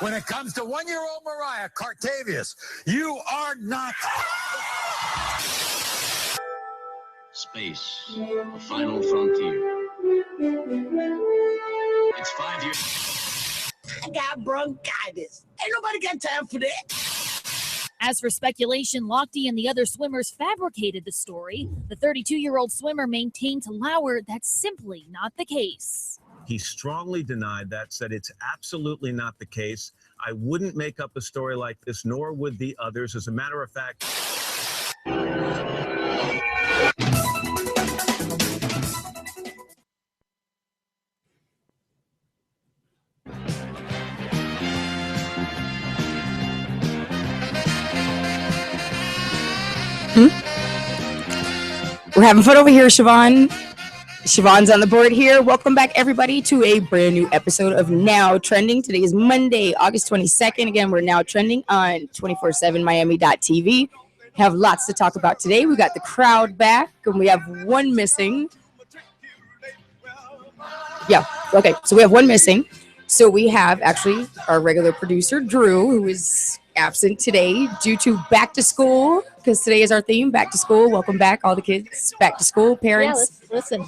When it comes to one-year-old Mariah Cartavius, you are not. Space, the final frontier. It's 5 years. I got bronchitis. Ain't nobody got time for that. As for speculation, Lochte and the other swimmers fabricated the story. The 32-year-old swimmer maintained to Lauer that's simply not the case. He strongly denied that, said it's absolutely not the case. I wouldn't make up a story like this, nor would the others. As a matter of fact... We're having fun over here, Siobhan. Siobhan's on the board here. Welcome back, everybody, to a brand new episode of Now Trending. Today is Monday, August 22nd. Again, we're now trending on 247miami.tv. Have lots to talk about today. We got the crowd back, and we have one missing. Yeah, okay, so we have one missing. So we have actually our regular producer, Drew, who is absent today due to back to school, because today is our theme, back to school. Welcome back, all the kids, back to school, parents. Yeah, listen.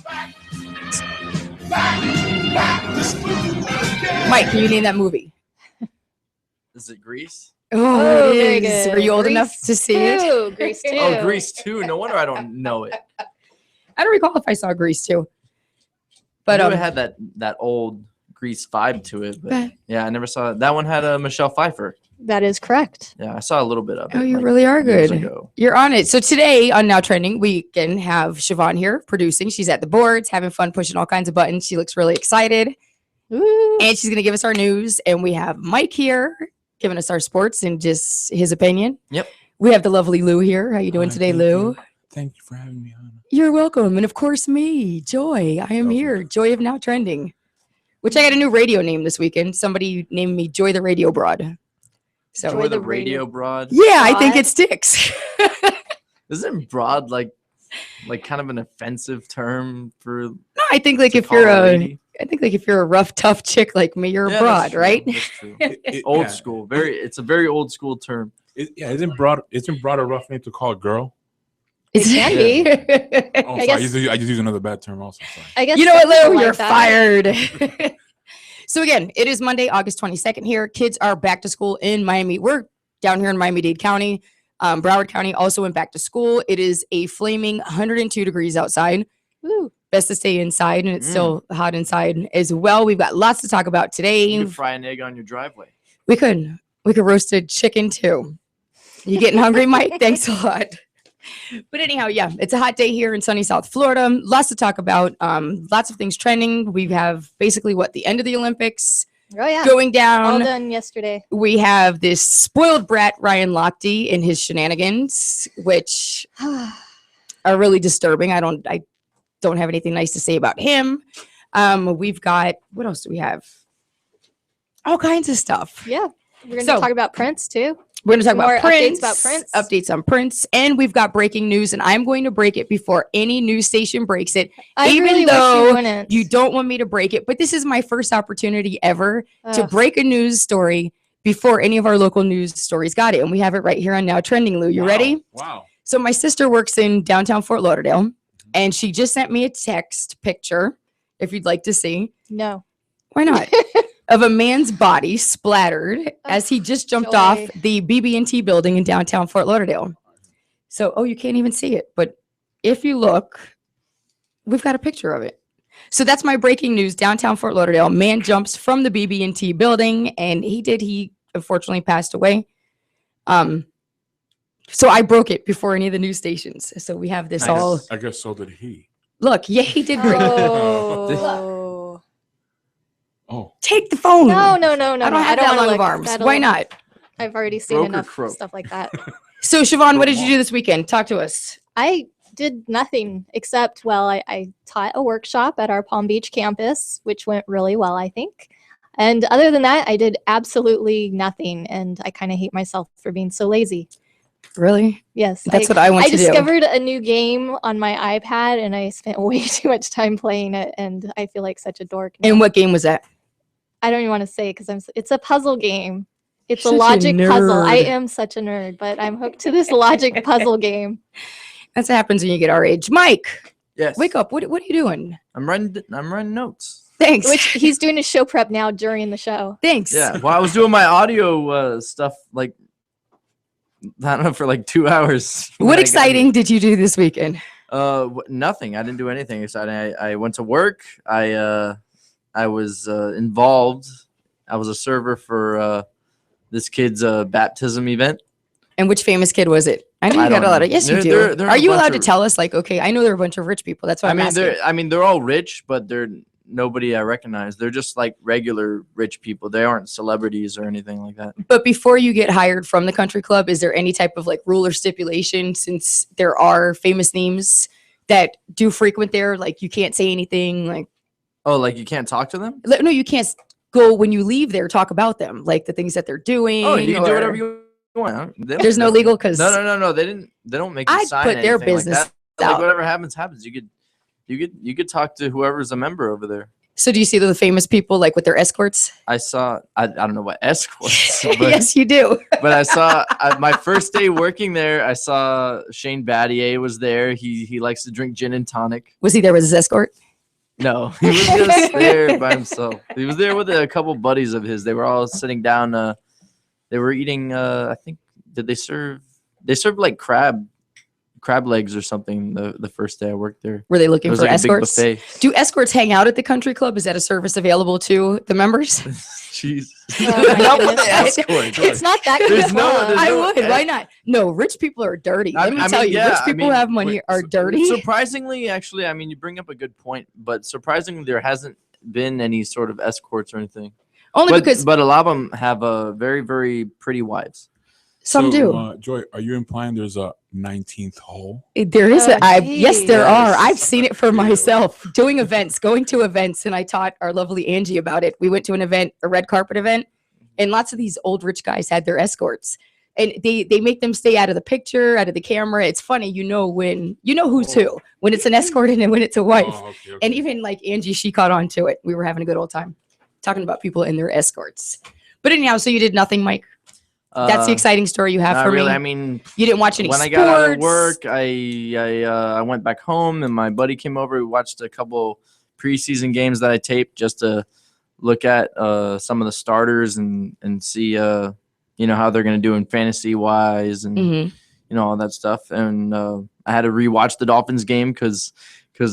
Mike, can you name that movie? Is it Grease? Oh, it very is. good. Were you old Grease enough to see it? Grease 2. Oh, Grease 2. No wonder I don't know it. I don't recall if I saw Grease too. But But it had that old Grease vibe to it. But But- yeah, I never saw it. That one had Michelle Pfeiffer. That is correct. Yeah, I saw a little bit of it. oh, you like, really are years good. ago. You're on it. So today on Now Trending, we can have Siobhan here producing. She's at the boards, having fun, pushing all kinds of buttons. She looks really excited. Ooh. And she's going to give us our news. And we have Mike here giving us our sports and just his opinion. Yep. We have the lovely Lou here. How you doing today, thank Lou? you. Thank you for having me on. You're welcome. And of course, me, Joy. I am Welcome. here. Joy of Now Trending, which I got a new radio name this weekend. Somebody named me Joy the Radio Broad. So, Joy the the radio- radio broad. yeah, I think Broad? it sticks. Isn't broad like kind of an offensive term for No, I think like to if call you're a a, lady? I think like if you're a rough, tough chick like me, you're Yeah, a broad, that's true. right? That's true. It- Old yeah. school. It's a very old school term. Isn't broad a rough name to call a girl? It can be. Oh, I sorry. guess- I just used another bad term also. Sorry. I guess You know what, some people Lou? like You're that. fired. So again, it is Monday, August 22nd here. Kids are back to school in Miami. We're down here in Miami-Dade County. Broward County also went back to school. It is a flaming 102 degrees outside. Ooh. Best to stay inside, and it's still hot inside as well. We've got lots to talk about today. You could fry an egg on your driveway. We could roast a chicken too. You getting hungry, Mike? Thanks a lot. But anyhow, yeah, it's a hot day here in sunny South Florida. Lots to talk about. Lots of things trending. We have basically the end of the Olympics Oh, yeah. going All down. done yesterday. We have this spoiled brat Ryan Lochte and his shenanigans, which are really disturbing. I don't have anything nice to say about him. We've got, what else do we have? All kinds of stuff. Yeah. We're going to So- talk about Prince, too. We're going to talk More about Prince, updates about Prince. updates on Prince, and we've got breaking news, and I'm going to break it before any news station breaks it. I Even really though wish you wouldn't. You don't want me to break it, but this is my first opportunity ever to Ugh. break a news story before any of our local news stories got it, and we have it right here on Now Trending, Lou. You ready? Wow. So my sister works in downtown Fort Lauderdale, and she just sent me a text picture, if you'd like to see. No. Why not? Of a man's body splattered as he just jumped off Joy. the BB&T building in downtown Fort Lauderdale. So, you can't even see it, but if you look, we've got a picture of it. So that's my breaking news. Downtown Fort Lauderdale, man jumps from the BB&T building, and he unfortunately passed away. So I broke it before any of the news stations. So we have this Nice. all. I guess so did he. Look, yeah, he did break it. Oh. Oh. Take the phone. No. I don't have that wanna long of look. arms. That'll- Why not? I've already seen Broke or enough croak? stuff like that. So Siobhan, what did you do this weekend? Talk to us. I did nothing except, I taught a workshop at our Palm Beach campus, which went really well, I think. And other than that, I did absolutely nothing. And I kind of hate myself for being so lazy. Really? Yes. That's what I want I to do. discovered a new game on my iPad and I spent way too much time playing it. And I feel like such a dork now. And what game was that? I don't even want to say it because it's a puzzle game. It's Such a a logic puzzle. I nerd. am such a nerd, but I'm hooked to this logic puzzle game. That's what happens when you get our age. Mike, Yes. wake up. What are you doing? I'm writing notes. Thanks. Which he's doing his show prep now during the show. Thanks. Yeah. Well, I was doing my audio stuff like I don't know for like 2 hours. when I What got exciting did you do this weekend? here. Nothing. I didn't do anything exciting. I went to work. I was involved. I was a server for this kid's baptism event. And which famous kid was it? I know you I got don't a lot of. know. Yes, you They're do. a Are you bunch allowed to of- tell us? Like, okay, I know they're a bunch of rich people. That's why I'm asking. They're all rich, but they're nobody I recognize. They're just like regular rich people. They aren't celebrities or anything like that. But before you get hired from the country club, is there any type of like rule or stipulation since there are famous names that do frequent there? Like you can't say anything. Like Oh, like you can't talk to them? no, you can't go when you leave there. Talk about them, like the things that they're doing. Oh, you can do or- whatever you want. They don't- There's no legal because No. They don't make you I'd sign put their anything like business that. Like out. whatever happens. You could talk to whoever's a member over there. So do you see the famous people like with their escorts? I don't know what escorts, but, Yes, you do. but I saw my first day working there. I saw Shane Battier was there. He likes to drink gin and tonic. Was he there with his escort? No, he was just there by himself. He was there with a couple buddies of his. They were all sitting down. They were eating. I think they served like crab legs or something. The first day I worked there. Were they It looking was for like escorts? a big buffet. Do escorts hang out at the country club? Is that a service available to the members? Jeez. Oh my Not with the goodness. escort. It's not that There's good. no- club. there's I no- would. Why not? No, rich people are dirty. I- Let me I tell mean, you, yeah, rich I people mean, who have money are dirty. Surprisingly, actually, I mean, you bring up a good point, but surprisingly, there hasn't been any sort of escorts or anything. Only But, because but a lot of them have very, very pretty wives. some do. Joy, are you implying there's a 19th hole? There is Oh, yes, geez. there are. Yes. I've seen it for myself doing events, going to events, and I taught our lovely Angie about it. We went to an event, a red carpet event, and lots of these old rich guys had their escorts. And they make them stay out of the picture, out of the camera. It's funny, who's who when it's an escort and when it's a wife. Oh, okay. And even like Angie, she caught on to it. We were having a good old time talking about people and their escorts. But anyhow, so you did nothing, Mike. That's the exciting story you have Not for really. me. I mean, You didn't watch any when I sports. got out of work, I went back home, and my buddy came over. We watched a couple preseason games that I taped just to look at some of the starters and see how they're going to do in fantasy wise and Mhm. all that stuff. And I had to rewatch the Dolphins game because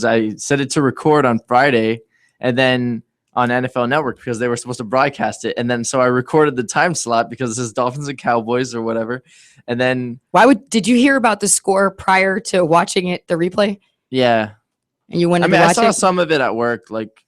I set it to record on Friday, and then on NFL Network because they were supposed to broadcast it, and then so I recorded the time slot because it says Dolphins and Cowboys or whatever, and then Did you hear about the score prior to watching it, the replay? yeah, And you wanted I mean to I watch saw it? some of it at work, like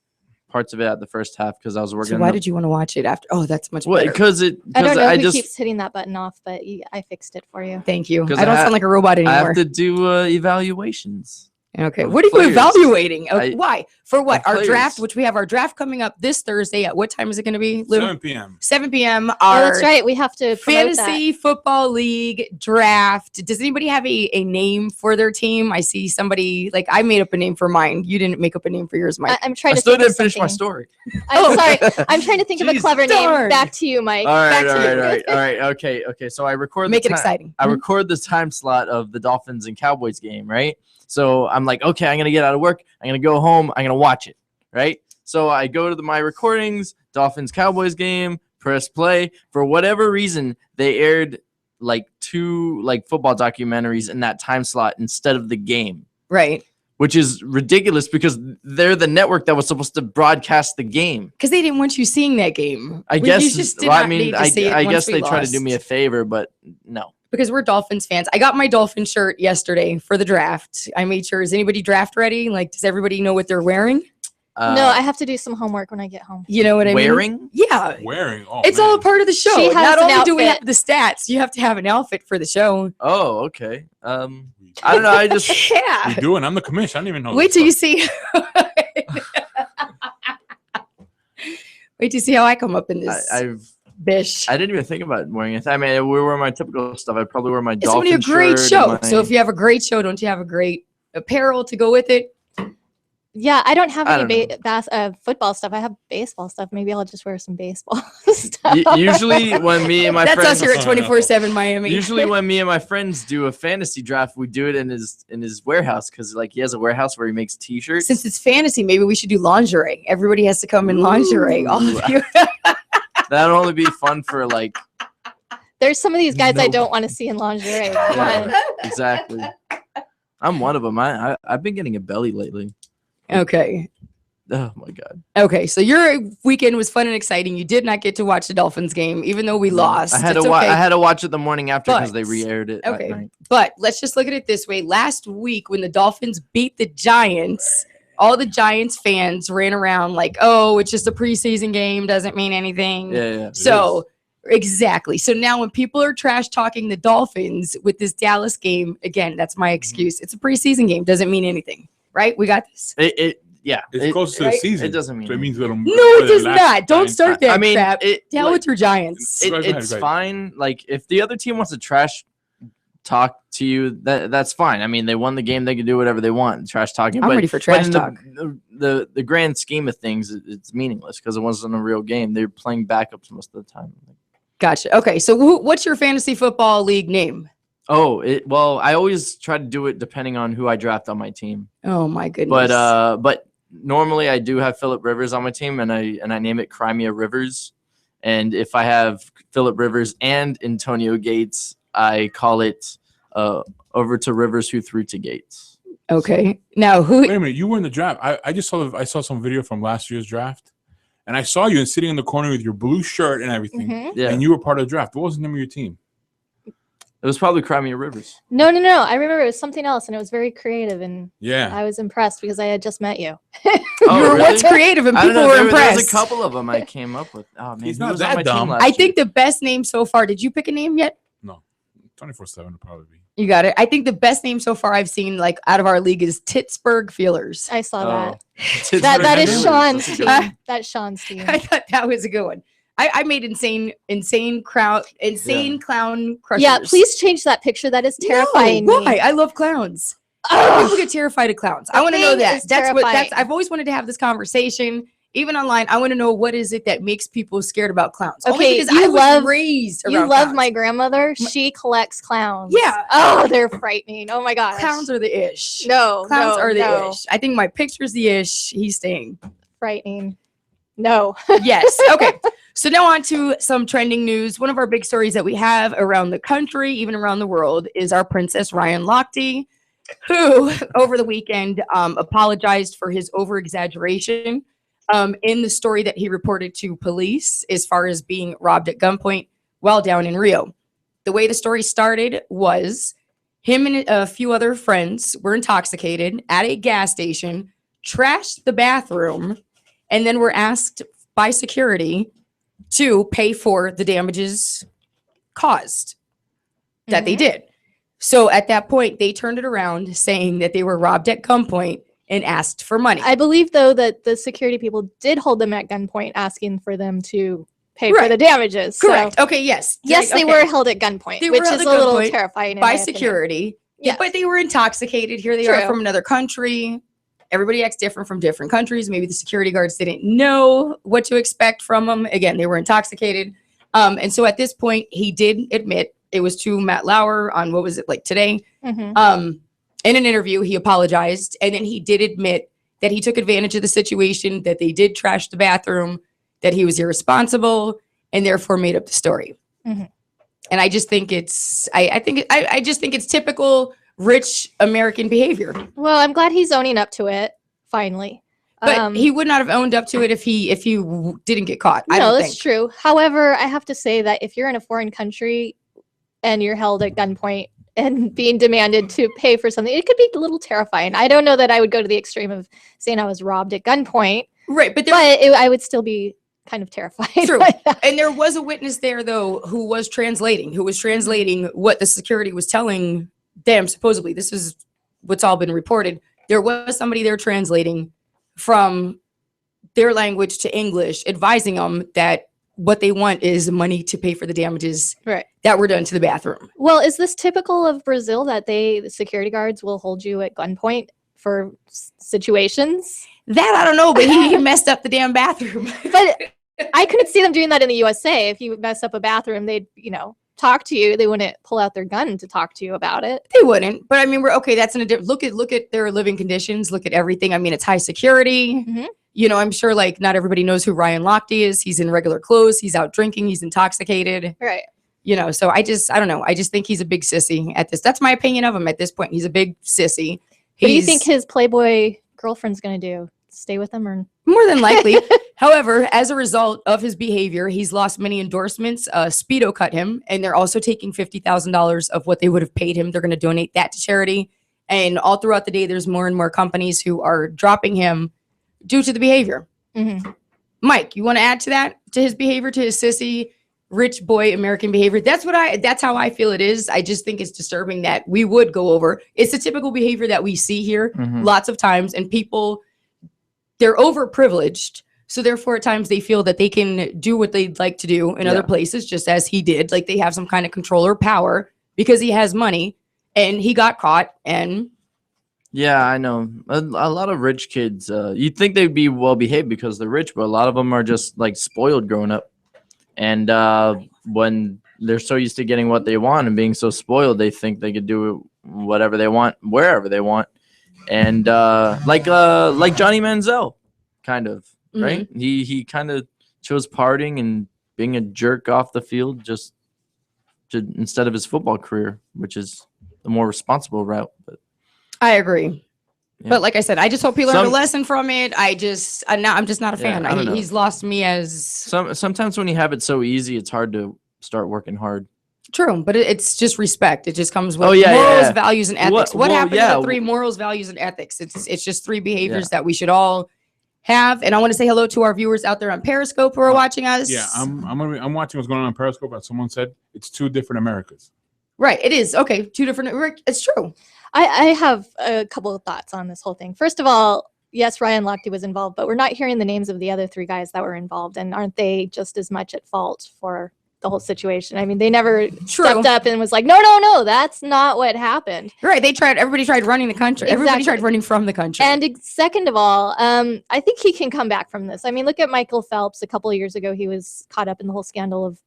parts of it at the first half because I was working. So why did you want to watch it after? Oh, that's much Well, better. because I don't know I who just keeps hitting that button off, but I fixed it for you. Thank you. 'Cause I don't I sound like a robot I anymore. have to do evaluations. Okay. of What are you players. evaluating? Okay, I- why? For what? of Our players. draft, which we have our draft coming up this Thursday. At what time is it going to be, Lou? 7 p.m. 7 p.m. Oh, Our that's right. We have to promote that. Fantasy Football League draft. Does anybody have a name for their team? I see somebody, like, I made up a name for mine. You didn't make up a name for yours, Mike. I'm trying I to still think of didn't finish my something. story. I'm sorry. I'm trying to think of a Jeez, clever darn. name. Back to you, Mike. All right, Back all to right, you. all right, all right. Okay. So I record. Make the it ti- exciting. I Mhm. record the time slot of the Dolphins and Cowboys game, right? So I'm like, okay, I'm gonna get out of work. I'm gonna go home. I'm gonna watch it, right? So I go to my recordings, Dolphins Cowboys game, press play. For whatever reason, they aired like 2 football documentaries in that time slot instead of the game, Right. which is ridiculous because they're the network that was supposed to broadcast the game. Because they didn't want you seeing that game. I You guess. just did Well, I not mean, need to see it I once guess we they try to do lost. me a favor, but no. Because we're Dolphins fans. I got my Dolphin shirt yesterday for the draft. I made sure, is anybody draft ready? Like, does everybody know what they're wearing? No, I have to do some homework when I get home. You know what I mean? Wearing? Yeah. Wearing. Oh, It's all a man. part of the show. She has Not an only do we outfit. have the stats, you have to have an outfit for the show. Oh, okay. I don't know. I just Yeah. You do it. I'm the commission. I didn't even know. Wait this till you stuff. see. Wait till you see how I come up in this bish. I didn't even think about wearing it. I mean, we wear my typical stuff. I'd probably wear my It's going Dolphin to be a great shirt show. and So if you have a great show, don't you have a great apparel to go with it? Yeah, I don't have I any don't football stuff. I have baseball stuff. Maybe I'll just wear some baseball stuff. Usually when me and my That's friends us here at 24/7 Miami. Usually when me and my friends do a fantasy draft, we do it in his warehouse because like he has a warehouse where he makes t-shirts. Since it's fantasy, maybe we should do lingerie. Everybody has to come in lingerie. All of you. That'll only be fun for like There's some of these guys I don't want to see in lingerie. Come on. yeah, exactly. I'm one of them. I've been getting a belly lately. Okay. Oh my god. Okay, so your weekend was fun and exciting. You did not get to watch the Dolphins game, even though we lost. I had It's to okay. I had to watch it the morning after because they But- re-aired it. at Okay, night. but let's just look at it this way. Last week, when the Dolphins beat the Giants, all the Giants fans ran around like, "Oh, it's just a preseason game, doesn't mean anything." Yeah. So exactly. So now when people are trash talking the Dolphins with this Dallas game, again, that's my excuse. It's a preseason game, doesn't mean anything, right? We got this. Yeah. It's close to the right? season. It doesn't mean So it means little. No, it does not. Don't start that I mean, crap. Hell like, with your Giants. Go ahead, it's go ahead. fine. Like if the other team wants to trash talk to you, that's fine. I mean, they won the game; they can do whatever they want. Trash talking. I'm but, ready for but trash in talk. The grand scheme of things, it's meaningless because it wasn't a real game. They're playing backups most of the time. Gotcha. Okay, so what's your fantasy football league name? Oh, well, I always try to do it depending on who I draft on my team. Oh my goodness. But normally I do have Phillip Rivers on my team, and I name it Crimea Rivers. And if I have Phillip Rivers and Antonio Gates, I call it over to Rivers who threw to Gates. Okay. Now who? Wait a minute, you were in the draft. I just saw some video from last year's draft, and I saw you sitting in the corner with your blue shirt and everything, Mhm. Yeah, and you were part of the draft. What was the name of your team? it was probably Crimea Rivers. No. I remember it was something else, and it was very creative, and Yeah, I was impressed because I had just met you. Oh, You were what's really? creative and I don't people know. were There was impressed. a couple of them I came up with. Oh man, He's who not was on that my dumb. team last I year? think the best name so far. Did you pick a name yet? 24/7 probably. You got it. I think the best name so far I've seen, like out of our league, is Titsburg Feelers. I saw Oh. that. That is Pittsburgh Sean's Steelers. team. Huh? That's Sean's team. I thought that was a good one. I made insane clown crushers. Yeah, please change that picture. That is terrifying. No, me. why? I love clowns. Ugh. People get terrified of clowns. I The want to know thing that. is That's what. That's. terrifying. I've always wanted to have this conversation, even online. I want to know what is it that makes people scared about clowns. Only Okay, because you I was love- raised You around love clowns. my grandmother. She collects clowns. Yeah. Oh, they're frightening. Oh my gosh. clowns are the ish. No. Clowns no, are the no. ish. I think my picture's the ish. He's staying. Frightening. No. Yes. Okay. So now on to some trending news. One of our big stories that we have around the country, even around the world, is our Princess Ryan Lochte, who over the weekend apologized for his over-exaggeration in the story that he reported to police as far as being robbed at gunpoint while down in Rio. The way the story started was him and a few other friends were intoxicated at a gas station, trashed the bathroom, and then were asked by security to pay for the damages caused that they Mhm. did. So at that point, they turned it around saying that they were robbed at gunpoint and asked for money. I believe though that the security people did hold them at gunpoint, asking for them to pay for Right. the damages. So, Correct. Okay, yes. yes, they Okay. were held at gunpoint, They were which held is at a little gunpoint terrifying in by my opinion. security. Yes. But they were intoxicated. Here they are True. from another country. Everybody acts different from different countries. Maybe the security guards didn't know what to expect from them. Again, they were intoxicated. And so at this point, he did admit it was to Matt Lauer on what was it like today? Mhm. In an interview, he apologized, and then he did admit that he took advantage of the situation, that they did trash the bathroom, that he was irresponsible, and therefore made up the story. Mhm. And I just think I just think it's typical rich American behavior. Well, I'm glad he's owning up to it finally. But he would not have owned up to it if he didn't get caught. I no, don't that's think. true. However, I have to say that if you're in a foreign country and you're held at gunpoint and being demanded to pay for something, it could be a little terrifying. I don't know that I would go to the extreme of saying I was robbed at gunpoint, Right, but I would still be kind of terrified. True. by that. And there was a witness there though who was translating what the security was telling them. Supposedly, this is what's all been reported. There was somebody there translating from their language to English, advising them that what they want is money to pay for the damages Right. that were done to the bathroom. Well, is this typical of Brazil that the security guards will hold you at gunpoint for situations. That I don't know, but he messed up the damn bathroom. But I couldn't see them doing that in the USA. If you mess up a bathroom, they'd, talk to you. They wouldn't pull out their gun to talk to you about it. They wouldn't. But I mean, we're okay. That's look at their living conditions. Look at everything. I mean, it's high security. Mhm. I'm sure like not everybody knows who Ryan Lochte is. He's in regular clothes. He's out drinking. He's intoxicated. Right. So I don't know. I just think he's a big sissy at this. That's my opinion of him at this point. He's a big sissy. What do you think his Playboy girlfriend's going to do? Stay with him or? More than likely. However, as a result of his behavior, he's lost many endorsements. Speedo cut him, and they're also taking $50,000 of what they would have paid him. They're going to donate that to charity. And all throughout the day, there's more and more companies who are dropping him due to the behavior. Mhm. Mike, you want to add to that, to his behavior, to his sissy, rich boy American behavior? That's how I feel it is. I just think it's disturbing that we would go over. It's the typical behavior that we see here lots of times, and people, they're overprivileged. So therefore, at times they feel that they can do what they'd like to do in other places, just as he did. Like they have some kind of control or power because he has money, and he got caught. And Yeah, I know. A lot of rich kids, you'd think they'd be well behaved because they're rich, but a lot of them are just like spoiled growing up. And when they're so used to getting what they want and being so spoiled, they think they could do whatever they want, wherever they want. And like Johnny Manziel, kind of, right? He kind of chose partying and being a jerk off the field just instead of his football career, which is the more responsible route. But I agree. Yeah. But like I said, I just hope he learned a lesson from it. I'm just not a fan. I don't know. He's lost me as sometimes when you have it so easy, it's hard to start working hard. True, but it's just respect. It just comes with morals, yeah. values, and ethics. What Well, happens yeah. to the 3 morals, values, and ethics? It's just 3 behaviors that we should all have. And I want to say hello to our viewers out there on Periscope who are watching us. Yeah, I'm watching what's going on Periscope. As someone said, it's 2 different Americas. Right, it is. Okay, 2 different. It's true. I have a couple of thoughts on this whole thing. First of all, yes, Ryan Lochte was involved, but we're not hearing the names of the other 3 guys that were involved. And aren't they just as much at fault for the whole situation? I mean, they never stepped up and was like, no, that's not what happened. Right. Everybody tried running the country. Everybody tried running from the country. And second of all, I think he can come back from this. I mean, look at Michael Phelps. A couple of years ago, he was caught up in the whole scandal of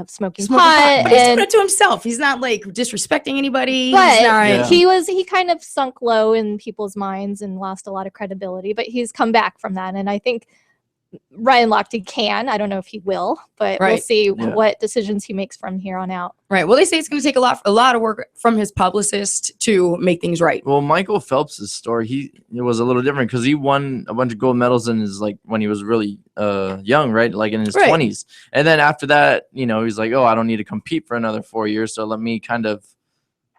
smoking pot. But he's doing it to himself. He's not like disrespecting anybody. But he kind of sunk low in people's minds and lost a lot of credibility, but he's come back from that. And I think Ryan Lochte can. I don't know if he will, but we'll see what decisions he makes from here on out. Right. Well, they say it's going to take a lot of work from his publicist to make things right. Well, Michael Phelps' story, it was a little different because he won a bunch of gold medals in his when he was really young, right? Like in his 20s. And then after that, he's like, oh, I don't need to compete for another 4 years, so let me kind of,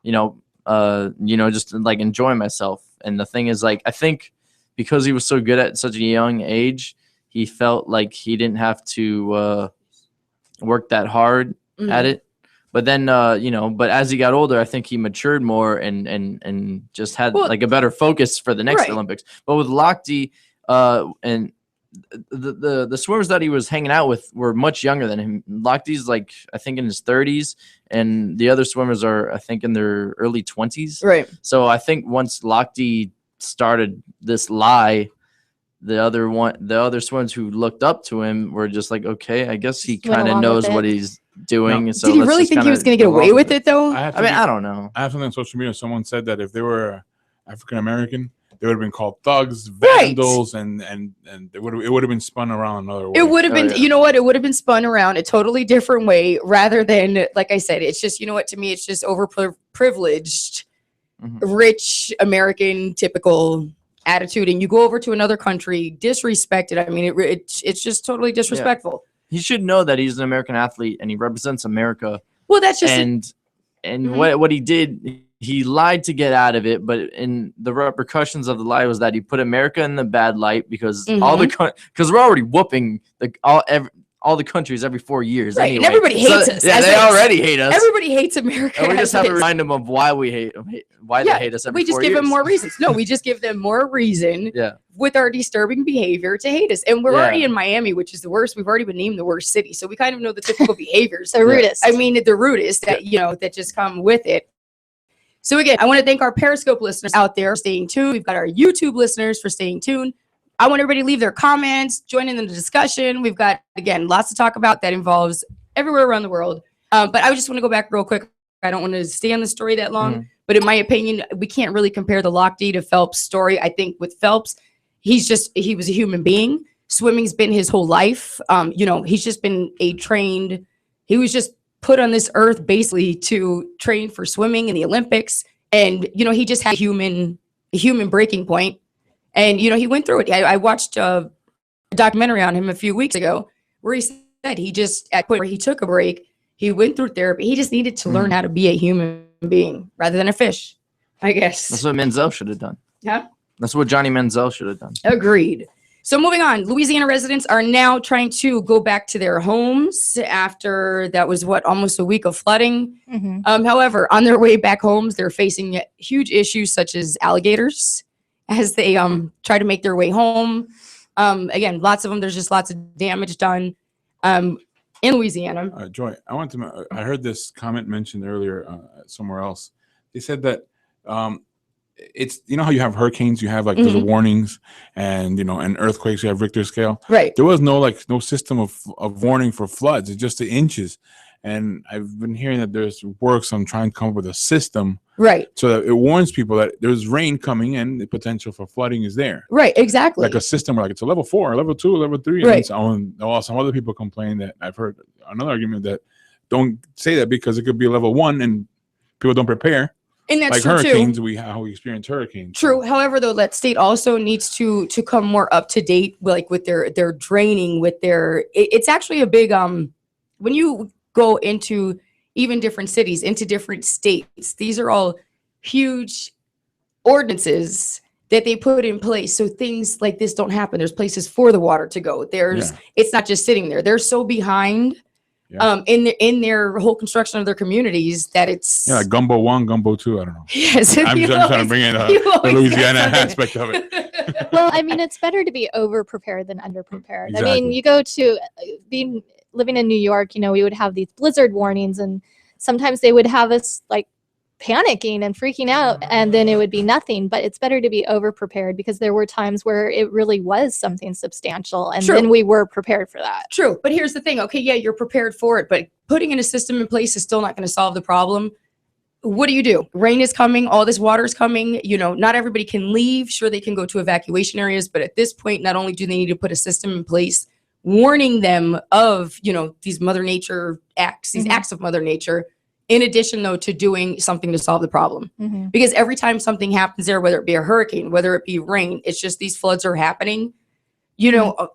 just like enjoy myself. And the thing is, like, I think because he was so good at such a young age, he felt like he didn't have to work that hard at it. But then, but as he got older, I think he matured more and just had like a better focus for the next Olympics. But with Lochte, and the swimmers that he was hanging out with were much younger than him. Lochte's like, I think in his 30s, and the other swimmers are, I think, in their early 20s. Right. So I think once Lochte started this lie, the other swimmers who looked up to him were just like, okay, I guess he kind of knows what he's doing. So did he really think he was going to get away with it, though? I don't know. I have something on social media. Someone said that if they were African American, they would have been called thugs, vandals, and it would have been spun around another way. It would have been, you know what? It would have been spun around a totally different way, rather than, like I said, it's just, you know what? To me, it's just overprivileged, rich American typical attitude, and you go over to another country, disrespected. I mean, it's just totally disrespectful. He should know that he's an American athlete and he represents America. Well, that's just what he did. He lied to get out of it, but in the repercussions of the lie was that he put America in the bad light because because we're already whooping all the countries every 4 years. Right, anyway. and everybody hates us. Yeah, they already hate us. Everybody hates America. And we just have to remind them of why we hate them, why they hate us every 4 years. We just give them more reasons. No, we just give them more reason with our disturbing behavior to hate us. And we're already in Miami, which is the worst. We've already been named the worst city. So we kind of know the typical behaviors. The rudest. I mean, the rudest that, that just come with it. So again, I want to thank our Periscope listeners out there for staying tuned. We've got our YouTube listeners for staying tuned. I want everybody to leave their comments, join in the discussion. We've got, again, lots to talk about that involves everywhere around the world. But I just want to go back real quick. I don't want to stay on the story that long. But in my opinion, we can't really compare the Lochte to Phelps story. I think with Phelps, he was a human being. Swimming's been his whole life. He's just been he was just put on this earth basically to train for swimming in the Olympics. And, he just had a human breaking point. And, he went through it. I watched a documentary on him a few weeks ago where he said at the point where he took a break, he went through therapy. He just needed to learn how to be a human being rather than a fish, I guess. That's what Menzel should have done. Yeah. That's what Johnny Menzel should have done. Agreed. So moving on, Louisiana residents are now trying to go back to their homes after that was almost a week of flooding. However, on their way back homes, they're facing huge issues such as alligators as they try to make their way home. Again, lots of them. There's just lots of damage done in Louisiana. Joy, I heard this comment mentioned earlier somewhere else. They said that it's, how you have hurricanes, you have those warnings, and and earthquakes, you have Richter scale. Right. There was no system of warning for floods. It's just the inches. And I've been hearing that there's works on trying to come up with a system, right, so that it warns people that there's rain coming and the potential for flooding is there. Right, exactly. Like a system where it's a level 4, level 2, level 3. Right. And some other people complain that I've heard another argument that don't say that because it could be a level 1 and people don't prepare. And that's like true hurricanes, too. how we experience hurricanes. True. However, though, that state also needs to come more up to date, with their draining, with it's actually a big when you go into even different cities, into different states, these are all huge ordinances that they put in place so things like this don't happen. There's places for the water to go. It's not just sitting there. They're so behind in their whole construction of their communities that it's like Gumbo 1, Gumbo 2. I don't know. Yes, I'm trying to bring in the Louisiana aspect of it. Well, I mean, it's better to be over prepared than under prepared. Exactly. I mean, you go to living in New York, we would have these blizzard warnings, and sometimes they would have us panicking and freaking out, and then it would be nothing. But it's better to be over prepared because there were times where it really was something substantial, and then we were prepared for that. True. But here's the thing. Okay, yeah, you're prepared for it, but putting in a system in place is still not going to solve the problem. What do? Rain is coming. All this water is coming. Not everybody can leave. Sure, they can go to evacuation areas, but at this point, not only do they need to put a system in place warning them of, these Mother Nature acts, these acts of Mother Nature, in addition, though, to doing something to solve the problem. Because every time something happens there, whether it be a hurricane, whether it be rain, it's just these floods are happening,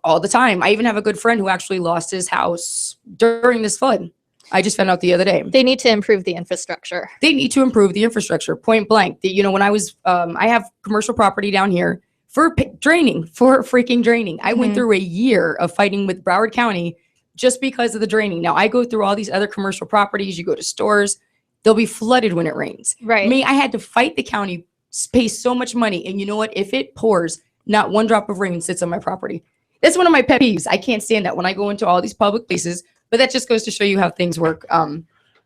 all the time. I even have a good friend who actually lost his house during this flood. I just found out the other day. They need to improve the infrastructure. They need to improve the infrastructure, point blank. When I was, I have commercial property down here for freaking draining. I went through a year of fighting with Broward County just because of the draining. Now I go through all these other commercial properties. You go to stores, they'll be flooded when it rains. Right. I had to fight the county, pay so much money. And you know what? If it pours, not one drop of rain sits on my property. That's one of my pet peeves. I can't stand that when I go into all these public places, but that just goes to show you how things work. I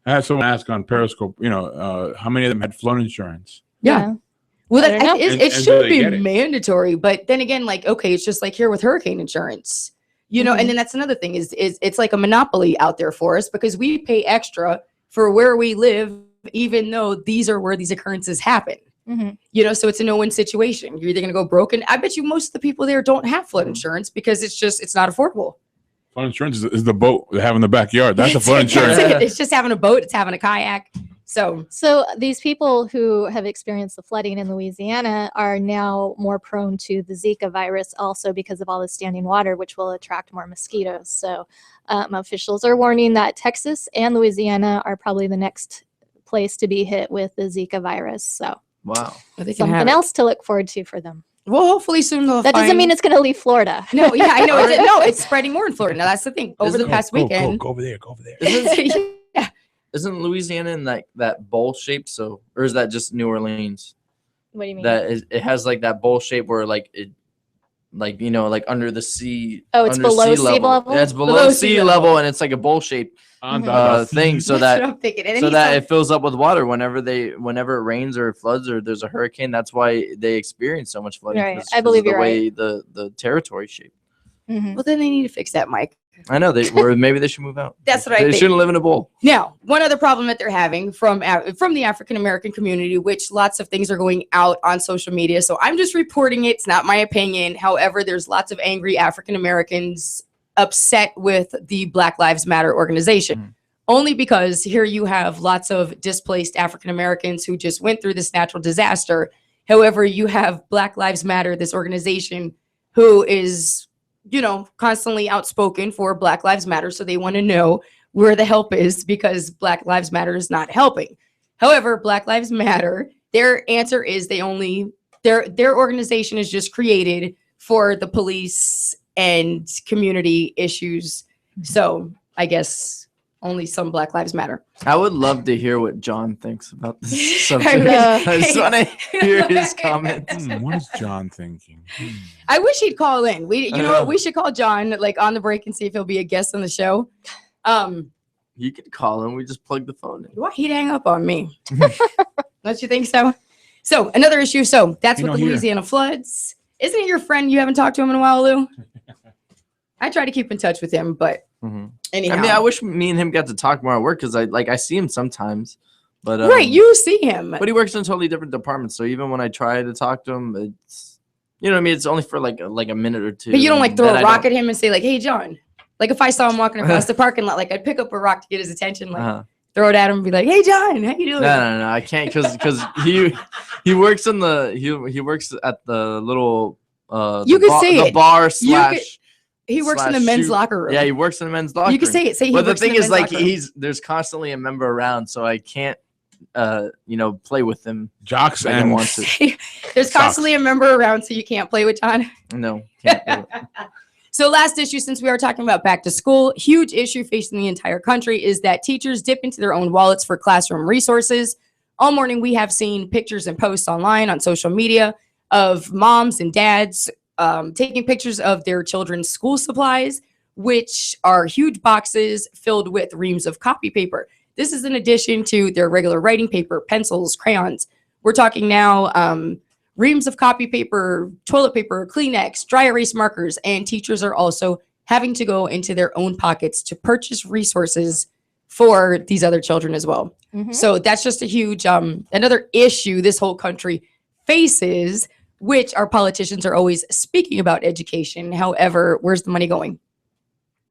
had someone ask on Periscope, how many of them had flood insurance? Yeah. Well, it should be it? mandatory, but then again, it's just like here with hurricane insurance, and then that's another thing is it's like a monopoly out there for us because we pay extra for where we live, even though these are where these occurrences happen. So it's a no-win situation. You're either going to go broken. I bet you most of the people there don't have flood insurance because it's not affordable. Flood insurance is the boat they have in the backyard. That's a flood insurance. It's just having a boat. It's having a kayak. So these people who have experienced the flooding in Louisiana are now more prone to the Zika virus also because of all the standing water, which will attract more mosquitoes. So officials are warning that Texas and Louisiana are probably the next place to be hit with the Zika virus. So wow, something else to look forward to for them. Well, hopefully soon they'll That doesn't mean it's going to leave Florida. No, yeah, I know. It's spreading more in Florida. Now, that's the thing. Over the past weekend. Go over there. Isn't Louisiana in that bowl shape? Or is that just New Orleans? What do you mean? It has that bowl shape where like like under the sea. Oh, it's under below sea level? Yeah, it's below sea level, and it's like a bowl shaped thing, so That's that what I'm thinking. And then so he that said- it fills up with water whenever it rains or floods or there's a hurricane. That's why they experience so much flooding. Right. 'cause- I 'cause believe of the you're way the territory shaped. Mhm. well, then they need to fix that, Mike. I know or maybe they should move out. That's what I They think. shouldn't live in a bowl. Now, one other problem that they're having from the African American community, which lots of things are going out on social media. So I'm just reporting it. It's not my opinion. However, there's lots of angry African Americans upset with the Black Lives Matter organization. Only because here you have lots of displaced African Americans who just went through this natural disaster. However, you have Black Lives Matter, this organization who is constantly outspoken for Black Lives Matter. So they want to know where the help is because Black Lives Matter is not helping. However, Black Lives Matter, their answer is their organization is just created for the police and community issues. So I guess only some Black Lives Matter. I would love to hear what John thinks about this I subject. really- I just want to hear his comments. What is John thinking? I wish he'd call in. You know what? know. We should call John like on the break and see if he'll be a guest on the show. You could call him. We just plug the phone in. Why he'd hang up on me? Don't you think so? So another issue. So that's You with know, the here. Louisiana floods. Isn't it your friend? You haven't talked to him in a while, Lou. I try to keep in touch with him, but anyhow, I mean, I wish me and him got to talk more at work because I see him sometimes, but right, you see him. But he works in a totally different department, so even when I try to talk to him, it's what I mean. It's only for like a minute or two. But you don't like and throw then a I rock don't- at him and say like, "Hey, John." Like if I saw him walking across the parking lot, like I'd pick up a rock to get his attention, like throw it at him and be like, "Hey, John, how you doing?" No, I can't because he works in the he works at the little You could say the it. bar You could- slash. He works in the slash men's shoot. locker room. Yeah, he works in the men's locker room. You can say it. Say he But the works in thing the is, men's like, locker room. there's constantly a member around, so I can't, play with him. Jocks like I and want to. There's constantly a member around, so you can't play with John. No. Can't do it. So last issue, since we are talking about back to school, huge issue facing the entire country is that teachers dip into their own wallets for classroom resources. All morning, we have seen pictures and posts online on social media of moms and dads taking pictures of their children's school supplies, which are huge boxes filled with reams of copy paper. This is in addition to their regular writing paper, pencils, crayons. We're talking now reams of copy paper, toilet paper, Kleenex, dry erase markers, and teachers are also having to go into their own pockets to purchase resources for these other children as well. So that's just a huge another issue this whole country faces, which our politicians are always speaking about education. However, where's the money going?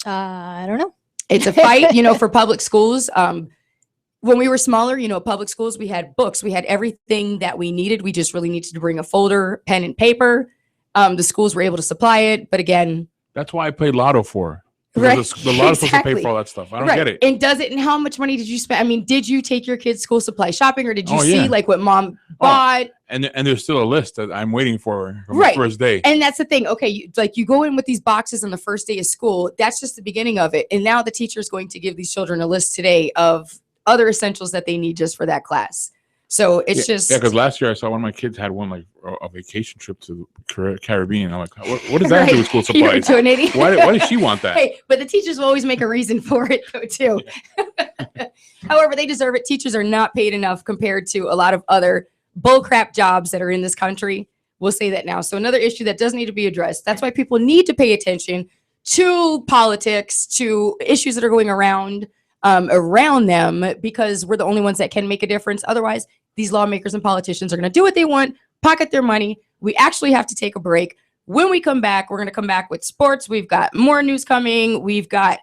I don't know. It's a fight, for public schools. When we were smaller, public schools, we had books, we had everything that we needed. We just really needed to bring a folder, pen and paper. The schools were able to supply it. But again, that's why I played Lotto for. Right, Because the lotto's supposed to pay exactly. for all that stuff. I don't right. get it. And does it? And how much money did you spend? I mean, did you take your kids' school supply shopping, or did you Oh, see yeah. like what mom bought? And there's still a list that I'm waiting for from Right. the first day. And that's the thing. Okay, you go in with these boxes on the first day of school. That's just the beginning of it. And now the teacher is going to give these children a list today of other essentials that they need just for that class. So it's just because last year I saw one of my kids had one like a vacation trip to the Caribbean. I'm like, what does that do with school You're supplies? donating. Why does she want that? Hey, but the teachers will always make a reason for it though too. However, they deserve it. Teachers are not paid enough compared to a lot of other bullcrap jobs that are in this country. We'll say that now. So another issue that does need to be addressed. That's why people need to pay attention to politics, to issues that are going around them, because we're the only ones that can make a difference. Otherwise, these lawmakers and politicians are going to do what they want, pocket their money. We actually have to take a break. When we come back, we're going to come back with sports. We've got more news coming. We've got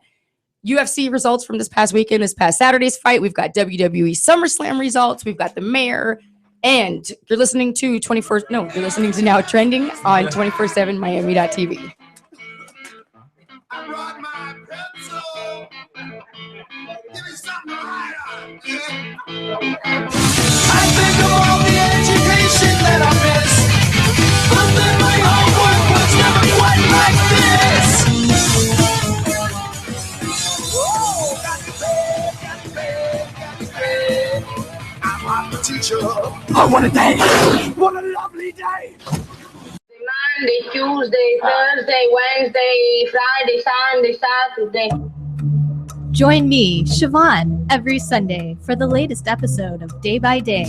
UFC results from this past weekend, this past Saturday's fight. We've got WWE SummerSlam results. We've got the mayor. And you're listening to you're listening to Now Trending on 24/7 Miami.tv. I brought my pencil. Give me something to write on. I think of all the education that I missed. But then my homework was never quite like this. Whoa, got to pay. I'm the teacher. Oh, what a day. What a lovely day. Monday, Tuesday, Thursday, Wednesday, Friday, Sunday, Saturday. Join me, Siobhan, every Sunday for the latest episode of Day by Day.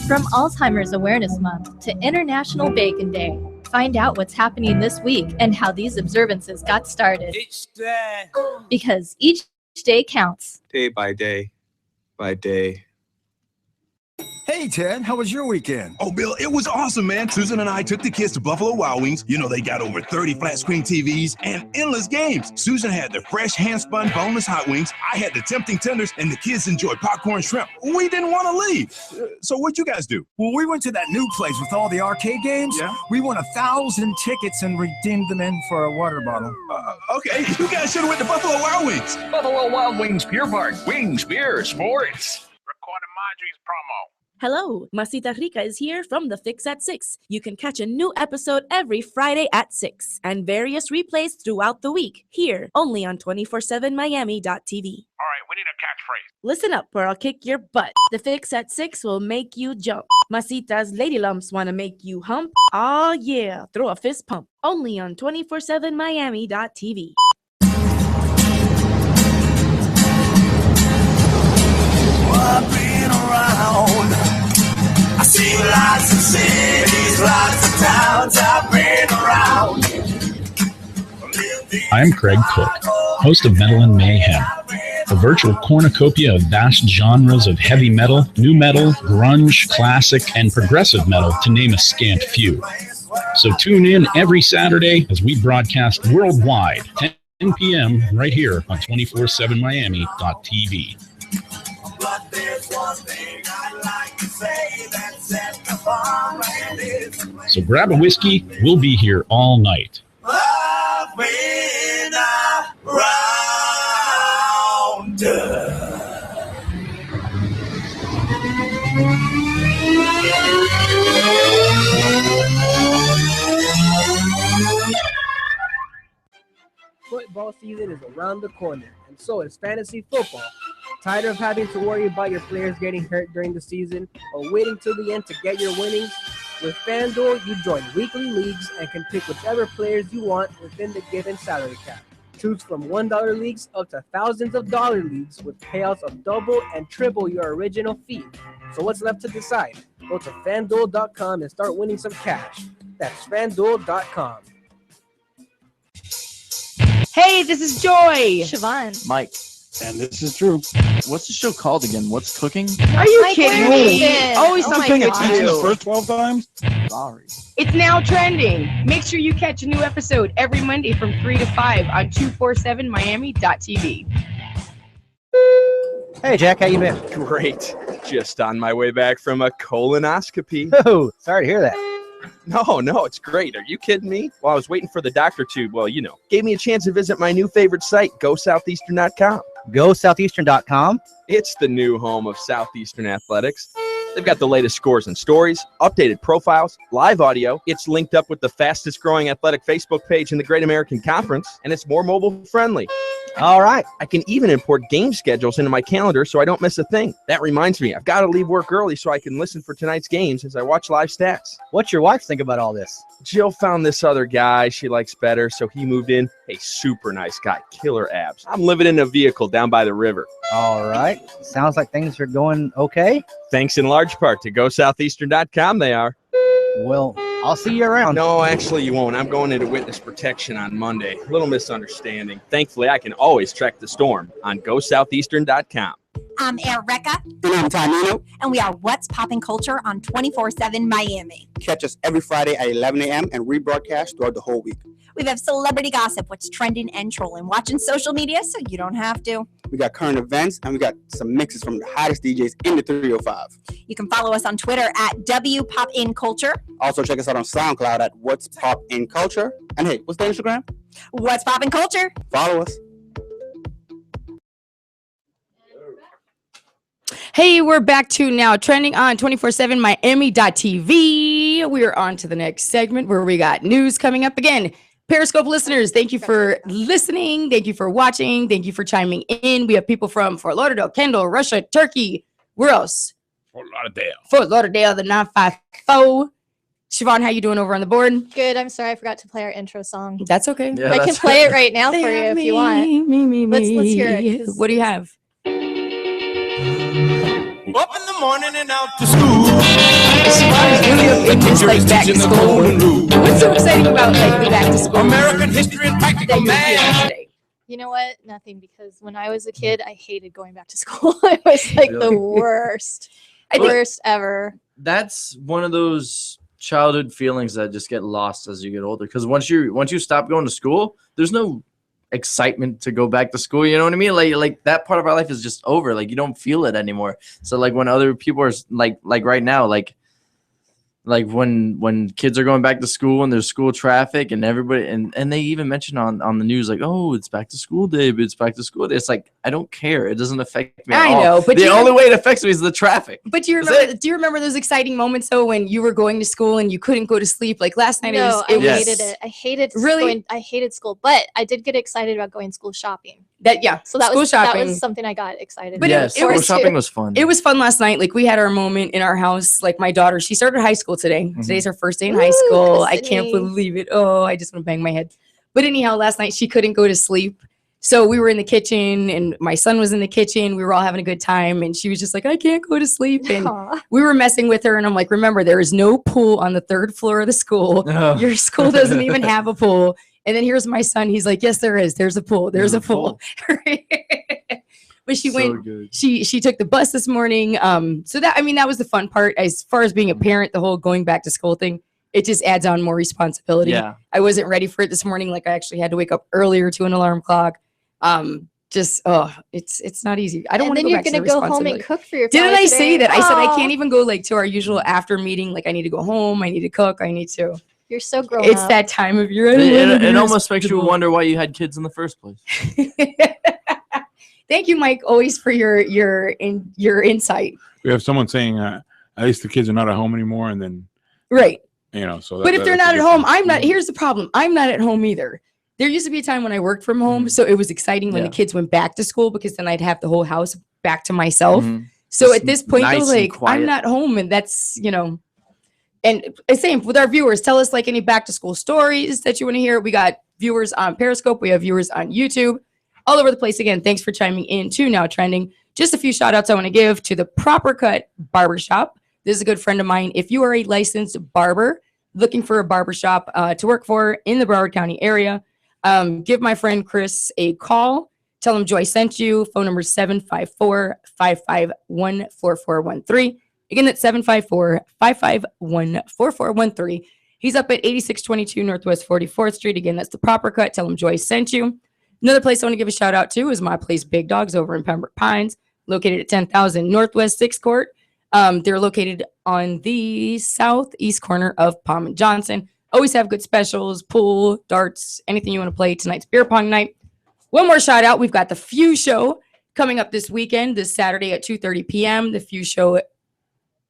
From Alzheimer's Awareness Month to International Bacon Day, find out what's happening this week and how these observances got started. Because each day counts. Day by day by day. Hey, Ted, how was your weekend? Oh, Bill, it was awesome, man. Susan and I took the kids to Buffalo Wild Wings. You know, they got over 30 flat screen TVs and endless games. Susan had the fresh hand-spun boneless hot wings. I had the tempting tenders, and the kids enjoyed popcorn shrimp. We didn't want to leave. So what'd you guys do? Well, we went to that new place with all the arcade games. Yeah? We won 1,000 tickets and redeemed them in for a water bottle. Okay, you guys should have went to Buffalo Wild Wings. Buffalo Wild Wings Beer Park. Wings, beer, sports. Recording Marjorie's promo. Hello, Masita Rica is here from The Fix at 6. You can catch a new episode every Friday at 6 and various replays throughout the week here only on 247miami.tv. All right, we need a catchphrase. Listen up or I'll kick your butt. The Fix at 6 will make you jump. Masita's Lady Lumps want to make you hump. Aw yeah, throw a fist pump. Only on 247miami.tv. I've been around. I see lots of cities, lots of towns. I've been around. I'm Craig Cook, host of Metal and Mayhem, a virtual cornucopia of vast genres of heavy metal, new metal, grunge, classic, and progressive metal, to name a scant few. So tune in every Saturday as we broadcast worldwide, 10 p.m. right here on 247miami.tv. But there's one thing I'd like to say that set the bar and it's So grab a whiskey, we'll be here all night. I've been around. Football season is around the corner, and so is fantasy football. Tired of having to worry about your players getting hurt during the season or waiting till the end to get your winnings? With FanDuel, you join weekly leagues and can pick whichever players you want within the given salary cap. Choose from $1 leagues up to thousands of dollar leagues with payouts of double and triple your original fee. So what's left to decide? Go to FanDuel.com and start winning some cash. That's FanDuel.com. Hey, this is Joy. Siobhan. Mike. And this is Drew. What's the show called again? What's cooking? Are you Mike, kidding where have me? you been? Always Oh my something God. with Since the you. first 12 times? Sorry. It's now trending. Make sure you catch a new episode every Monday from 3 to 5 on 247miami.tv. Hey, Jack, how you been? Great. Just on my way back from a colonoscopy. Oh, sorry to hear that. No, it's great. Are you kidding me? Well, I was waiting for the doctor to, well, you know, gave me a chance to visit my new favorite site, GoSoutheastern.com. GoSoutheastern.com? It's the new home of Southeastern Athletics. They've got the latest scores and stories, updated profiles, live audio. It's linked up with the fastest growing athletic Facebook page in the Great American Conference, and it's more mobile friendly. All right. I can even import game schedules into my calendar so I don't miss a thing. That reminds me, I've got to leave work early so I can listen for tonight's games as I watch live stats. What's your wife think about all this? Jill found this other guy she likes better, so he moved in. A super nice guy, killer abs. I'm living in a vehicle down by the river. All right. Sounds like things are going okay. Thanks in large part to GoSoutheastern.com, they are. Well, I'll see you around. No, actually you won't. I'm going into witness protection on Monday. Little misunderstanding. Thankfully, I can always track the storm on GoSoutheastern.com. I'm Erica. And I'm Tamino. And we are What's Poppin' Culture on 24/7 Miami. Catch us every Friday at 11 a.m. and rebroadcast throughout the whole week. We have celebrity gossip, what's trending and trolling, watching social media so you don't have to. We got current events, and we got some mixes from the hottest DJs in the 305. You can follow us on Twitter at WPopInCulture. Also, check us out on SoundCloud at What's Pop in Culture. And hey, what's the Instagram? What's Poppin' Culture. Follow us. Hey, we're back to now trending on 247miami.tv. We are on to the next segment where we got news coming up again. Periscope listeners, thank you for listening. Thank you for watching. Thank you for chiming in. We have people from Fort Lauderdale, Kendall, Russia, Turkey. Where else? Fort Lauderdale. Fort Lauderdale, the 954. Siobhan, how you doing over on the board? Good. I'm sorry I forgot to play our intro song. That's okay. Yeah, I can that's play it right now for you Yeah, if you want. Let's hear it. 'cause What do you have? Up in the morning and out to school. Siobhan is really up in this like back to school. What's so exciting about like the back to school? American history and practical math. You know what? Nothing, because when I was a kid, I hated going back to school. It was like the worst. Worst ever. That's one of those childhood feelings that just get lost as you get older. Because once you stop going to school, there's no excitement to go back to school. You know what I mean? Like that part of our life is just over. Like you don't feel it anymore. So like when other people are like right now, like when kids are going back to school and there's school traffic and everybody and they even mention on the news like, oh, it's back to school day, but it's back to school day. It's like I don't care. It doesn't affect me at all. I know, but the only way it affects me is the traffic. But do you remember those exciting moments though when you were going to school and you couldn't go to sleep? Like last night, No, it was hated it. I hated I hated school, but I did get excited about going school shopping. So that school was shopping. that was something I got excited. But about. School shopping was fun. It was fun last night. Like we had our moment in our house. Like my daughter, she started high school today. Today's her first day in high school. I can't believe it. Oh, I just want to bang my head. But anyhow, last night she couldn't go to sleep. So we were in the kitchen and my son was in the kitchen. We were all having a good time. And she was just like, I can't go to sleep. And we were messing with her. And I'm like, remember, there is no pool on the 3rd floor of the school. Oh. Your school doesn't even have a pool. And then here's my son. He's like, yes, there is. There's a pool. There's a pool. But she went, she took the bus this morning. So that was the fun part. As far as being a parent, the whole going back to school thing, it just adds on more responsibility. Yeah. I wasn't ready for it this morning. Like I actually had to wake up earlier to an alarm clock. It's not easy. I don't want to go back to the Then you're gonna go home and responsibility. cook for your Didn't family I say today? that? I said I Aw. can't even go like to our usual after meeting. Like I need to go home. I need to cook. I need to. You're so grown It's up. that time of year. It almost makes you wonder why you had kids in the first place. Thank you, Mike, always for your insight. We have someone saying at least the kids are not at home anymore, and then Right. So. But if they're not at home, I'm not. Here's the problem. I'm not at home either. There used to be a time when I worked from home, so it was exciting when the kids went back to school because then I'd have the whole house back to myself. So Just at this point, nice though, and like quiet. I'm not home, and that's And same with our viewers. Tell us like any back to school stories that you want to hear. We got viewers on Periscope. We have viewers on YouTube, all over the place. Again, thanks for chiming in to Now Trending. Just a few shout outs I want to give to the Proper Cut Barbershop. This is a good friend of mine. If you are a licensed barber looking for a barbershop to work for in the Broward County area, give my friend Chris a call. Tell him Joy sent you. Phone number 754-551-4413. Again, that's 754-551-4413. He's up at 8622 Northwest 44th Street. Again, that's the Proper Cut. Tell him Joy sent you. Another place I want to give a shout out to is my place, Big Dogs, over in Pembroke Pines, located at 10,000 Northwest 6th Court. They're located on the southeast corner of Palm and Johnson. Always have good specials, pool, darts, anything you want to play. Tonight's beer pong night. One more shout out. We've got the Fuse Show coming up this weekend, this Saturday at 2:30 p.m. The Fuse Show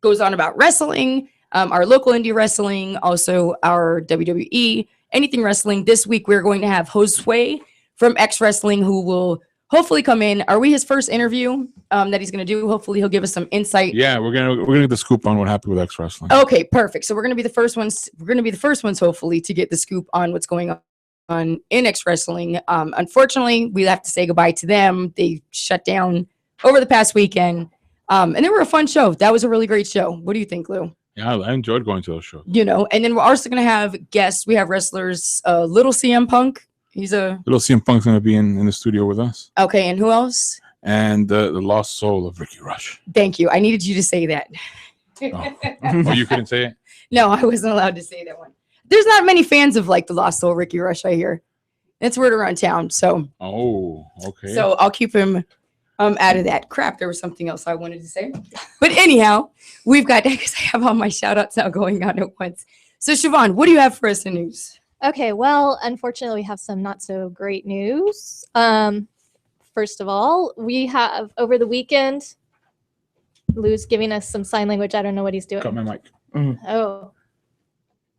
goes on about wrestling, our local indie wrestling, also our WWE, anything wrestling. This week, we're going to have Josue from X Wrestling, who will hopefully come in. Are we his first interview that he's going to do? Hopefully, he'll give us some insight. Yeah, we're gonna get the scoop on what happened with X Wrestling. Okay, perfect. So we're going to be the first ones. We're going to be the first ones, hopefully, to get the scoop on what's going on in X Wrestling. Unfortunately, we have to say goodbye to them. They shut down over the past weekend. And they were a fun show. That was a really great show. What do you think, Lou? Yeah, I enjoyed going to those shows. And then we're also going to have guests. We have wrestlers, Little CM Punk. He's a Little CM Punk's gonna be in the studio with us, okay. And who else? and the lost soul of Ricky Rush. Thank you. I needed you to say that. Oh, you couldn't say it. No, I wasn't allowed to say that one. There's not many fans of like the Lost Soul Ricky Rush, I hear. It's word around town. So Oh, okay. So I'll keep him out of that. Crap, there was something else I wanted to say. But anyhow, we've got, because I have all my shout outs now going on at once. So Siobhan, what do you have for us in news? Okay, well, unfortunately, we have some not so great news. First of all, we have over the weekend, Lou's giving us some sign language. I don't know what he's doing. Cut my mic. Oh,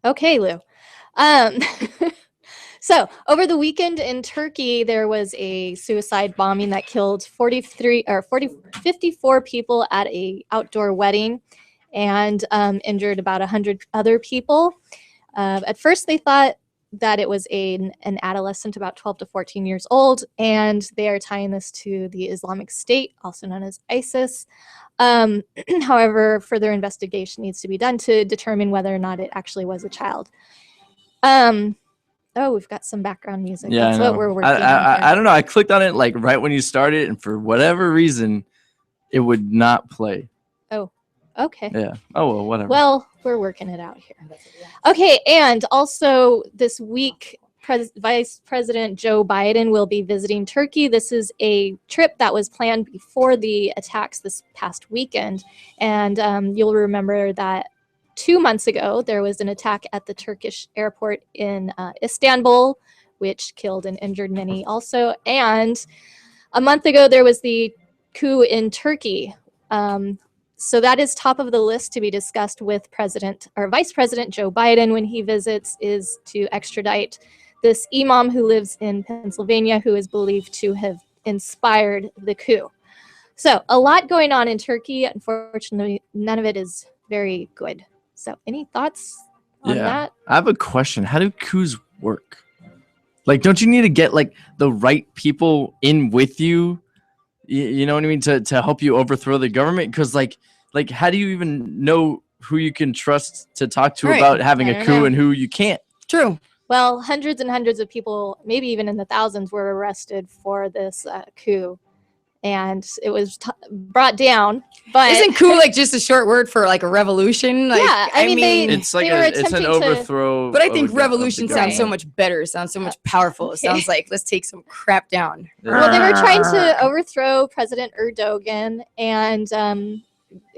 okay, Lou. So over the weekend in Turkey, there was a suicide bombing that killed 54 people at a outdoor wedding. and injured about 100 other people. At first, they thought that it was an adolescent about 12 to 14 years old, and they are tying this to the Islamic State, also known as ISIS. However, further investigation needs to be done to determine whether or not it actually was a child. Oh, we've got some background music. Yeah, That's I know. what we're working on. I don't know. I clicked on it like right when you started, and for whatever reason, it would not play. Oh, okay. Yeah. Oh well, whatever. Well, we're working it out here. Okay, and also this week, Vice President Joe Biden will be visiting Turkey. This is a trip that was planned before the attacks this past weekend, and you'll remember that 2 months ago there was an attack at the Turkish airport in Istanbul, which killed and injured many also. And a month ago there was the coup in Turkey. So that is top of the list to be discussed with Vice President Joe Biden when he visits, is to extradite this imam who lives in Pennsylvania, who is believed to have inspired the coup. So a lot going on in Turkey. Unfortunately, none of it is very good. So any thoughts on that? I have a question. How do coups work? Like, don't you need to get like the right people in with you? You know what I mean? To help you overthrow the government? Because like how do you even know who you can trust to talk to about having a coup and who you can't? True. Well, hundreds and hundreds of people, maybe even in the thousands, were arrested for this coup, and it was brought down. But isn't coup like just a short word for like a revolution? Like, yeah, I mean it's like it's an attempting overthrow. But I think of the revolution sounds so government. much better. It sounds so much powerful. It sounds like let's take some crap down. Well, they were trying to overthrow President Erdogan, and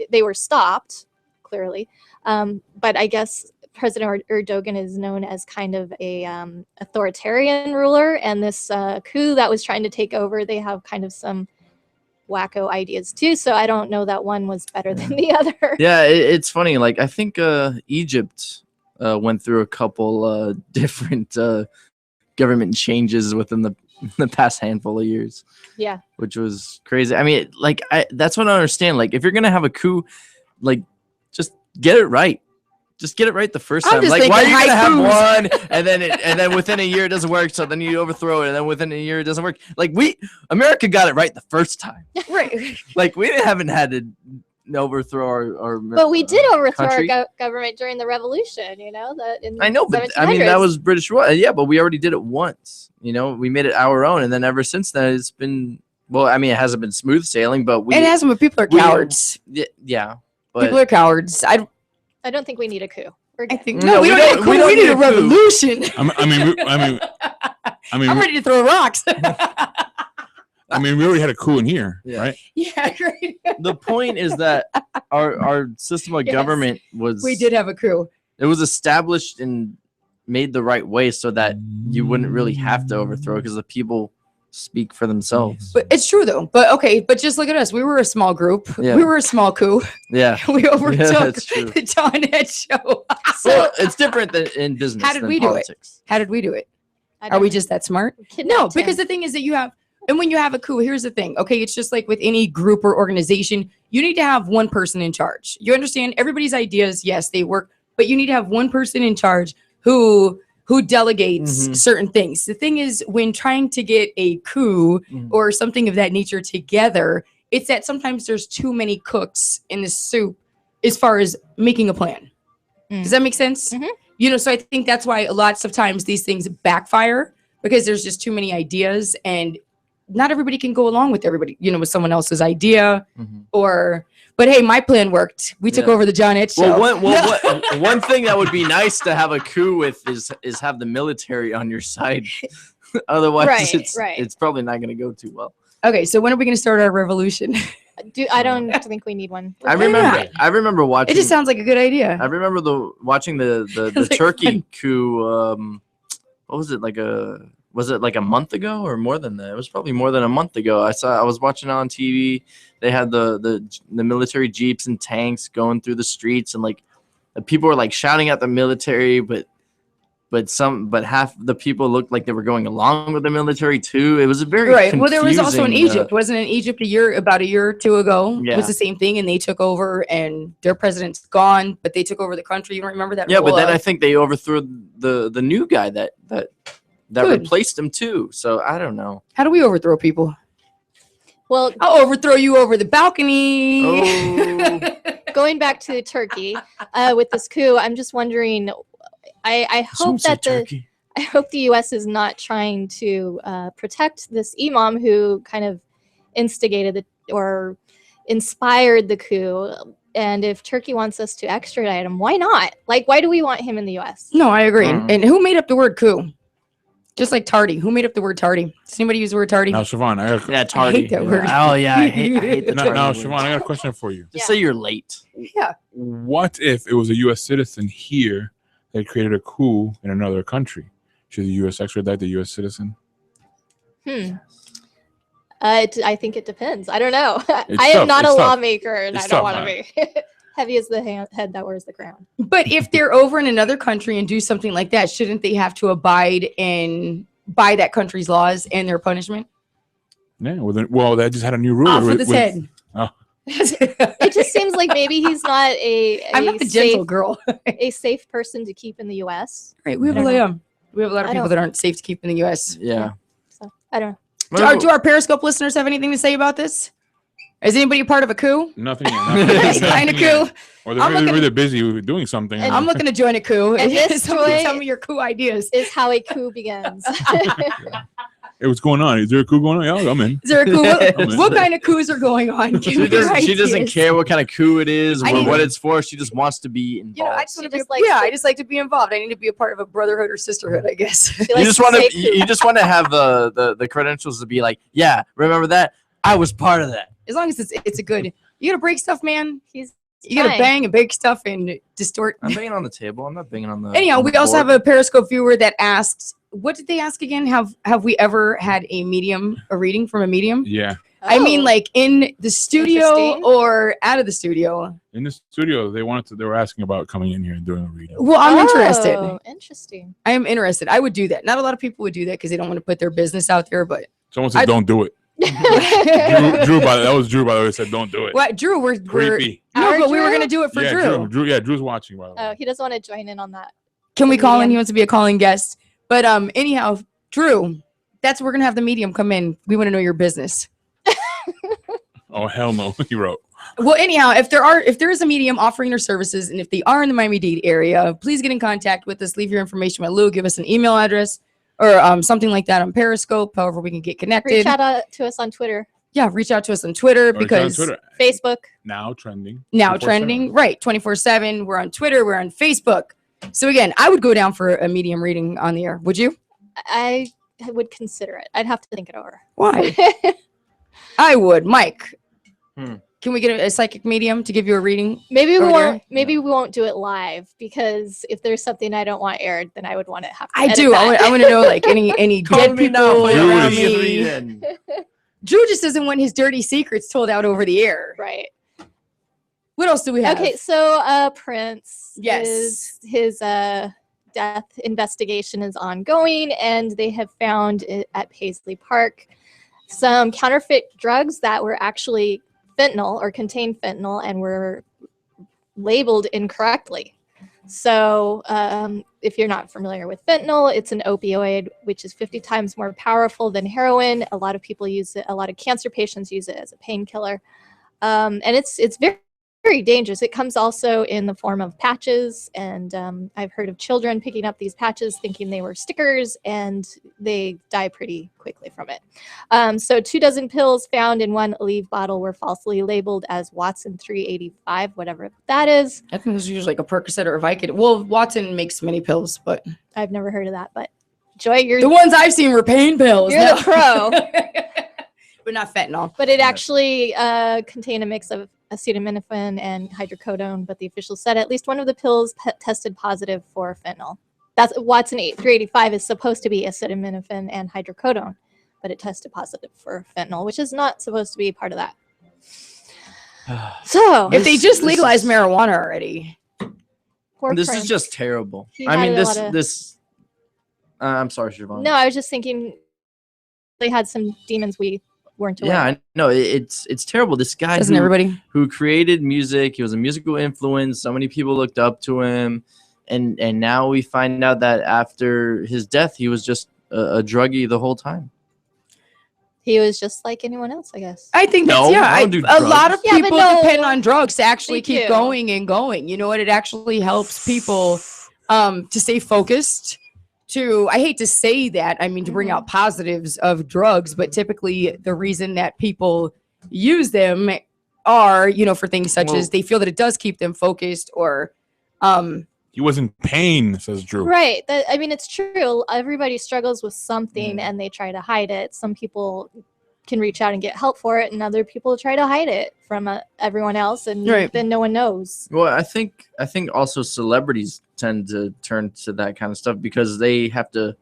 they were stopped, clearly. But I guess President Erdogan is known as kind of a authoritarian ruler, and this coup that was trying to take over, they have kind of some wacko ideas too. So I don't know that one was better than the other. Yeah, it's funny. Like I think Egypt went through a couple different government changes within the past handful of years. Yeah. Which was crazy. I mean, like that's what I understand. Like if you're gonna have a coup, like just get it right. Just get it right the first time. Like why are you gonna have one and then within a year it doesn't work, so then you overthrow it, and then within a year it doesn't work. Like America got it right the first time. Right. Like we haven't had to overthrow our But we did overthrow country. our government during the revolution, you know, that in I know, but I mean that was British rule. Yeah, but we already did it once. You know, we made it our own, and then ever since then it's been I mean, it hasn't been smooth sailing, but It hasn't, but people are cowards. Yeah, but People are cowards. I don't think we need a coup. We're good. I think no, we don't need a coup. We need a revolution. I mean, I'm ready to throw rocks. I mean, we already had a coup in here, right? Yeah, great. The point is that our system of Yes. government was We did have a coup. It was established and made the right way so that you wouldn't really have to overthrow because the people speak for themselves. But it's true though. But okay, but just look at us. We were a small group. Yeah. We were a small coup. Yeah. We overtook that's true. the John Head show. Well, it's different than in business. How did than we politics. do it? How did we do it? I Are don't we know. just that smart? Kidnapped No, him. because the thing is that you have, and when you have a coup, here's the thing. Okay, it's just like with any group or organization, you need to have one person in charge. You understand? Everybody's ideas, yes, they work, but you need to have one person in charge who delegates Mhm. certain things. The thing is, when trying to get a coup or something of that nature together, it's that sometimes there's too many cooks in the soup as far as making a plan. Does that make sense? You know, so I think that's why lots of times these things backfire because there's just too many ideas and not everybody can go along with everybody, you know, with someone else's idea but hey, my plan worked. We took Yeah. over the John H show. One thing that would be nice to have a coup with is have the military on your side. Otherwise, Right, right. it's probably not going to go too well. Okay, so when are we going to start our revolution? I don't think we need one. I remember watching. It just sounds like a good idea. I remember watching the like Turkey coup. What was it was it like a month ago or more than that? It was probably more than a month ago. I was watching it on TV. They had the military jeeps and tanks going through the streets, and like the people were like shouting at the military, but but half the people looked like they were going along with the military too. It was a very Right. Well, there was also in confusing, Egypt. Wasn't it in Egypt about a year or two ago? It Yeah. was the same thing, and they took over, and their president's gone, but they took over the country. You don't remember that? Yeah, but then whole, I think they overthrew the new guy that Good. replaced him too. So I don't know. how do we overthrow people? Well, I'll overthrow you over the balcony. Oh. going back to Turkey with this coup, I'm just wondering. I hope that I hope the U.S. is not trying to protect this imam who kind of instigated or inspired the coup. And if Turkey wants us to extradite him, why not? Like, why do we want him in the U.S.? No, I agree. And who made up the word coup? Just like tardy. Who made up the word tardy? Does anybody use the word tardy? Now, Siobhan, I got Yeah, I tardy. hate that word. Oh yeah, I hate the tardy. now, word. Siobhan, I got a question for you. Just say you're late. Yeah. What if it was a U.S. citizen here that created a coup in another country? Should the U.S. extradite the U.S. citizen? I think it depends. I don't know. It's I am tough. not It's a tough. lawmaker, and It's I don't tough, want to man. be. Heavy as the head that wears the crown. But if they're over in another country and do something like that, shouldn't they have to abide by that country's laws and their punishment? Yeah. Well, that just had a new rule. Off with his head. Oh. It just seems like maybe he's not I'm not the gentle safe, girl. a safe person to keep in the U.S. Right. We have a I lot don't of we have a lot of I people don't- that aren't safe to keep in the U.S. Yeah. So I don't know. Do our Periscope listeners have anything to say about this? Is anybody a part of a coup? Nothing. Kind of coup. Or they're I'm really, looking- really busy doing something. I'm looking to join a coup. And this Somebody joy- tell me your coup ideas. Is how a coup begins. Hey, what's going on? Is there a coup going on? Yeah, I'm in. Is there a coup? I'm in. What kind of coups are going on? Give me your She doesn't ideas. care what kind of coup it is I or need- what it's for. She just wants to be involved. You know, I just want to be. just likes Yeah, to- I just like to be involved. I need to be a part of a brotherhood or sisterhood, I guess. She You likes just to want say to you just want to have the credentials to be like, yeah, remember that? I was part of that. As long as it's a good. You gotta break stuff, man. He's You gotta fine. bang and break stuff and distort. I'm banging on the table. I'm not banging on the. Anyhow, on we the also board. have a Periscope viewer that asks, what did they ask again? Have we ever had a reading from a medium? Yeah. I mean, Oh. like in the studio Interesting. or out of the studio? In the studio, they were asking about coming in here and doing a reading. Well, I'm interested. Oh, interesting. I am interested. I would do that. Not a lot of people would do that because they don't want to put their business out there, but Someone said, "Don't do it." Drew, that was Drew, by the way, said, "Don't do it." what, Drew, we're Creepy. no, Our but we were Drew? gonna do it for Yeah, Drew. Drew's watching, by the way. Oh, he doesn't want to join in on that. Can we call in? medium. He wants to be a calling guest. But anyhow, Drew, we're gonna have the medium come in. We want to know your business. Oh hell no, he wrote. Well, anyhow, if there is a medium offering their services, and if they are in the Miami-Dade area, please get in contact with us. Leave your information with Lou. Give us an email address or something like that on Periscope. However, we can get connected. Reach out to us on Twitter, Yeah, reach out to us on Twitter Or it's on because Twitter. Facebook. Now trending. now 24/7. trending, right? 24/7. We're on Twitter. We're on Facebook. So again, I would go down for a medium reading on the air. Would you? I would consider it. I'd have to think it over. Why? I would, Mike. Hmm. Can we get a psychic medium to give you a reading? Maybe we over won't. there? Maybe we won't do it live because if there's something I don't want aired, then I would want to have. To I edit do. that. I want to know like any Call dead me now people for your around reading. me. Reading. Drew just doesn't want his dirty secrets told out over the air. Right. What else do we have? Okay, so Prince. Yes. His death investigation is ongoing, and they have found at Paisley Park some counterfeit drugs that were actually fentanyl or contained fentanyl and were labeled incorrectly. So if you're not familiar with fentanyl, it's an opioid which is 50 times more powerful than heroin. A lot of people use it. A lot of cancer patients use it as a painkiller, and it's very, very dangerous. It comes also in the form of patches, and I've heard of children picking up these patches thinking they were stickers, and they die pretty quickly from it. So 24 pills found in one Aleve bottle were falsely labeled as Watson 385, whatever that is. I think those are usually like a Percocet or a Vicodin. Well, Watson makes many pills, but I've never heard of that, but Joy, you're the ones I've seen were pain pills. You're the pro. But not fentanyl. But it actually contained a mix of acetaminophen and hydrocodone, but the officials said at least one of the pills tested positive for fentanyl. That's Watson 385 is supposed to be acetaminophen and hydrocodone, but it tested positive for fentanyl, which is not supposed to be part of that. So If they just legalized marijuana already. poor This Prince. is just terrible. He I mean, had a lot of- this I'm sorry, Siobhan. No, I was just thinking they had some demons we weren't aware. Yeah, I know. It's terrible. This guy Doesn't everybody? who created music, he was a musical influence. So many people looked up to him. And now we find out that after his death, he was just a druggie the whole time. He was just like anyone else, I guess. I think that's, No, yeah. I don't do a lot of drugs. Yeah, but people no, depend on drugs to actually they keep do. going and going. You know what? It actually helps people to stay focused. I hate to say that, I mean, to bring out positives of drugs, but typically the reason that people use them are, for things such as they feel that it does keep them focused or He was in pain, says Drew. Right. I mean, it's true. Everybody struggles with something and they try to hide it. Some people can reach out and get help for it, and other people try to hide it from everyone else, and then no one knows. Well, I think also celebrities tend to turn to that kind of stuff because they have to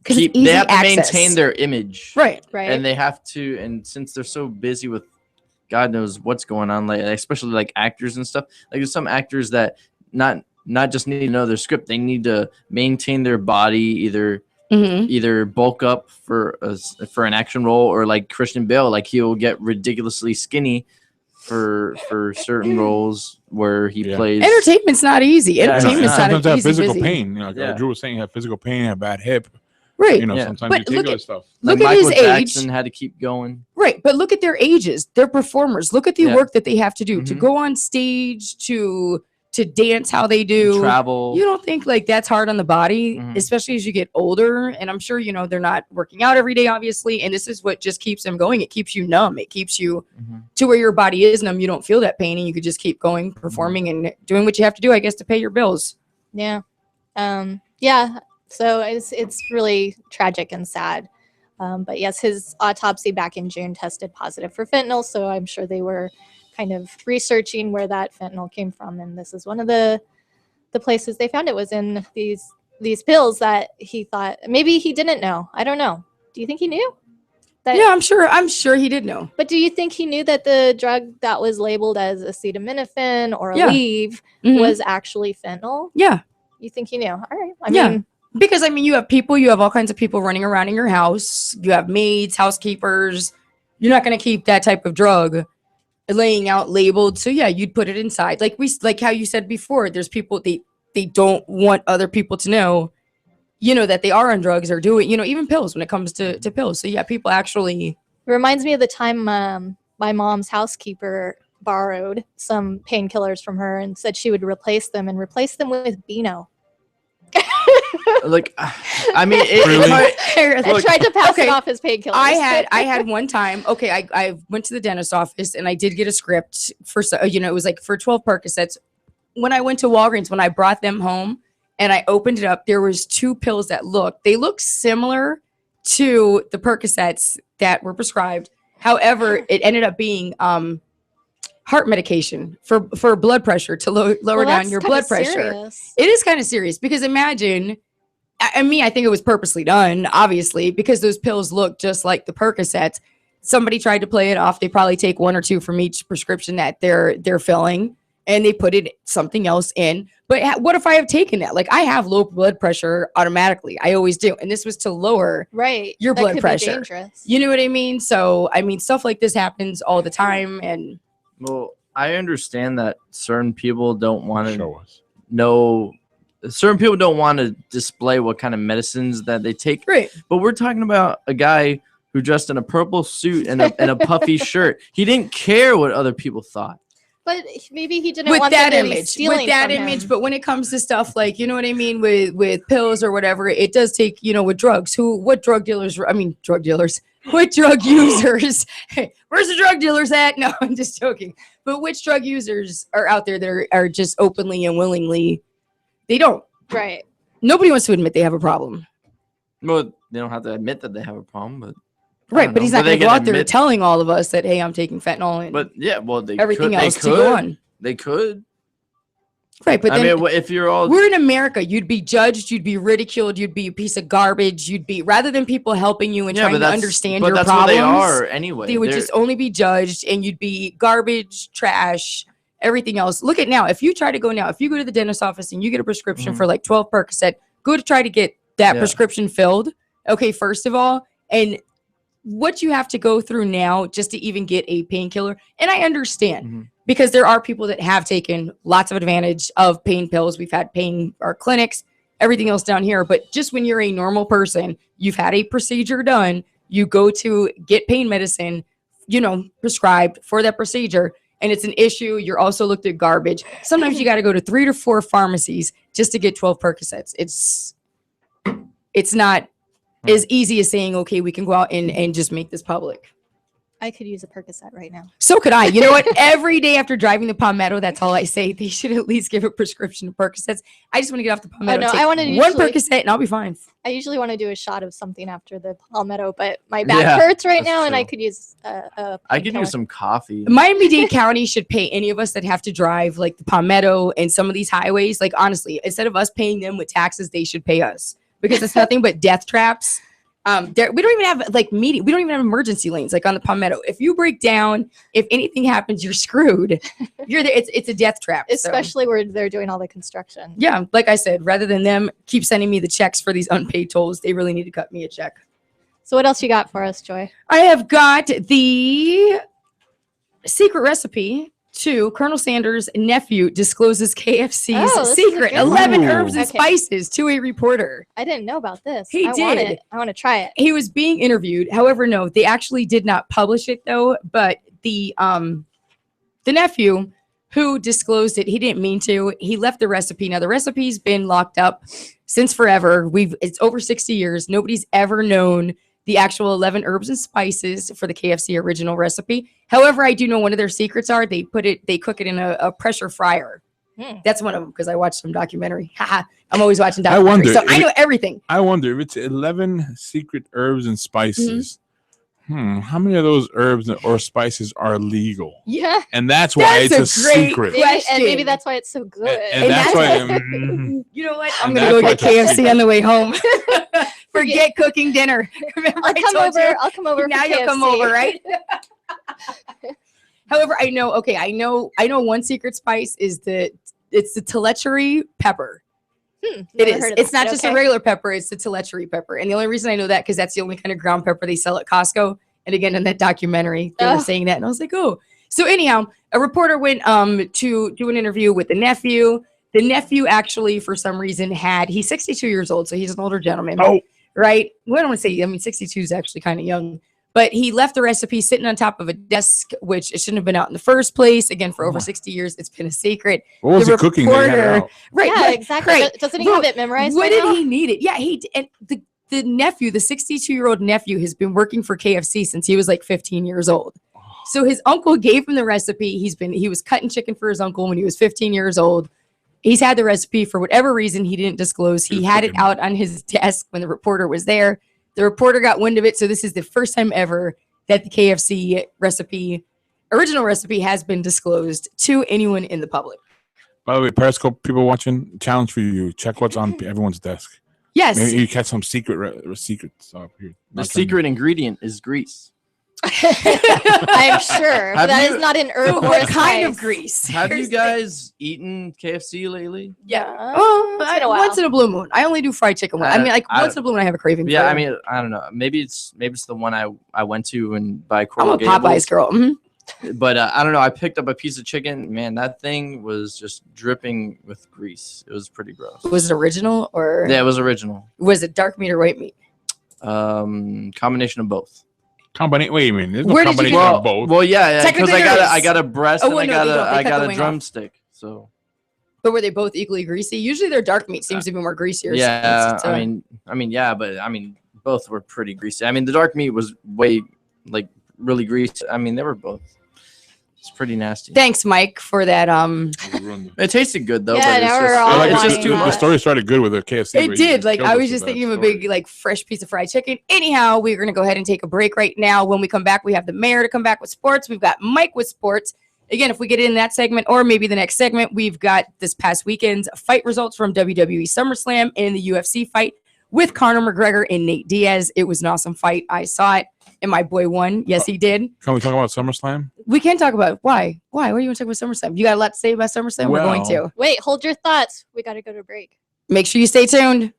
it's they have to easy maintain access. their image. Right. And they have to, and since they're so busy with God knows what's going on, like especially like actors and stuff. Like there's some actors that not just need to know their script, they need to maintain their body, either bulk up for an action role, or like Christian Bale, like he'll get ridiculously skinny for certain roles where he plays. Entertainment's not easy. Yeah, Entertainment's not Sometimes an have easy physical busy. pain. Like Drew was saying, have physical pain, have bad hip. Right. Sometimes But you take look other at- stuff. Look Like at his Michael age. Jackson had to keep going. Right, but look at their ages. They're performers. Look at the Yeah. work that they have to do to go on stage, to dance how they do. Travel. You don't think like that's hard on the body, especially as you get older. And I'm sure they're not working out every day, obviously. And this is what just keeps them going. It keeps you numb. It keeps you to where your body is numb. You don't feel that pain, and you could just keep going, performing, and doing what you have to do, I guess, to pay your bills. Yeah. Yeah. So it's really tragic and sad. But yes, his autopsy back in June tested positive for fentanyl. So I'm sure they were kind of researching where that fentanyl came from. And this is one of the places they found it was in these pills that he thought maybe he didn't know. I don't know. Do you think he knew? Yeah, I'm sure he did know. But do you think he knew that the drug that was labeled as acetaminophen or Yeah. Aleve was actually fentanyl? Yeah. You think he knew? All right. I Yeah. mean, Because you have all kinds of people running around in your house. You have maids, housekeepers. You're not going to keep that type of drug laying out labeled. So yeah, you'd put it inside. Like how you said before, there's people they don't want other people to know, that they are on drugs or doing, even pills when it comes to pills. So yeah, people actually. it reminds me of the time my mom's housekeeper borrowed some painkillers from her and said she would replace them with Beano. Like, I mean, I tried to pass it off as painkillers. I had one time. Okay, I went to the dentist office and I did get a script for it was like for 12 Percocets. When I went to Walgreens, when I brought them home and I opened it up, there was 2 pills that looked similar to the Percocets that were prescribed. However, it ended up being heart medication for blood pressure to lower down your blood pressure. Serious. It is kind of serious because imagine, I think it was purposely done, obviously, because those pills look just like the Percocets. Somebody tried to play it off. They probably take 1 or 2 from each prescription that they're filling, and they put it something else in. But what if I have taken that? Like, I have low blood pressure automatically. I always do, and this was to lower your That blood could be pressure. dangerous. You know what I mean? So stuff like this happens all the time, and. Well, I understand that certain people don't want to know. Certain people don't want to display what kind of medicines that they take. Right. But we're talking about a guy who dressed in a purple suit and a puffy shirt. He didn't care what other people thought. But maybe he didn't With want that them to be image, stealing from him. but when it comes to stuff like, you know what I mean, with pills or whatever, it does take, with drugs. What drug dealers? What drug users? Where's the drug dealers at? No, I'm just joking. But which drug users are out there that are just openly and willingly? They don't. Right. Nobody wants to admit they have a problem. Well, they don't have to admit that they have a problem, but Right, but he's not going to go out there admit, telling all of us that, hey, I'm taking fentanyl and But yeah, well, they everything could, else to go on. They could. Right, but I then mean, if you're all we're in America, you'd be judged, you'd be ridiculed, you'd be a piece of garbage, you'd be rather than people helping you and Yeah, trying but to that's- understand but your that's what problems. they are anyway. They would They're- just only be judged, and you'd be garbage, trash, everything else. Look at now. If you try to go now, if you go to the dentist office and you get a prescription for like 12 Percocet, go to try to get that Yeah. prescription filled. Okay, first of all, and what you have to go through now just to even get a painkiller. And I understand because there are people that have taken lots of advantage of pain pills. We've had pain or clinics, everything else down here. But just when you're a normal person, you've had a procedure done, you go to get pain medicine, prescribed for that procedure, and it's an issue. You're also looked at garbage. Sometimes you got to go to 3 to 4 pharmacies just to get 12 Percocets. It's not as easy as saying, okay, we can go out and just make this public. I could use a Percocet right now. So could I. You know what? Every day after driving to Palmetto, that's all I say. They should at least give a prescription of Percocets. I just want to get off the Palmetto. no, take I wanna one usually- Percocet and I'll be fine. I usually want to do a shot of something after the Palmetto, but my back Yeah, hurts right that's now, and I true. could use a I could painkiller. use some coffee. Miami-Dade County should pay any of us that have to drive like the Palmetto and some of these highways. Like, honestly, instead of us paying them with taxes, they should pay us because it's nothing but death traps. We don't even have like we don't even have emergency lanes like on the Palmetto. If you break down, if anything happens, you're screwed. You're there. It's a death trap. so. Especially where they're doing all the construction. Yeah, like I said, rather than them keep sending me the checks for these unpaid tolls, they really need to cut me a check. So what else you got for us, Joy? I have got the secret recipe to Colonel Sanders' nephew discloses KFC's Oh, this is a secret good 11 one. herbs and Okay. spices to a reporter. I didn't know about this. He I want did. it. I want to try it. He was being interviewed. However, no, they actually did not publish it though, but the nephew who disclosed it, he didn't mean to. He left the recipe. Now the recipe's been locked up since forever. It's over 60 years. Nobody's ever known the actual 11 herbs and spices for the KFC original recipe. However, I do know one of their secrets are they cook it in a pressure fryer. That's one of them because I watched some documentary. Haha, I'm always watching I documentaries, wonder. so I know everything. I wonder if it's 11 secret herbs and spices. How many of those herbs or spices are legal? Yeah. And that's why That's it's a a great secret. Maybe, and maybe that's why it's so good. And that's why. You know what? I'm And gonna that's go why get it's a KFC secret. on the way home. Forget cooking dinner. Remember I'll I come told over. you? I'll come over. Now for you'll come KFC. over, right? However, I know one secret spice is the telechery pepper. It Never is. heard of It's that. not just a Okay. regular pepper, it's the telechery pepper. And the only reason I know that because that's the only kind of ground pepper they sell at Costco. And again, in that documentary, they were Ugh. saying that. And I was like, oh. So anyhow, a reporter went to do an interview with the nephew. The nephew actually, for some reason, he's 62 years old, so he's an older gentleman. Oh. Right? Well, I don't want to say, 62 is actually kind of young. But he left the recipe sitting on top of a desk, which it shouldn't have been out in the first place. Again, for over 60 years, it's been a secret. What was The he cooking that he had it reporter- out? Right. Yeah, right, exactly. right. Doesn't he Well, have it memorized? What by did now? he need it? Yeah, and the nephew, the 62-year-old nephew, has been working for KFC since he was like 15 years old. So his uncle gave him the recipe. He was cutting chicken for his uncle when he was 15 years old. He's had the recipe for whatever reason he didn't disclose. He had it out on his desk when the reporter was there. The reporter got wind of it. So this is the first time ever that the KFC original recipe has been disclosed to anyone in the public. By the way, Periscope people watching, challenge for you: check what's on everyone's desk. Yes. Maybe you catch some secret stuff here. The secret ingredient is grease. I'm sure. But Have that you- is not an herb or What a kind of spice. grease? Have you guys eaten KFC lately? Yeah. Oh, It's been a while. once in a blue moon. I only do fried chicken. I mean, like once in a blue moon, I have a craving. Yeah, for I it. mean, I don't know. Maybe it's the one I went to and by I'm Coral a Popeyes girl. Mhm. But I don't know. I picked up a piece of chicken. Man, that thing was just dripping with grease. It was pretty gross. Was it original or? Yeah, it was original. Was it dark meat or white meat? Combination of both. Wait a minute. There's no Where did you combination get of both. Well, yeah, because Technically there I is. got a breast Oh, and well, no, they don't. They I cut got the a wing off. drumstick. So But were they both equally greasy? Usually their dark meat seems to be more greasier. yeah, It's, I mean, yeah, but I mean, both were pretty greasy. I mean, the dark meat was way really greasy. I mean, they were both. It's pretty nasty. Thanks, Mike, for that. It tasted good though. Yeah, but now it's we're just, all it's wanting just too more. The much. story started good with a KFC. It but you did. Like killed I us was with just that thinking of a story. big, fresh piece of fried chicken. Anyhow, we're gonna go ahead and take a break right now. When we come back, we have the mayor to come back with sports. We've got Mike with sports. Again, if we get in that segment or maybe the next segment, we've got this past weekend's fight results from WWE SummerSlam and the UFC fight with Conor McGregor and Nate Diaz. It was an awesome fight. I saw it, and my boy won. Yes, he did. Can we talk about SummerSlam? We can talk about it. Why. What do you want to talk about SummerSlam? You got a lot to say about SummerSlam? We're going Well- to. Wait, hold your thoughts. We got to go to break. Make sure you stay tuned.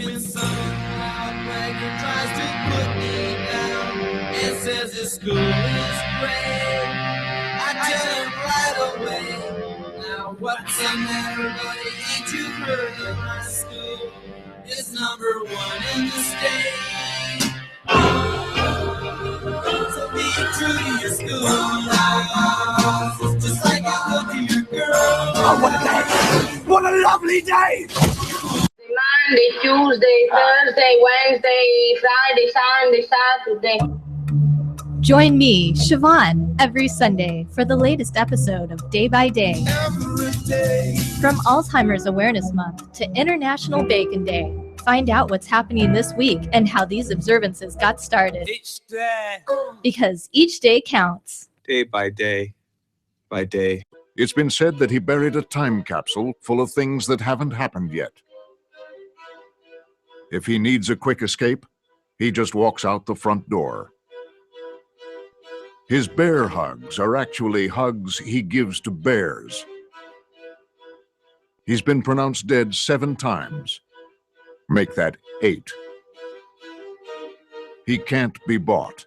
When some outbreaker tries to put me down and says his school is great, I tell him right away. Now what's the matter, buddy? Ain't you heard of my school? It's number 1 in the state. So be true to your school life, just like you look to your girl. Oh, what a day! What a lovely day! Monday, Tuesday, Thursday, Wednesday, Friday, Sunday, Saturday. Join me, Siobhan, every Sunday for the latest episode of Day by Day. From Alzheimer's Awareness Month to International Bacon Day, find out what's happening this week and how these observances got started. Each day. Because each day counts. Day by day, by day. It's been said that he buried a time capsule full of things that haven't happened yet. If he needs a quick escape, he just walks out the front door. His bear hugs are actually hugs he gives to bears. He's been pronounced dead 7 times. Make that 8. He can't be bought,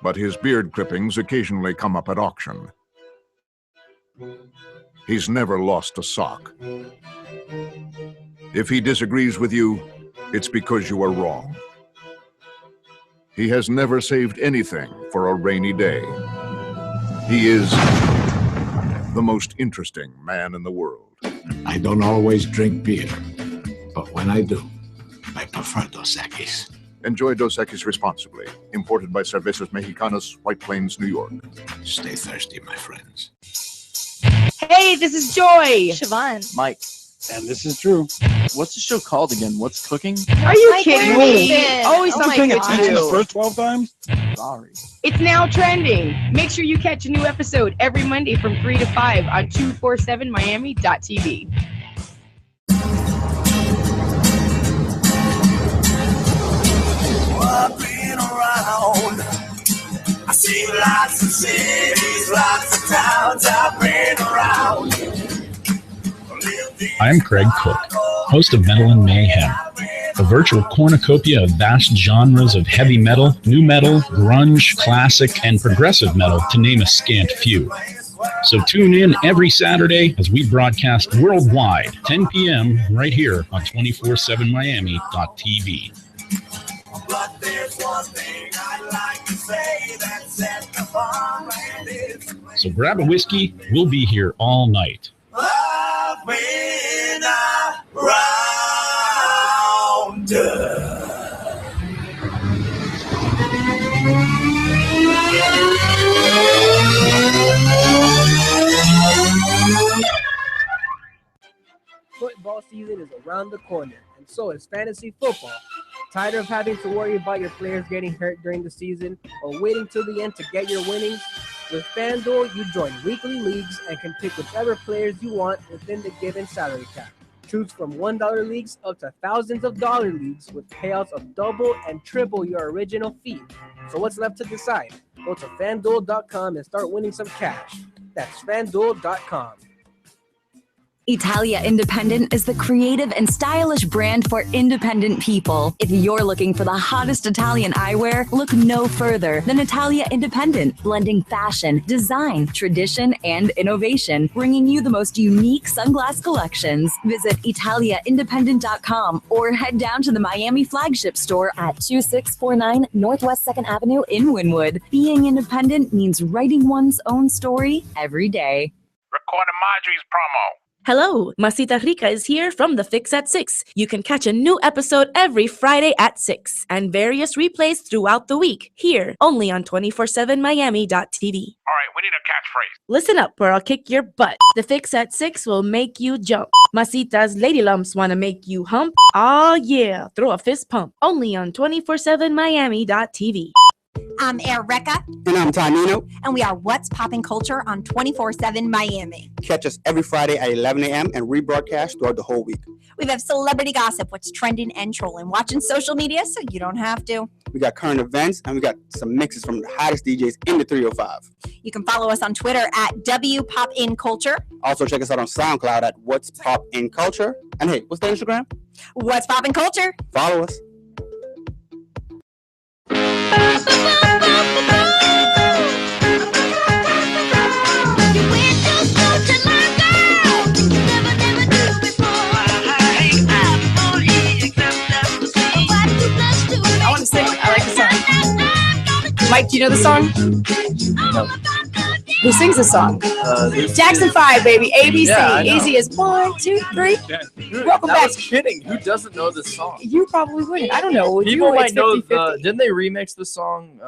but his beard clippings occasionally come up at auction. He's never lost a sock. If he disagrees with you, it's because you are wrong. He has never saved anything for a rainy day. He is the most interesting man in the world. I don't always drink beer, but when I do, I prefer Dos Equis. Enjoy Dos Equis responsibly. Imported by Cervezas Mexicanas, White Plains, New York. Stay thirsty, my friends. Hey, this is Joy. Siobhan. Mike. And this is true. What's the show called again? What's cooking? Are you Mike kidding me? Davidson. Always Oh my something to God. The do. first 12 times? Sorry. It's now trending. Make sure you catch a new episode every Monday from 3 to 5 on 247miami.tv. I've been around. I see lots of cities, lots of towns. I've been around. I'm Craig Cook, host of Metal and Mayhem, a virtual cornucopia of vast genres of heavy metal, new metal, grunge, classic, and progressive metal, to name a scant few. So tune in every Saturday as we broadcast worldwide, 10 p.m. right here on 247miami.tv. But there's one thing I'd like to say that set the farmland is. So grab a whiskey, we'll be here all night. I've been around. Football season is around the corner, and so is fantasy football. Tired of having to worry about your players getting hurt during the season or waiting till the end to get your winnings? With FanDuel, you join weekly leagues and can pick whichever players you want within the given salary cap. Choose from $1 leagues up to thousands of dollar leagues with payouts of double and triple your original fee. So what's left to decide? Go to FanDuel.com and start winning some cash. That's FanDuel.com. Italia Independent is the creative and stylish brand for independent people. If you're looking for the hottest Italian eyewear, look no further than Italia Independent, blending fashion, design, tradition, and innovation, bringing you the most unique sunglass collections. Visit ItaliaIndependent.com or head down to the Miami flagship store at 2649 Northwest 2nd Avenue in Wynwood. Being independent means writing one's own story every day. Recording Marjorie's promo. Hello, Masita Rica is here from The Fix at 6. You can catch a new episode every Friday at 6 and various replays throughout the week here only on 247miami.tv. All right, we need a catchphrase. Listen up or I'll kick your butt. The Fix at 6 will make you jump. Masita's lady lumps want to make you hump. Oh yeah, throw a fist pump. Only on 247miami.tv. I'm Erica. And I'm Tanino. And we are What's Poppin' Culture on 24/7 Miami. Catch us every Friday at 11 a.m. and rebroadcast throughout the whole week. We have celebrity gossip, what's trending and trolling. Watching social media so you don't have to. We got current events, and we got some mixes from the hottest DJs in the 305. You can follow us on Twitter at WPopInCulture. Also, check us out on SoundCloud at What's Pop in Culture. And hey, what's the Instagram? What's Poppin' Culture? Follow us. I want to sing. I like the song. Mike, do you know the song? No. Who sings the song? Jackson 5, baby. ABC. Yeah, I know. Easy as 1, 2, 3. Welcome I back. was kidding. Who doesn't know this song? You probably wouldn't. I don't know. People You, might it's know. 50-50. Didn't they remix the song?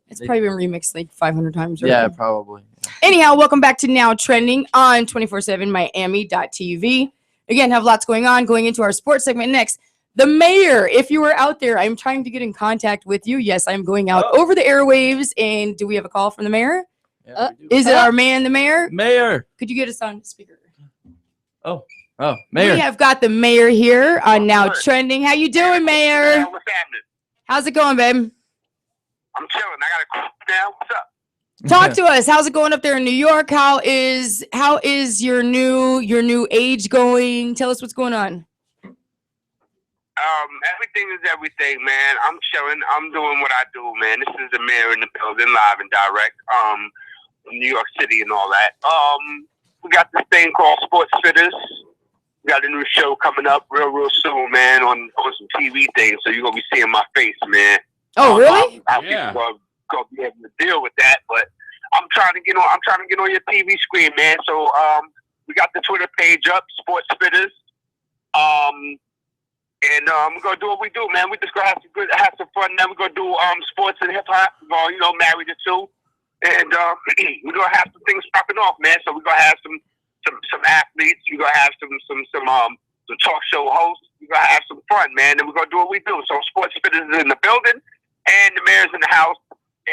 It's probably been remixed like 500 times. Yeah, already. probably. Anyhow, welcome back to Now Trending on 247miami.tv. Again, have lots going on. Going into our sports segment next. The mayor, if you were out there, I'm trying to get in contact with you. Yes, I'm going out over the airwaves. And do we have a call from the mayor? Is it our man, the mayor? Mayor. Could you get us on speaker? Oh, mayor. We have got the mayor here on Now Trending. How you doing, mayor? What's happening? How's it going, babe? I'm chilling. I got a call now. What's up? Talk to us. How's it going up there in New York? How is your new age going? Tell us what's going on. Everything is everything, man. I'm chilling. I'm doing what I do, man. This is the mayor in the building, live and direct. New York City and all that. We got this thing called Sports Fitters. We got a new show coming up real soon, man, on some TV things. So you're gonna be seeing my face, man. Oh, really? Yeah. Gonna be able to deal with that, but I'm trying to get on your TV screen, man. So we got the Twitter page up, Sports Fitters. And we're gonna do what we do, man. We just gonna have some fun. Then we're gonna do sports and hip hop. We're gonna marry the two, and we're gonna have some things popping off, man. So we're gonna have some athletes. We're gonna have some talk show hosts. We're gonna have some fun, man. And we're gonna do what we do. So Sports Fitters is in the building, and the mayor's in the house,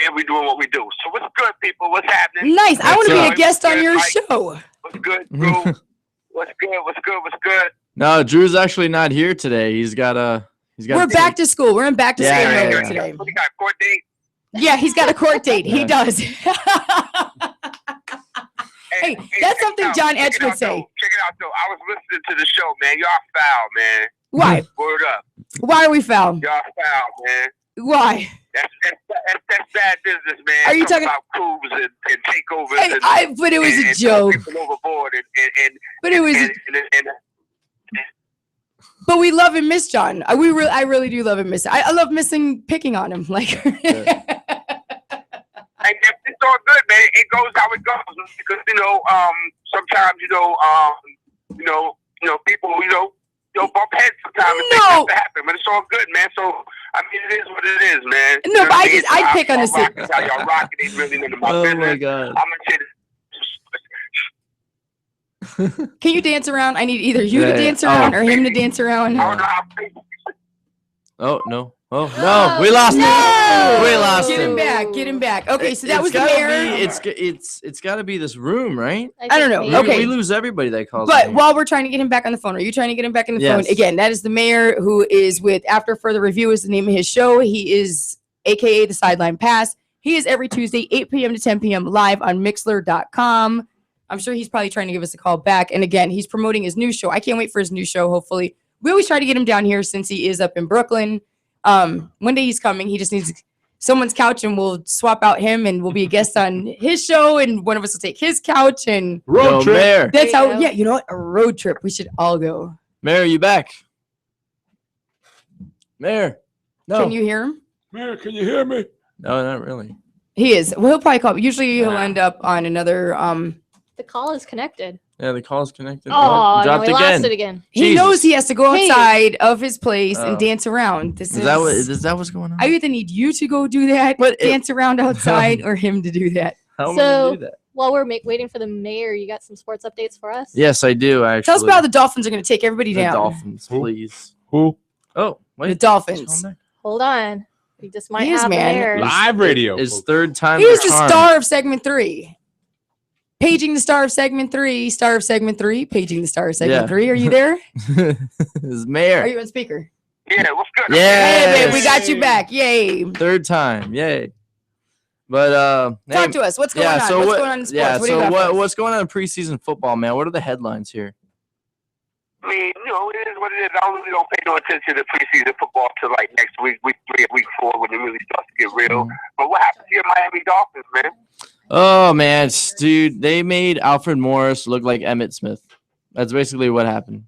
and we're doing what we do. So what's good, people? What's happening? Nice. I want to be a guest on your show. What's good, bro? What's good? No, Drew's actually not here today. He's got We're back to school. We're in back to school Yeah. mode today. What, you got a court date? Yeah, he's got a court date. He does. Hey, that's something John Etch would say. Check it out, though. I was listening to the show, man. Y'all foul, man. Why? Word up. Why are we foul? Y'all foul, man. Why? That's bad business, man. Are you talking about coups and takeovers? Hey, and, but it was a and joke. people overboard and But it was. But we love and miss John. I really do love and miss. I love picking on him. Like. And it's all good, man. It goes how it goes. Because sometimes people bump heads sometimes. And things have to happen, but it's all good, man. So I mean, it is what it is, man. No, but I pick on the How y'all rocking ain't really none of my business. my God. I'm gonna say this. Can you dance around? I need either you to Yeah. dance around or him to dance around. I don't know how Oh no! Oh no! We lost it. We lost Get it. him back. Get him back. Okay, so that It's was the gotta mayor. It's got to be this room, right? I don't know. Okay. We lose everybody that calls. But in. while we're trying to get him back on the phone, are you trying to get him back on the phone? Yes. Again, that is the mayor who is with After Further Review is the name of his show. He is AKA the Sideline Pass. He is every Tuesday, 8 p.m. to 10 p.m. live on Mixler.com. I'm sure he's probably trying to give us a call back. And again, he's promoting his new show. I can't wait for his new show, hopefully. We always try to get him down here since he is up in Brooklyn. One day he's coming. He just needs someone's couch and we'll swap out him and we'll be a guest on his show and one of us will take his couch and Road trip. Mayor. That's how, yeah, you know what? A road trip. We should all go. Mayor, you back? Mayor, no. Can you hear him? Mayor, can you hear me? No, not really. He is. Well, he'll probably call. Usually he'll end up on another. The call is connected. Yeah, the call's connected. Oh, no, dropped we again. lost it again. He Jesus. knows he has to go Hey. outside of his place Oh. and dance around. This Is that what's going on? I either need you to go do that, dance around outside, or him to do that. How am I So gonna do that? while we're waiting for the mayor, you got some sports updates for us? Yes, I do actually. Tell us about how the Dolphins are going to take everybody the down. Dolphins, please. Who? Oh, wait. The Dolphins. Hold on. We just might He is, have the man. mayor. Live radio. His third time. He was the star of segment 3. Paging the star of segment 3. Star of segment 3. Paging the star of segment Yeah. 3. Are you there? His mayor. Are you on speaker? Yeah, what's good? Yeah, Hey, babe, we got you back. Yay. Third time, yay. But Talk to us. What's going on? So What's going on in sports? Yeah, What do you got for us? what's going on in preseason football, man? What are the headlines here? I mean, it is what it is. I really don't pay no attention to preseason football till like next week, week 3 and week 4, when it really starts to get real. But what happened to your Miami Dolphins, man? Oh man, dude, they made Alfred Morris look like Emmitt Smith. That's basically what happened.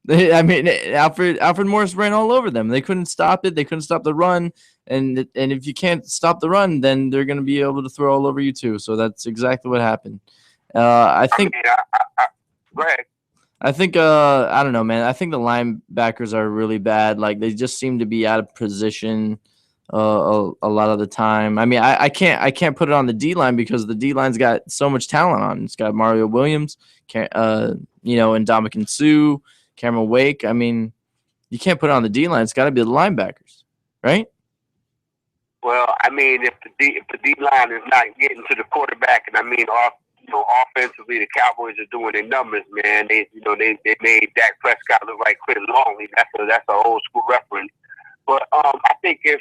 I mean, Alfred Morris ran all over them. They couldn't stop it. They couldn't stop the run. And if you can't stop the run, then they're going to be able to throw all over you too. So that's exactly what happened. I think. Go ahead. I think I don't know, man. I think the linebackers are really bad. Like they just seem to be out of position a lot of the time. I mean, I can't put it on the D line because the D line's got so much talent on. It's got Mario Williams, and Ndamukong Suh, Cameron Wake. I mean, you can't put it on the D line. It's got to be the linebackers, right? Well, I mean, if the D line is not getting to the quarterback, and I mean, offensively, the Cowboys are doing their numbers, man. They made Dak Prescott look like Quentin Longley. That's an old school reference. But I think if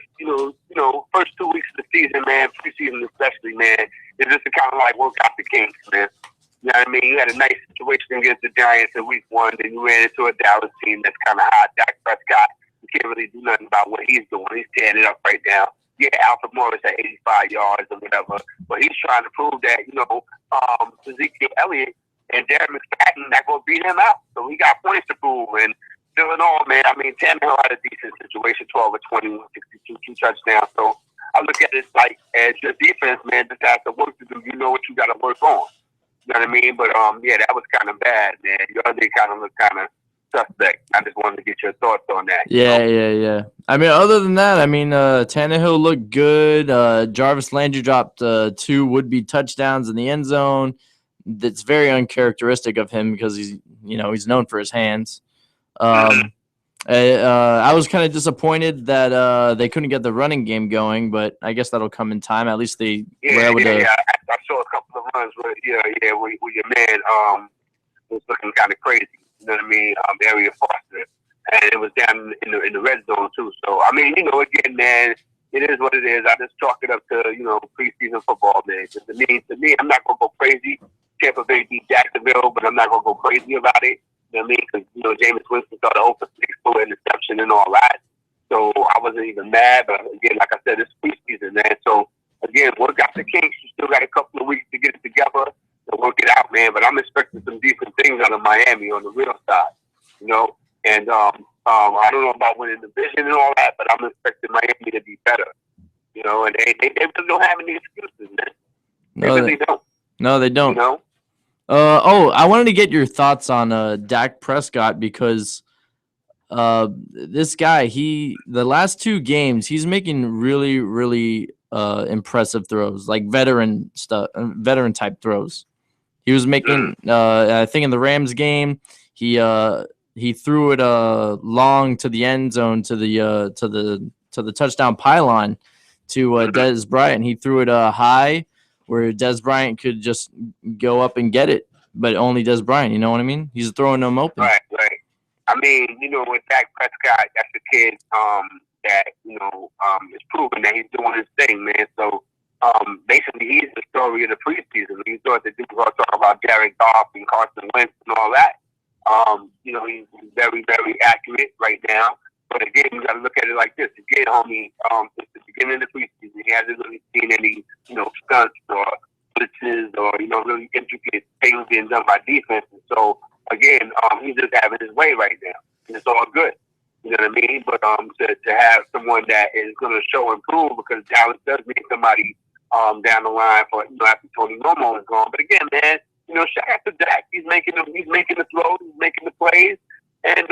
first 2 weeks of the season, man, preseason especially, man, it's just to kind of like work out the kinks, man. You know what I mean? You had a nice situation against the Giants in week 1, then you ran into a Dallas team that's kind of hot. Dak Prescott, you can't really do nothing about what he's doing. He's tearing it up right now. Yeah, Alfred Morris at 85 yards or whatever, but he's trying to prove that, Ezekiel Elliott and Darren McFadden not going to beat him out. So he got points to prove. And still in all, man, I mean, Tannehill had a decent situation, 12 or 20, 62, 2 touchdowns. So I look at it like as your defense, man, just has to work to do. You know what you got to work on. You know what I mean? But, that was kind of bad, man. Your other kind of looked kind of suspect. I just wanted to get your thoughts on that. Yeah. I mean, other than that, Tannehill looked good. Jarvis Landry dropped 2 would-be touchdowns in the end zone. That's very uncharacteristic of him because he's known for his hands. I was kind of disappointed that they couldn't get the running game going, but I guess that'll come in time. At least they were able to. Yeah, I saw a couple of runs where your man was looking kind of crazy. You know what I mean? Area Foster. And it was down in the red zone, too. So, I mean, again, man, it is what it is. I just chalk it up to, preseason football, man. To me, I'm not going to go crazy. Tampa Bay beat Jacksonville, but I'm not going to go crazy about it. You know what I mean? Because, Jameis Winston started 0 for 6 for interception and all that. So, I wasn't even mad. But, again, like I said, it's preseason, man. So, again, work out the kinks. You still got a couple of weeks to get it together and work it out, man. But I'm expecting some decent things out of Miami on the real side, And I don't know about winning the division and all that, but I'm expecting Miami to be better. And they really don't have any excuses, man. They really don't. No, they don't. I wanted to get your thoughts on Dak Prescott because this guy, the last 2 games, he's making really, really impressive throws, like veteran type throws. He was making, I think in the Rams game, he threw it long to the end zone to the touchdown pylon to Dez Bryant. He threw it high where Dez Bryant could just go up and get it, but only Dez Bryant. You know what I mean? He's throwing them open. Right. I mean, with Dak Prescott, that's a kid that is proving that he's doing his thing, man. So basically, he's the story of the preseason. You thought that people were talking about Jared Goff and Carson Wentz and all that. He's very, very accurate right now. But again, you got to look at it like this. Again, homie, it's the beginning of the preseason. He hasn't really seen any, stunts or blitzes or, really intricate things being done by defense. And so, again, he's just having his way right now. And it's all good. You know what I mean? But to have someone that is going to show and prove, because Dallas does need somebody down the line for after Tony Romo is gone. But again, man, shout out to Dak. He's making the throws, he's making the plays, and he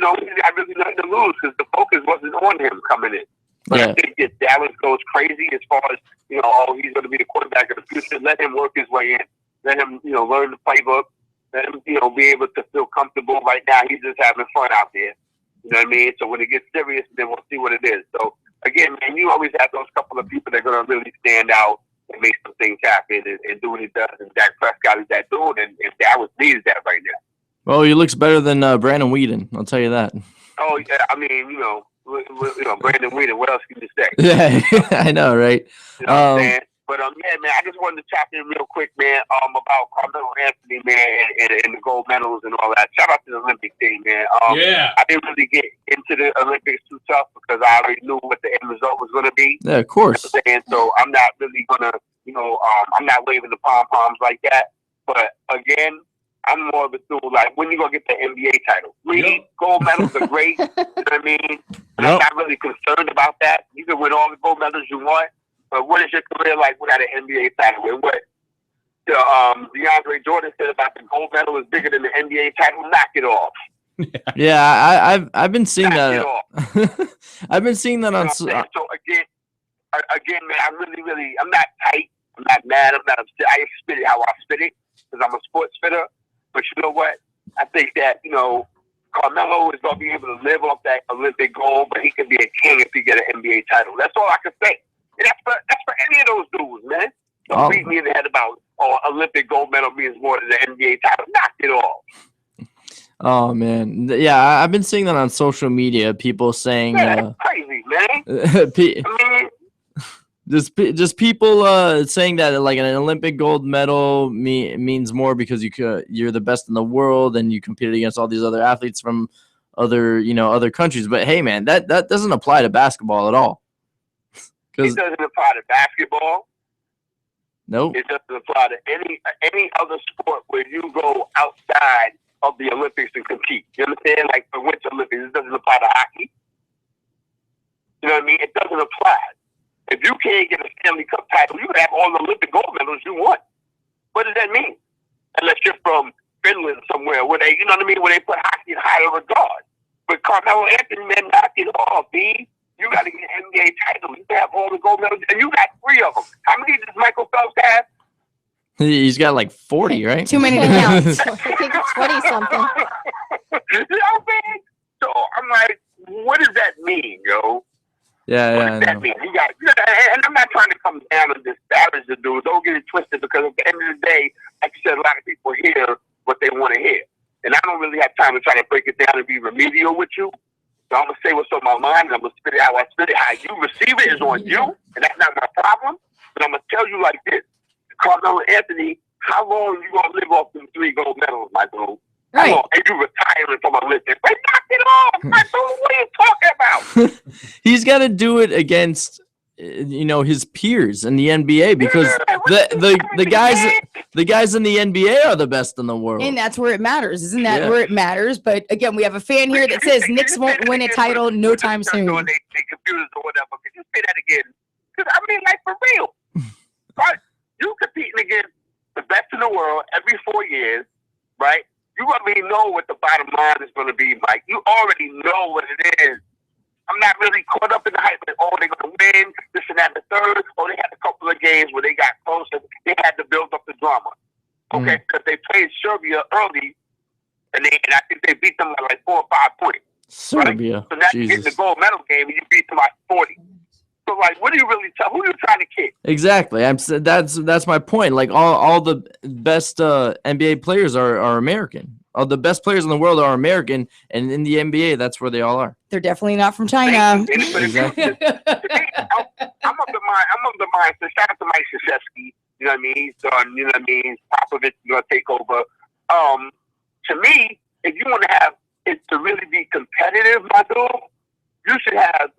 got really nothing to lose because the focus wasn't on him coming in. But I think if Dallas goes crazy as far as he's going to be the quarterback of the future, let him work his way in. Let him learn the playbook. Let him be able to feel comfortable. Right now, he's just having fun out there. You know what I mean? So when it gets serious, then we'll see what it is. So again, man, you always have those couple of people that are going to really stand out and make some things happen and do what he does. And Dak Prescott is that dude, and Dallas needs that right now. Well, he looks better than Brandon Weeden. I'll tell you that. Oh, yeah. I mean, Brandon Wheeler. What else can you say? Yeah, I know, right? You know what I'm saying? But yeah, man, I just wanted to tap in real quick, man, about Carmelo Anthony, man, and the gold medals and all that. Shout out to the Olympic team, man. Yeah. I didn't really get into the Olympics too tough because I already knew what the end result was going to be. Yeah, of course. And so I'm not really gonna, I'm not waving the pom poms like that. But again, I'm more of a dude like, when you gonna get the NBA title? Really, gold medals are great. You know what I mean? But I'm not really concerned about that. You can win all the gold medals you want. But what is your career like without an NBA title? And what DeAndre Jordan said about the gold medal is bigger than the NBA title, knock it off. Yeah, I've been seeing that. I've been seeing that on. So again, man, I'm not tight. I'm not mad. I'm not upset. I spit it how I spit it because I'm a sports spitter. But you know what? I think that Carmelo is gonna be able to live off that Olympic gold, but he can be a king if he get an NBA title. That's all I can say. And that's for any of those dudes, man. Don't beat me in the head about Olympic gold medal means more than the NBA title. Knock it off. Oh man, yeah, I've been seeing that on social media. People saying, that's crazy, man. just people saying that like an Olympic gold medal means more because you're the best in the world and you compete against all these other athletes from other countries. But hey, man, that doesn't apply to basketball at all. It doesn't apply to basketball. Nope. It doesn't apply to any other sport where you go outside of the Olympics and compete. You understand? Like the Winter Olympics, it doesn't apply to hockey. You know what I mean? It doesn't apply. If you can't get a Stanley Cup title, you can have all the Olympic gold medals you want. What does that mean? Unless you're from Finland somewhere where they, where they put hockey in higher regard. But Carmelo Anthony, man, knock it off, B. You got to get an NBA title. You have all the gold medals, and you got 3 of them. How many does Michael Phelps have? He's got like 40, right? Too many to count. I think it's 20-something. You know what I mean? So I'm like, what does that mean, yo? Yeah, what does that mean? You got, and I'm not trying to come down and disparage the dude. Don't get it twisted because at the end of the day, like you said, a lot of people hear what they want to hear. And I don't really have time to try to break it down and be remedial with you. So I'm going to say what's on my mind, and I'm going to spit it how I spit it. How you receive it is on you, and that's not my problem. But I'm going to tell you like this. Carmelo Anthony, how long you going to live off them 3 gold medals, my dude? Right. How long? And you retiring from Olympics. Wait, knock it off, my dude. What are you talking about? He's got to do it against his peers in the NBA because the guys in the NBA are the best in the world. And that's where it matters. Isn't that where it matters? But again, we have a fan here that says Knicks won't win a title no time soon. They computers or whatever. Can you say that again? Because I mean, like, for real. Right? You competing against the best in the world every 4 years, right? You already know what the bottom line is going to be, Mike. You already know what it is. I'm not really caught up in the hype that, they're going to win, this and that, the third. They had a couple of games where they got close and they had to build up the drama. Okay? Because they played Serbia early, and I think they beat them by like 4 or 5 points. Serbia. Right? So now you get the gold medal game and you beat them by 40. So, like, what are you really who are you trying to kick? Exactly. That's my point. Like, all the best NBA players are American. All the best players in the world are American, and in the NBA, that's where they all are. They're definitely not from China. Exactly. I'm of the mind. So shout out to Mike Krzyzewski. You know what I mean? He's done. You know what I mean? Popovich is going to take over. To me, if you want to have it to really be competitive, my dude, you should have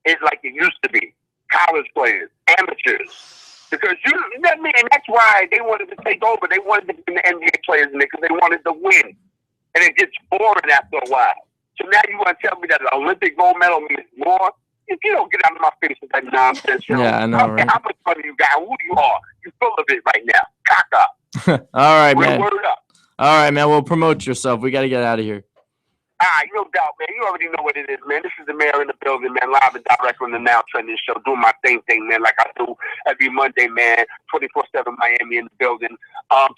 it like it used to be. College players, amateurs. Because you know what I mean? And that's why they wanted to take over. They wanted to bring the NBA players in there because they wanted to win. And it gets boring after a while. So now you want to tell me that an Olympic gold medal means more? If you don't get out of my face with that nonsense, yeah, I know, right? How much money you got? Who you are? You're full of it right now. Cock up. All right, man. Word up. All right, man. Well, promote yourself. We got to get out of here. No doubt, man. You already know what it is, man. This is the mayor in the building, man. Live and direct on the Now Trending Show. Doing my same thing, man, like I do every Monday, man. 24/7 Miami in the building.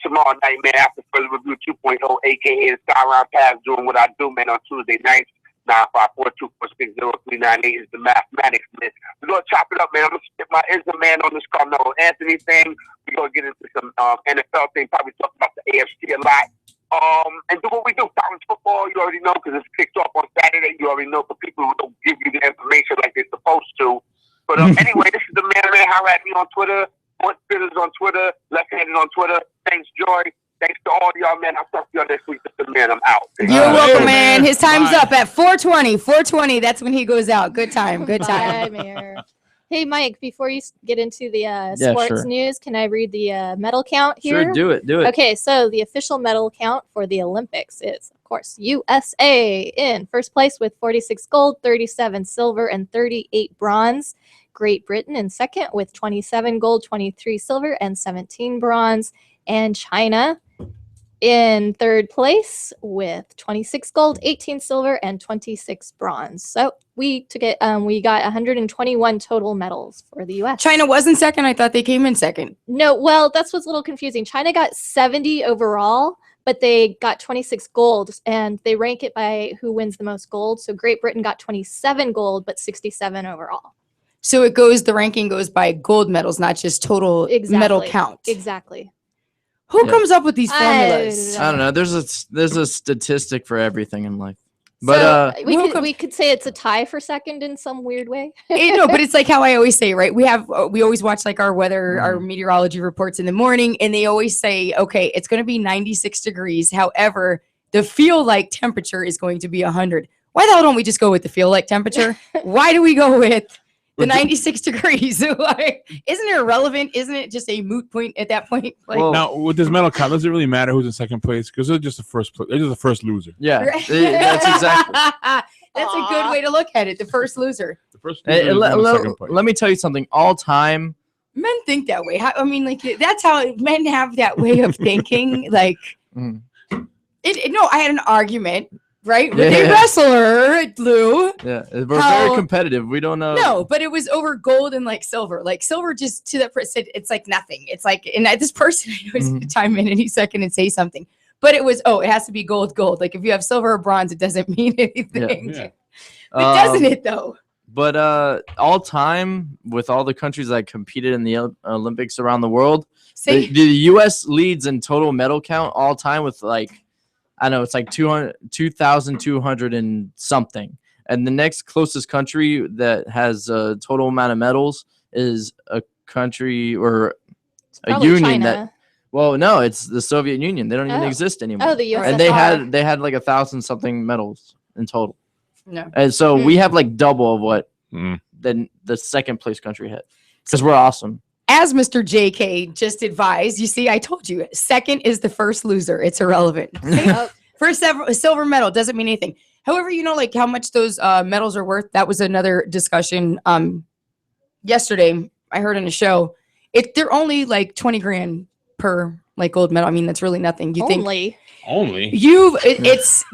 Tomorrow night, man, after Further Review 2.0, a.k.a. the Skyline Pass, doing what I do, man, on Tuesday nights. 954-246-0398 is the mathematics, man. We're going to chop it up, man. I'm going to spit my is the man on this Carmelo Anthony thing. We're going to get into some NFL thing, probably talk about the AFC a lot. And do what we do. College football, you already know because it's kicked off on Saturday. You already know for people who don't give you the information like they're supposed to. But anyway, this is the man. Holler at me on Twitter. Sports Spitters on Twitter. Left-handed on Twitter. Thanks, Joy. Thanks to all y'all, man. I'll talk to y'all next week. Mr. Man, I'm out. You're welcome, man. His time's up at 4:20. 4:20. That's when he goes out. Good time. Good time. Bye, Mayor. Hey, Mike, before you get into the Yeah, sports sure. news, can I read the medal count here? Sure, do it. Do it. Okay, so the official medal count for the Olympics is, of course, USA in first place with 46 gold, 37 silver, and 38 bronze. Great Britain in second with 27 gold, 23 silver, and 17 bronze. And China in third place with 26 gold, 18 silver, and 26 bronze. So we got 121 total medals for the U.S. China was in second. I thought they came in second. No, well, that's what's a little confusing. China got 70 overall, but they got 26 gold, and they rank it by who wins the most gold. So Great Britain got 27 gold, but 67 overall. So the ranking goes by gold medals, not just total medal count. Exactly. Who comes up with these formulas? I don't know. There's a statistic for everything in life. But we could say it's a tie for second in some weird way. No, but it's like how I always say, right? We always watch like our weather, our meteorology reports in the morning, and they always say, okay, it's going to be 96 degrees. However, the feel like temperature is going to be 100. Why the hell don't we just go with the feel like temperature? Why do we go with the 96 degrees? Like, isn't it irrelevant? Isn't it just a moot point at that point? Like, now with this medal count, does it really matter who's in second place? Because they're just the first place. They're just the first loser. Yeah, that's exactly. That's a good way to look at it. The first loser. The first Hey, let me tell you something. All time, Men think that way. I mean, like that's how men have that way of thinking. Like, no, I had an argument. Right? With a wrestler, Lou. yeah, we're very competitive. We don't know. No, but it was over gold and like silver. Like silver just to that person, it's like nothing. It's like, and this person I know is going to chime in any second and say something. But it was, it has to be gold. Like if you have silver or bronze, it doesn't mean anything. Yeah. But doesn't it though? But all time, with all the countries that competed in the Olympics around the world, the U.S. leads in total medal count all time with like, I know it's like 2,200 and something. And the next closest country that has a total amount of medals is a country or a union China. no, it's the Soviet Union. They don't even exist anymore. Oh, the USSR. And they had like 1,000 something medals in total. No. And so we have like double of what the second place country had, because we're awesome. As Mr. JK just advised, you see, I told you, second is the first loser. It's irrelevant. First silver medal doesn't mean anything. However, like how much those medals are worth. That was another discussion. Yesterday, I heard on a show, they're only like 20 grand per like gold medal. I mean, that's really nothing. You think only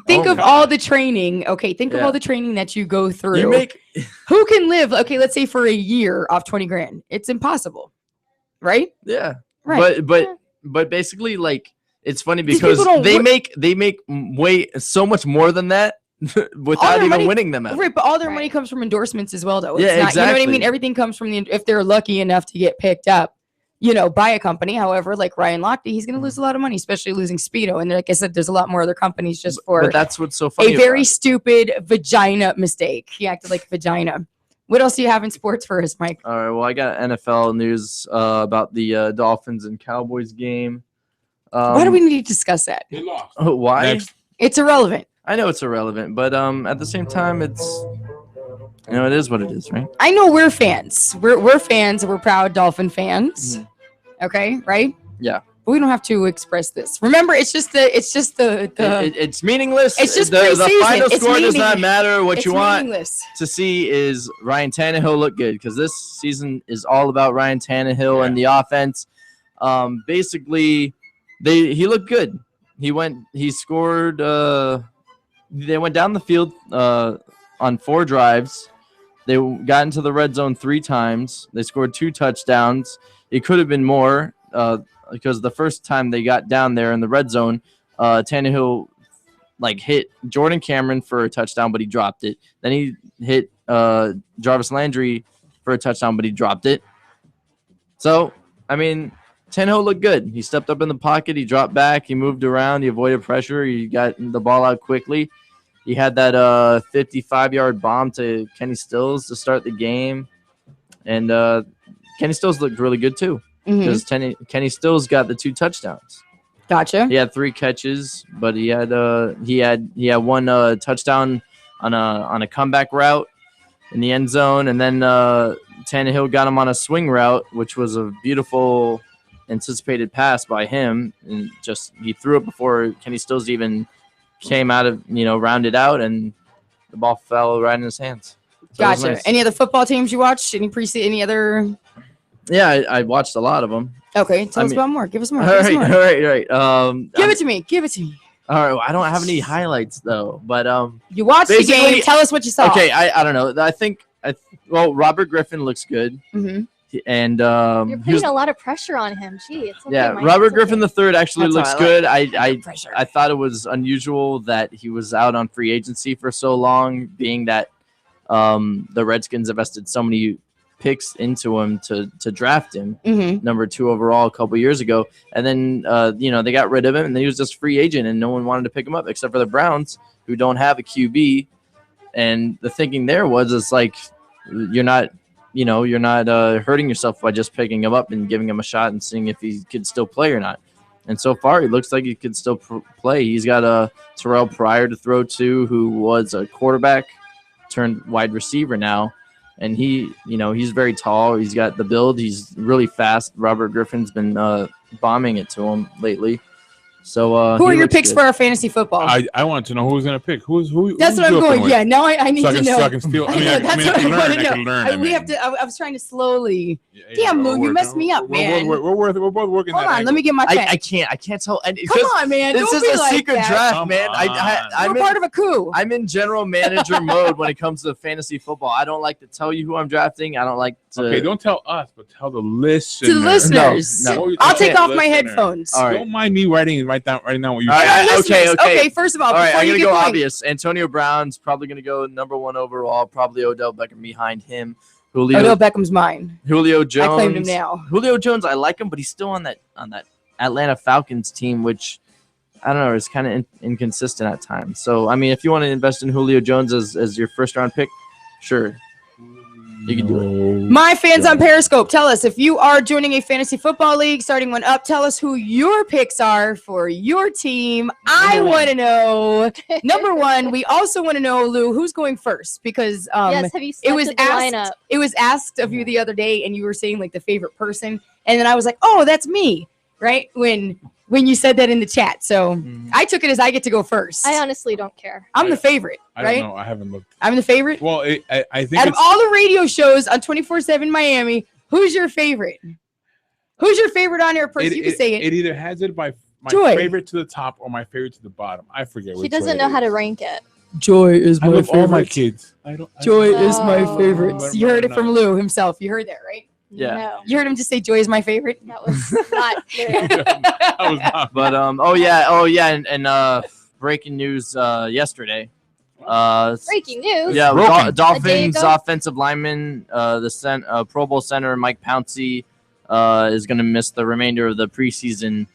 think of all the training. Okay, think of all the training that you go through. Who can live? Okay, let's say for a year off 20 grand. It's impossible. Right? Yeah. Right. But basically, like, it's funny because they make way so much more than that without even winning them out. Right, but all their money comes from endorsements as well, though. It's Yeah, not, exactly. You know what I mean? Everything comes from if they're lucky enough to get picked up, by a company. However, like Ryan Lochte, he's going to lose a lot of money, especially losing Speedo. And like I said, there's a lot more other companies just for But that's what's so funny. a very stupid vagina mistake. He acted like a vagina. What else do you have in sports for us, Mike? All right. Well, I got NFL news about the Dolphins and Cowboys game. Why do we need to discuss that? Why? Next. It's irrelevant. I know it's irrelevant, but at the same time, it's it is what it is, right? I know we're fans. We're fans. We're proud Dolphin fans. Okay, right? Yeah. But we don't have to express this. Remember, it's meaningless. It's just the preseason. final It's score does not meaningless. matter. What It's you want meaningless. to see is Ryan Tannehill look good, because this season is all about Ryan Tannehill and the offense. Basically, he looked good. He scored. They went down the field on 4 drives. They got into the red zone 3 times. They scored 2 touchdowns. It could have been more. Because the first time they got down there in the red zone, Tannehill hit Jordan Cameron for a touchdown, but he dropped it. Then he hit Jarvis Landry for a touchdown, but he dropped it. So, I mean, Tannehill looked good. He stepped up in the pocket. He dropped back. He moved around. He avoided pressure. He got the ball out quickly. He had that 55-yard bomb to Kenny Stills to start the game. And Kenny Stills looked really good too. Because Kenny Stills got the 2 touchdowns. Gotcha. He had 3 catches, but he had one touchdown on a comeback route in the end zone, and then Tannehill got him on a swing route, which was a beautiful anticipated pass by him, and just he threw it before Kenny Stills even came out of rounded out, and the ball fell right in his hands. So it was Gotcha. nice. Any other football teams you watched? Any other? Yeah, I watched a lot of them. Okay, tell us about more. Give us more. All Give us more. right. Give it to me. Give it to me. All right. Well, I don't have any highlights though, but You watched the basically- game. Tell us what you saw. Okay, I don't know. I think Robert Griffin looks good, Mhm. and You're he putting was- a lot of pressure on him. Gee, it's okay, yeah, Mike, Robert it's okay. Griffin III actually That's looks what I good. like. I thought it was unusual that he was out on free agency for so long, being that the Redskins invested so many picks into him to draft him, number 2 overall a couple years ago, and then they got rid of him, and then he was just free agent, and no one wanted to pick him up except for the Browns, who don't have a QB. And the thinking there was, it's like you're not hurting yourself by just picking him up and giving him a shot and seeing if he could still play or not. And so far, he looks like he could still play. He's got a Terrell Pryor to throw to, who was a quarterback turned wide receiver now. And he's very tall. He's got the build. He's really fast. Robert Griffin's been bombing it to him lately. So Who are he your looks picks good. for our fantasy football? I want to know who's gonna pick. Who? That's who's what I'm you up going. with? Yeah, now I need So I to can- know. so I can steal- I mean, know, I that's mean, what I can I want learn, to I can know. learn, We have to. I was trying to slowly. Damn, Lou, you messed me up, man. We're both working. Hold that on, let me get my pen. I can't tell. And Come on, man. This Don't is be a like secret that. draft, Come man. I'm We're part of a coup. I'm in general manager mode when it comes to fantasy football. I don't like to tell you who I'm drafting. I don't like to. Okay, don't tell us, but tell the listeners. To the listeners. No. I'll take off my Listener. headphones. All right. Don't mind me writing right now what you All said. right, okay. Okay, first of all, All right, before I'm you gonna get go going, obvious. Antonio Brown's probably gonna go number 1 overall. Probably Odell Beckham behind him. Julio Odell Beckham's mine. Julio Jones. I claimed him now. Julio Jones, I like him, but he's still on that Atlanta Falcons team, which I don't know, is kind of inconsistent at times. So I mean, if you want to invest in Julio Jones as your first round pick, sure, you can do it. My fans on Periscope, tell us if you are joining a fantasy football league, starting one up. Tell us who your picks are for your team. I want to know. Number 1, we also want to know, Lou, who's going first, because Yes, have you it was selected the asked. lineup? It was asked of you the other day, and you were saying like the favorite person, and then I was like, oh, that's me, right? When you said that in the chat, so I took it as I get to go first. I honestly don't care. I'm the favorite, I right? don't know. I haven't looked. I'm the favorite. Well, I think Out of it's, all the radio shows on 24/7 Miami, who's your favorite? Who's your favorite on air person? You can say it. It either has it by my Joy. favorite to the top or my favorite to the bottom. I forget. He which doesn't way know it how to is. rank it. Joy is I love all my kids. Joy is my Oh. favorite. You heard it No. from Lou himself. You heard that, right? Yeah. No, You heard him just say Joy is my favorite. that was not clear. That was not. But oh yeah, and breaking news yesterday. Breaking news. Yeah, Broken. A day Dolphins ago? offensive lineman, Pro Bowl center Mike Pouncey, is going to miss the remainder of the preseason,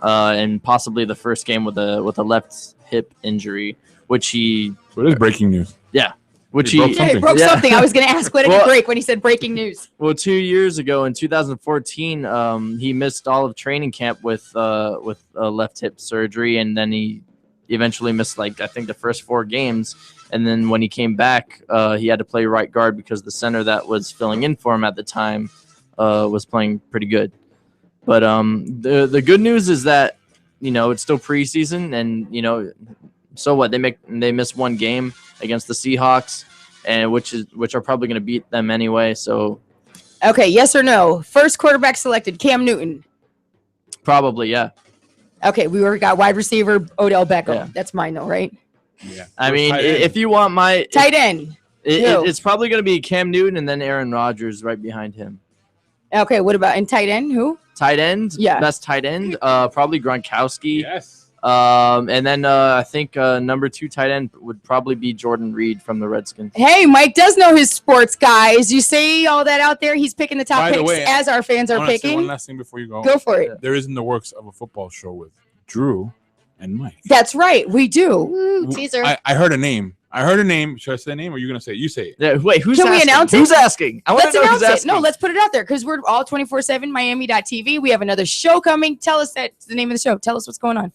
and possibly the first game with a left hip injury, which he. So it is breaking news. Yeah, which He broke he. Yeah, he something. broke Yeah. something. I was going to ask what did Well- he break when he said breaking news. Well, 2 years ago in 2014, he missed all of training camp with left hip surgery, and then he eventually missed I think the first 4 games. And then when he came back, he had to play right guard because the center that was filling in for him at the time was playing pretty good. But the good news is that it's still preseason, and so what, they missed 1 game against the Seahawks, and which are probably going to beat them anyway. So Okay, yes or no? First quarterback selected, Cam Newton. probably, yeah. Okay, we already got wide receiver Odell Beckham. Yeah. That's mine, though, right? Yeah. I mean, tight end. if you want my Tight end. Who? it's probably going to be Cam Newton and then Aaron Rodgers right behind him. Okay, what about in tight end? Who? Tight end, Yeah. best tight end, probably Gronkowski. Yes. And then I think number 2 tight end would probably be Jordan Reed from the Redskins. Hey, Mike does know his sports, guys. You say all that out there. He's picking the top By the picks way, as our fans I are wanna say picking. one last thing before you go. Go for it. There is in the works of a football show with Drew and Mike. That's right. We do. Ooh, teaser. I heard a name. Should I say the name or are you going to say it? You say it. Yeah, wait, who's Can we asking? announce it? Who's asking? I want Let's to know who's announce it. asking. No, let's put it out there because we're all 24/7 Miami.tv. We have another show coming. Tell us that's the name of the show. Tell us what's going on.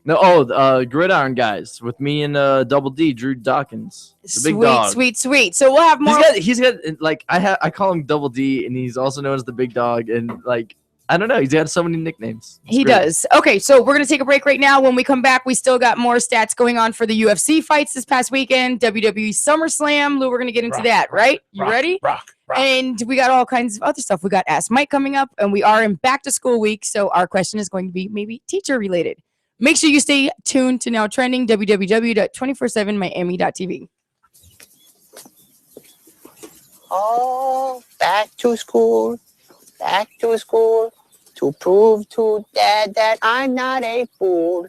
No, Gridiron Guys with me and Double D, Drew Dawkins, the big dog. Sweet. So we'll have more. He's got like I call him Double D, and he's also known as the big dog, and like I don't know, he's got so many nicknames. It's He great. does. Okay, so we're going to take a break right now. When we come back, we still got more stats going on for the UFC fights this past weekend, WWE SummerSlam. Lou, we're going to get into that, right? You ready? Rock. And we got all kinds of other stuff. We got Ask Mike coming up, and we are in back to school week, so our question is going to be maybe teacher related. Make sure you stay tuned to Now Trending, www.247miami.tv. Oh, back to school to prove to Dad that I'm not a fool.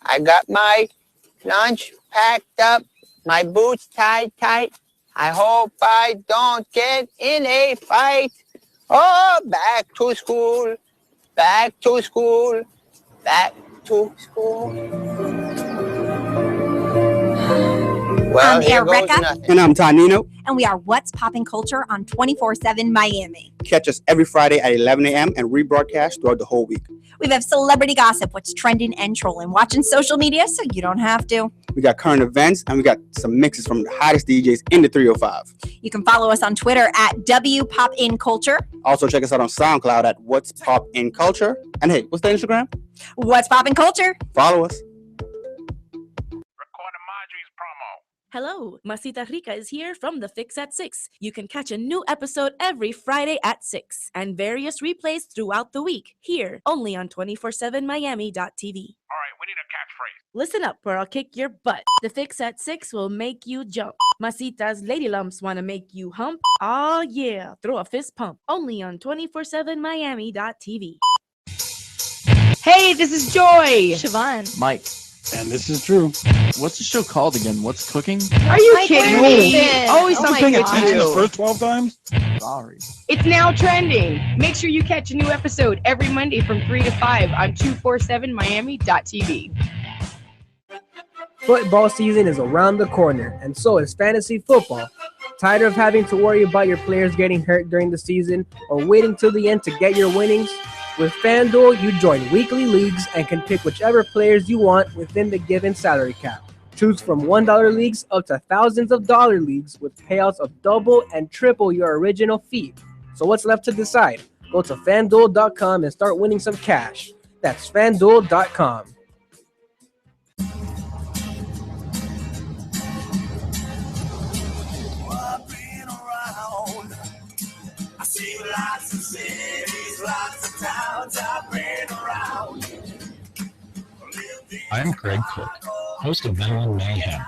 I got my lunch packed up, my boots tied tight. I hope I don't get in a fight. Oh, back to school, back to school, back to school. Well, I'm here goes Erica. nothing. And I'm Tonino. And we are What's Poppin' Culture on 24/7 Miami. Catch us every Friday at 11 a.m. and rebroadcast throughout the whole week. We have celebrity gossip, what's trending and trolling, watching social media so you don't have to. We got current events and we got some mixes from the hottest DJs in the 305. You can follow us on Twitter at WPopInCulture. Also check us out on SoundCloud at What's Pop in Culture. And hey, what's the Instagram? What's Poppin' Culture? Follow us. Hello, Masita Rica is here from The Fix at 6. You can catch a new episode every Friday at 6 and various replays throughout the week here only on 247miami.tv. All right, we need a catchphrase. Listen up or I'll kick your butt. The Fix at 6 will make you jump. Masita's lady lumps want to make you hump. Oh yeah, throw a fist pump. Only on 247miami.tv. Hey, this is Joy. Siobhan. Mike. And this is Drew. What's the show called again? What's cooking? Are you Mike, kidding where me? have you been? Always Oh my something gosh. to The do. first 12 times? Sorry. It's Now Trending. Make sure you catch a new episode every Monday from 3 to 5 on 247miami.tv. Football season is around the corner, and so is fantasy football. Tired of having to worry about your players getting hurt during the season or waiting till the end to get your winnings? With FanDuel, you join weekly leagues and can pick whichever players you want within the given salary cap. Choose from $1 leagues up to thousands of dollar leagues with payouts of double and triple your original fee. So what's left to decide? Go to FanDuel.com and start winning some cash. That's FanDuel.com. I see lots of cities, lots of towns I've been around. I'm Craig Cook, host of Metal and Mayhem,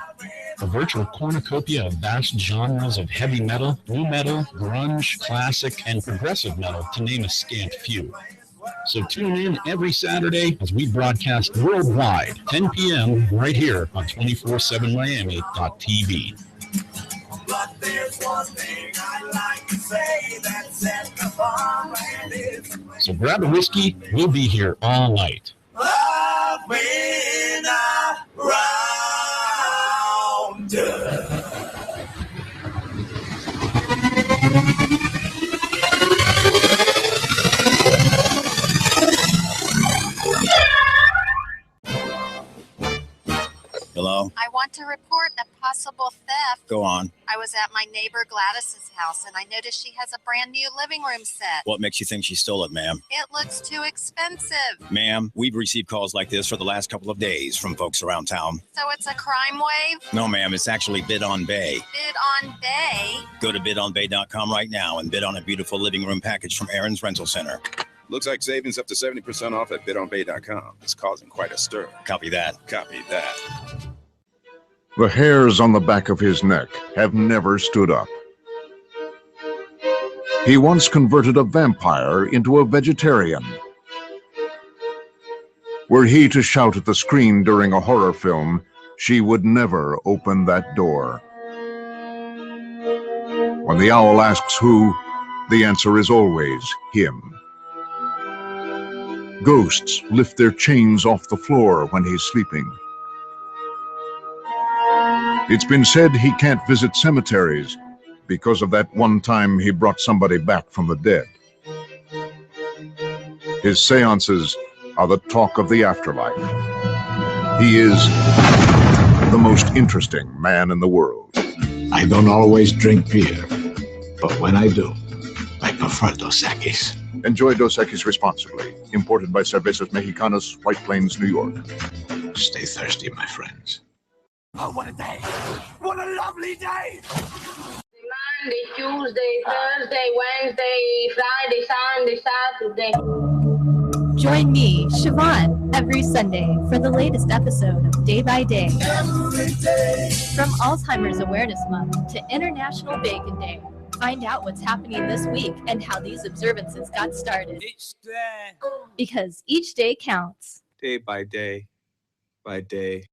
a virtual cornucopia of vast genres of heavy metal, new metal, grunge, classic, and progressive metal, to name a scant few. So tune in every Saturday as we broadcast worldwide, 10 p.m. right here on 247miami.tv. But there's one thing I like to say that set the bar and it's So grab a whiskey, we'll be here all night. I've been around. Hello? I want to report a possible theft. Go on. I was at my neighbor Gladys's house and I noticed she has a brand new living room set. What makes you think she stole it, ma'am? It looks too expensive. Ma'am, we've received calls like this for the last couple of days from folks around town. So it's a crime wave? No, ma'am, it's actually Bid on Bay. Bid on Bay? Go to bidonbay.com right now and bid on a beautiful living room package from Aaron's Rental Center. Looks like savings up to 70% off at bidonbay.com. It's causing quite a stir. Copy that. Copy that. The hairs on the back of his neck have never stood up. He once converted a vampire into a vegetarian. Were he to shout at the screen during a horror film, she would never open that door. When the owl asks who, the answer is always him. Ghosts lift their chains off the floor when he's sleeping. It's been said he can't visit cemeteries because of that one time he brought somebody back from the dead. His seances are the talk of the afterlife. He is the most interesting man in the world. I don't always drink beer, but when I do, I prefer Dos Equis. Enjoy Dos Equis responsibly. Imported by Cervezas Mexicanas, White Plains, New York. Stay thirsty, my friends. Oh, what a day! What a lovely day! Monday, Tuesday, Thursday, Wednesday, Friday, Sunday, Saturday. Join me, Siobhan, every Sunday for the latest episode of Day by Day. From Alzheimer's Awareness Month to International Bacon Day, find out what's happening this week and how these observances got started. Because each day counts. Day by day by day.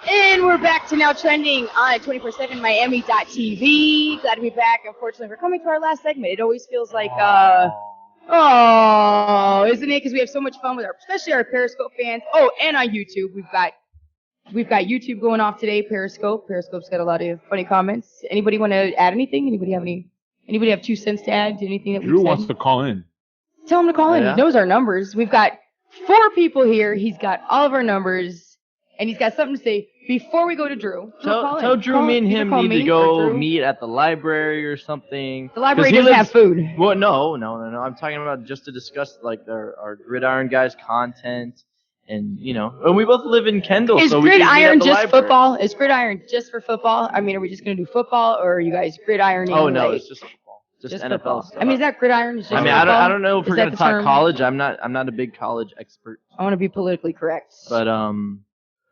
And we're back to Now Trending on 24/7 Miami.tv. Glad to be back. Unfortunately, we're coming to our last segment. It always feels like, isn't it? Because we have so much fun with especially our Periscope fans. Oh, and on YouTube, we've got YouTube going off today. Periscope's got a lot of funny comments. Anybody want to add anything? Anybody have 2 cents to add to anything that we've Drew said? wants to call in. Tell him to call in. Yeah. He knows our numbers. We've got 4 people here. He's got all of our numbers, and he's got something to say before we go to Drew. Tell Drew me and him need to go meet at the library or something. The library doesn't have food. Well, no. I'm talking about just to discuss like our Gridiron guys content, and and we both live in Kendall. Is so we can meet at Gridiron the just library. football? Is Gridiron just for football? I mean, are we just going to do football, or are you guys Gridironing? Oh no, like, it's just football. Just NFL football. stuff. I mean, is that Gridiron? Is just I mean, football? I don't know if Is we're that gonna the talk term? college. I'm not a big college expert. I want to be politically correct.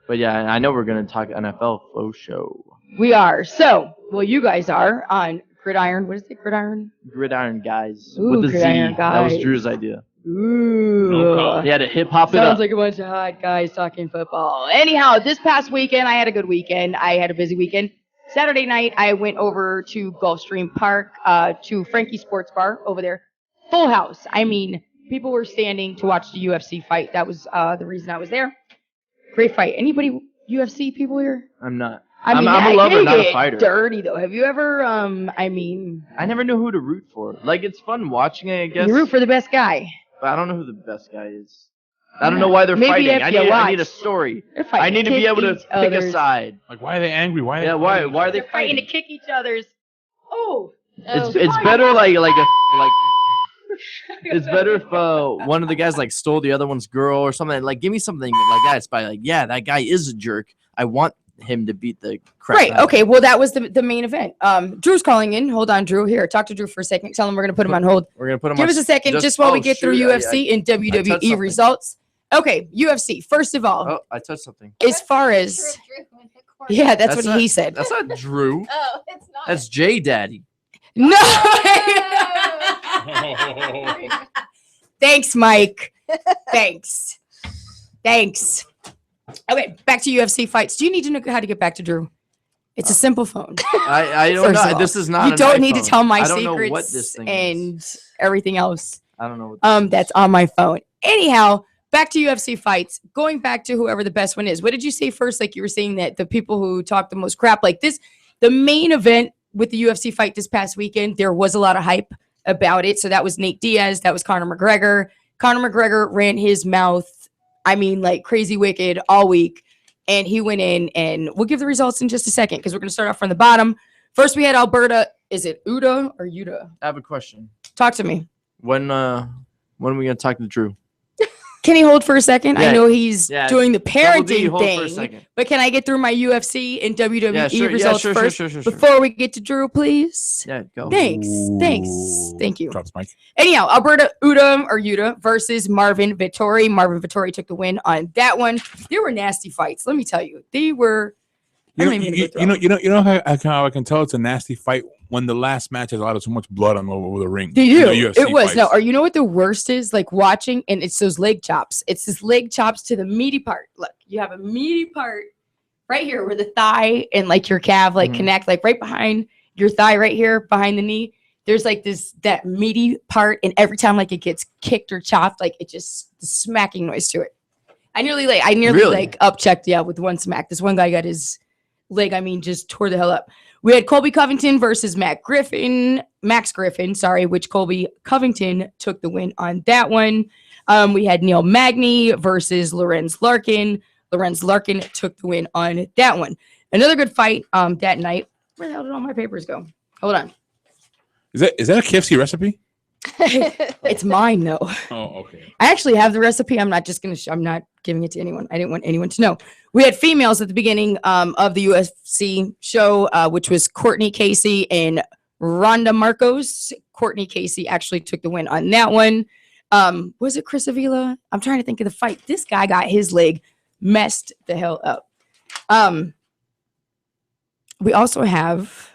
But yeah, I know we're gonna talk NFL faux show. We are. So, well, you guys are on Gridiron. What is it? Gridiron? Gridiron guys Ooh, with the Z. Gridiron That was guys. Drew's idea. Ooh. He had to hip hop it Sounds up. like a bunch of hot guys talking football. Anyhow, this past weekend, I had a good weekend. I had a busy weekend. Saturday night, I went over to Gulfstream Park, to Frankie Sports Bar over there. Full house. I mean, people were standing to watch the UFC fight. That was the reason I was there. Great fight. Anybody UFC people here? I'm not. I mean, I'm a lover, they not a get fighter. dirty though. Have you ever? I never knew who to root for. Like, it's fun watching it, I guess. You root for the best guy. But I don't know who the best guy is. I don't know why they're Maybe fighting. if I you need a watch. story. They're fighting I need to to be able to kick each pick a other's- side. Like, why are they angry? Why? Yeah, why are they They're fighting to kick each other's. Oh. It's better like it's better if one of the guys like stole the other one's girl or something. Like, give me something like that. It's by like, yeah, that guy is a jerk. I want him to beat the crap. Right. out of Okay. Well, that was the main event. Drew's calling in. Hold on, Drew. Here, talk to Drew for a second. Tell him we're gonna put him on hold. We're gonna put him Give on us a second, just while we get through UFC and WWE results. Okay, UFC. First of all, Oh, I touched something. as far as that's what not- he said. That's not Drew. Oh, it's not. That's J Daddy. No. Thanks, Mike. Thanks. Okay, back to UFC fights. Do you need to know how to get back to Drew? It's a simple phone. I don't First know. of all, This is not. You an don't need to iPhone. tell my I don't secrets know what this thing is. and everything else. I don't know. What That's on my phone. Anyhow, back to UFC fights. Going back to whoever the best one is. What did you say first? Like, you were saying that the people who talk the most crap, like this, the main event with the UFC fight this past weekend, there was a lot of hype about it. So that was Nate Diaz. That was Conor McGregor. Conor McGregor ran his mouth, I mean, like crazy wicked all week. and he went in, and we'll give the results in just a second because we're going to start off from the bottom. First, we had Alberta. Is it Uda or Uda? I have a question. Talk to me. When are we gonna talk to Drew? Can he hold for a second? Yeah, I know he's doing the Double D, parenting hold for a thing, second. but can I get through my UFC and WWE Yeah, sure, results sure, first sure. before we get to Drew, please? Yeah, go. Thanks. Thank you. Drops mic. Anyhow, Alberta Uda versus Marvin Vittori. Marvin Vittori took the win on that one. They were nasty fights. Let me tell you, they were. You know how I can tell it's a nasty fight when the last match has a lot of so much blood on over the ring. They in do. the UFC It was. fights. No, or you know what the worst is? Like watching, and it's those leg chops. It's this leg chops to the meaty part. Look, you have a meaty part right here where the thigh and like your calf like connect, like right behind your thigh, right here behind the knee. There's like that meaty part, and every time like it gets kicked or chopped, like it just the smacking noise to it. I nearly Really? upchecked, with one smack. This one guy got his leg, just tore the hell up. We had Colby Covington versus Max Griffin, which Colby Covington took the win on that one. We had Neil Magny versus Lorenz Larkin. Lorenz Larkin took the win on that one. Another good fight that night. Where the hell did all my papers go? Hold on. Is that a KFC recipe? It's mine though. Oh, okay. I actually have the recipe. I'm not just gonna. I'm not giving it to anyone. I didn't want anyone to know. We had females at the beginning of the UFC show, which was Courtney Casey and Rhonda Marcos. Courtney Casey actually took the win on that one. Was it Chris Avila? I'm trying to think of the fight. This guy got his leg messed the hell up. We also have.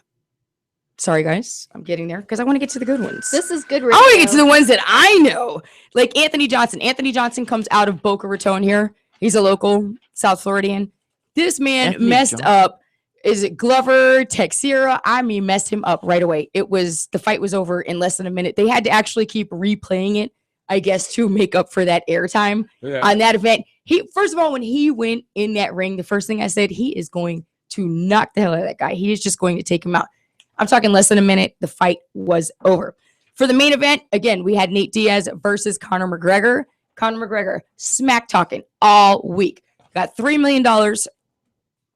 Sorry, guys. I'm getting there because I want to get to the good ones. This is good. I want to get to the ones that I know. Like Anthony Johnson. Anthony Johnson comes out of Boca Raton here. He's a local South Floridian. This man Anthony messed Johnson. up. Is it Glover, Texera? Messed him up right away. The fight was over in less than a minute. They had to actually keep replaying it, I guess, to make up for that airtime on that event. First of all, when he went in that ring, the first thing I said, he is going to knock the hell out of that guy. He is just going to take him out. I'm talking less than a minute. The fight was over. For the main event, again, we had Nate Diaz versus Conor McGregor. Conor McGregor smack talking all week. Got $3 million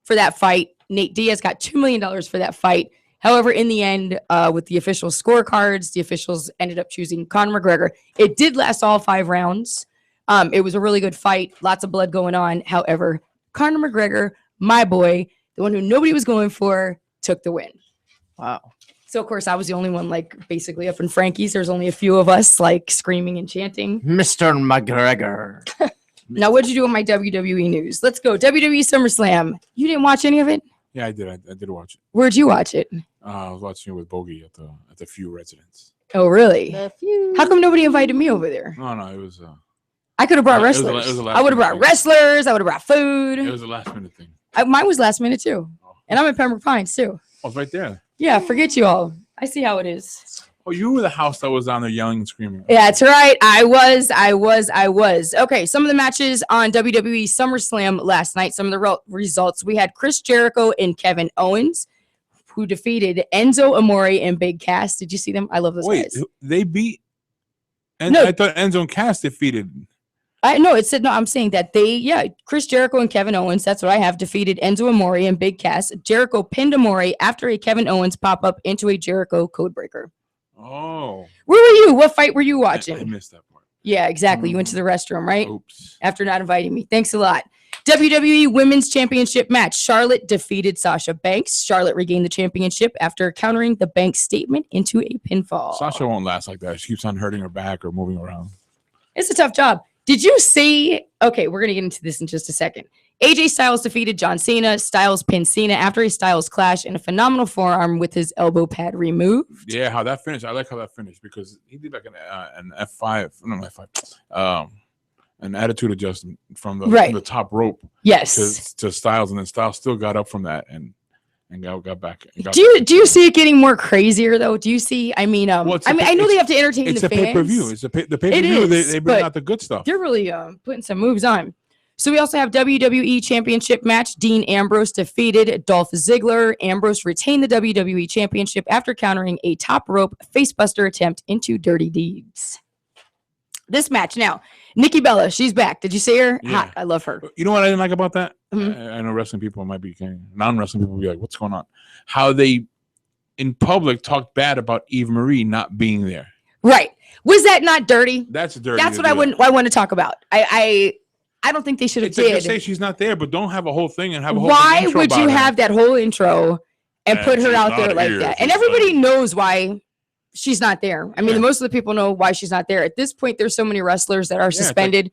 for that fight. Nate Diaz got $2 million for that fight. However, in the end, with the official scorecards, the officials ended up choosing Conor McGregor. It did last all 5 rounds. It was a really good fight. Lots of blood going on. However, Conor McGregor, my boy, the one who nobody was going for, took the win. Wow. So, of course, I was the only one, basically up in Frankie's. There's only a few of us, screaming and chanting. Mr. McGregor. Now, what'd you do with my WWE news? Let's go. WWE SummerSlam. You didn't watch any of it? Yeah, I did. I did watch it. Where'd you watch it? I was watching it with Bogey at the Few residence. Oh, really? The few. How come nobody invited me over there? No, it was. I could have brought it was a- wrestlers. it was a I would have last-minute brought thing. wrestlers. I would have brought food. It was a last minute thing. Mine was last minute, too. And I'm in Pembroke Pines, too. Oh, it's right there. Yeah, forget you all. I see how it is. Oh, you were the house that was down there yelling and screaming. Yeah, that's right. I was. Okay, some of the matches on WWE SummerSlam last night, some of the results. We had Chris Jericho and Kevin Owens, who defeated Enzo Amore and Big Cass. Did you see them? I love those guys. They beat. And No. I thought Enzo and Cass defeated. I'm saying that Chris Jericho and Kevin Owens, that's what I have, defeated Enzo Amore and Big Cass. Jericho pinned Amore after a Kevin Owens pop-up into a Jericho codebreaker. Oh. Where were you? What fight were you watching? I missed that part. Yeah, exactly. You went to the restroom, right? Oops. After not inviting me. Thanks a lot. WWE Women's Championship match. Charlotte defeated Sasha Banks. Charlotte regained the championship after countering the Banks statement into a pinfall. Sasha won't last like that. She keeps on hurting her back or moving around. It's a tough job. Did you see? Okay, we're going to get into this in just a second. AJ Styles defeated John Cena. Styles pinned Cena after a Styles clash in a phenomenal forearm with his elbow pad removed. Yeah, how that finished. I like how that finished because he did like an F5, no, F5, an attitude adjustment from the top rope. Yes. To Styles, and then Styles still got up from that and got back. Do you see it getting more crazier though? Do you see? I know they have to entertain it's the a fans. pay-per-view. It's the pay-per-view. is, They bring but out the good stuff. They're really putting some moves on. So we also have WWE Championship match. Dean Ambrose defeated Dolph Ziggler. Ambrose retained the WWE Championship after countering a top rope facebuster attempt into Dirty Deeds. This match now, Nikki Bella, she's back. Did you see her? Yeah. Hot. I love her. You know what I didn't like about that? Mhm. I know wrestling people might be non-wrestling people will be like, "What's going on?" How they, in public, talked bad about Eve Marie not being there. Right. Was that not dirty? That's dirty. That's to what I do wouldn't. I want to talk about. I don't think they should have It's like, just say did. she's not there, but don't have a whole thing and have a whole. Why intro would you about her. have that whole intro and And put her she's out there not like here, that? And she's everybody knows why she's not there. I mean, Yeah. most of the people know why she's not there. At this point, there's so many wrestlers that are it's like- suspended.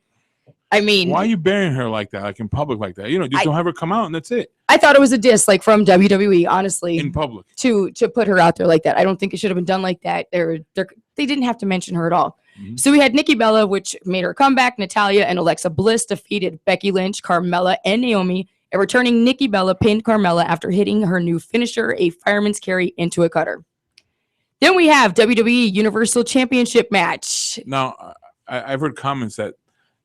I mean, Why are you burying her like that, like in public like that? You know, just don't have her come out and that's it. I thought it was a diss, like from WWE, honestly, In public. to put her out there like that. I don't think it should have been done like that. They didn't have to mention her at all. Mm-hmm. So we had Nikki Bella, which made her comeback. Natalia and Alexa Bliss defeated Becky Lynch, Carmella, and Naomi. And returning Nikki Bella pinned Carmella after hitting her new finisher, a fireman's carry, into a cutter. Then we have WWE Universal Championship match. Now, I've heard comments that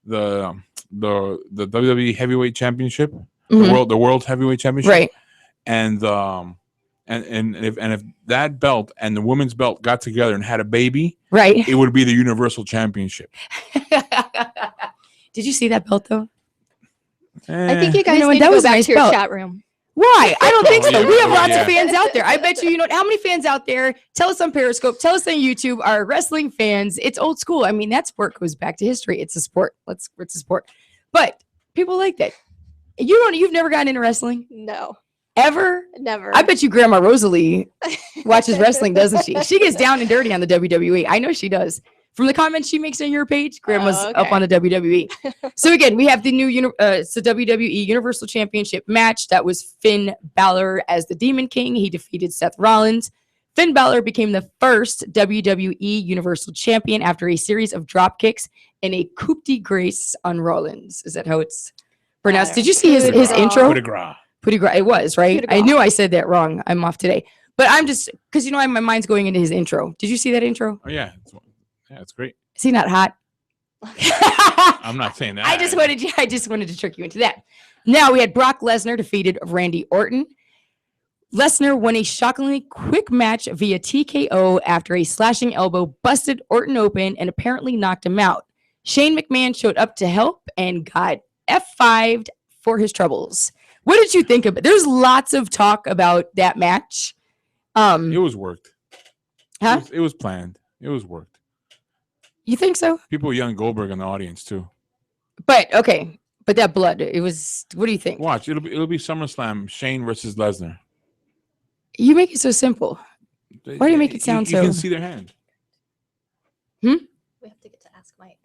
the WWE Heavyweight Championship, Mhm. the World Heavyweight Championship, Right. and if that belt and the women's belt got together and had a baby, Right. it would be the Universal Championship. Did you see that belt though? I think you guys know what? need That to go was a back nice to your belt. chat room. Why? I don't think Oh, so. yeah. We have lots Yeah. of fans out there. I bet you know how many fans out there. Tell us on Periscope. Tell us on YouTube. Are wrestling fans? It's old school. I mean, that sport goes back to history. It's a sport. It's a sport. But people like that. You've never gotten into wrestling No, ever. never. I bet you Grandma Rosalie watches wrestling, doesn't she? She gets down and dirty on the WWE. I know she does. From the comments she makes on your page, Grandma's Oh, up okay. on the WWE. So again, we have the new it's the WWE Universal Championship match. That was Finn Balor as the Demon King. He defeated Seth Rollins. Finn Balor became the first WWE Universal Champion after a series of drop kicks and a coup de grace on Rollins. Is that how it's pronounced? Did you see his intro? Coup de grace. Coup de grace. It was, right? Coup de I grace. knew I said that wrong. I'm off today. But I'm just, because my mind's going into his intro. Did you see that intro? Oh yeah, it's great. Is he not hot? I'm not saying that. I just wanted to trick you into that. Now we had Brock Lesnar defeated Randy Orton. Lesnar won a shockingly quick match via TKO after a slashing elbow busted Orton open and apparently knocked him out. Shane McMahon showed up to help and got F5'd for his troubles. What did you think of it? There's lots of talk about that match. It was worked. Huh? It was planned. It was worked. You think so? People yelling Goldberg in the audience too. But okay, but that blood, it was. What do you think? Watch, it'll be SummerSlam, Shane versus Lesnar. You make it so simple. Why do you make it sound You so? can see their hand. We have to get to ask Mike.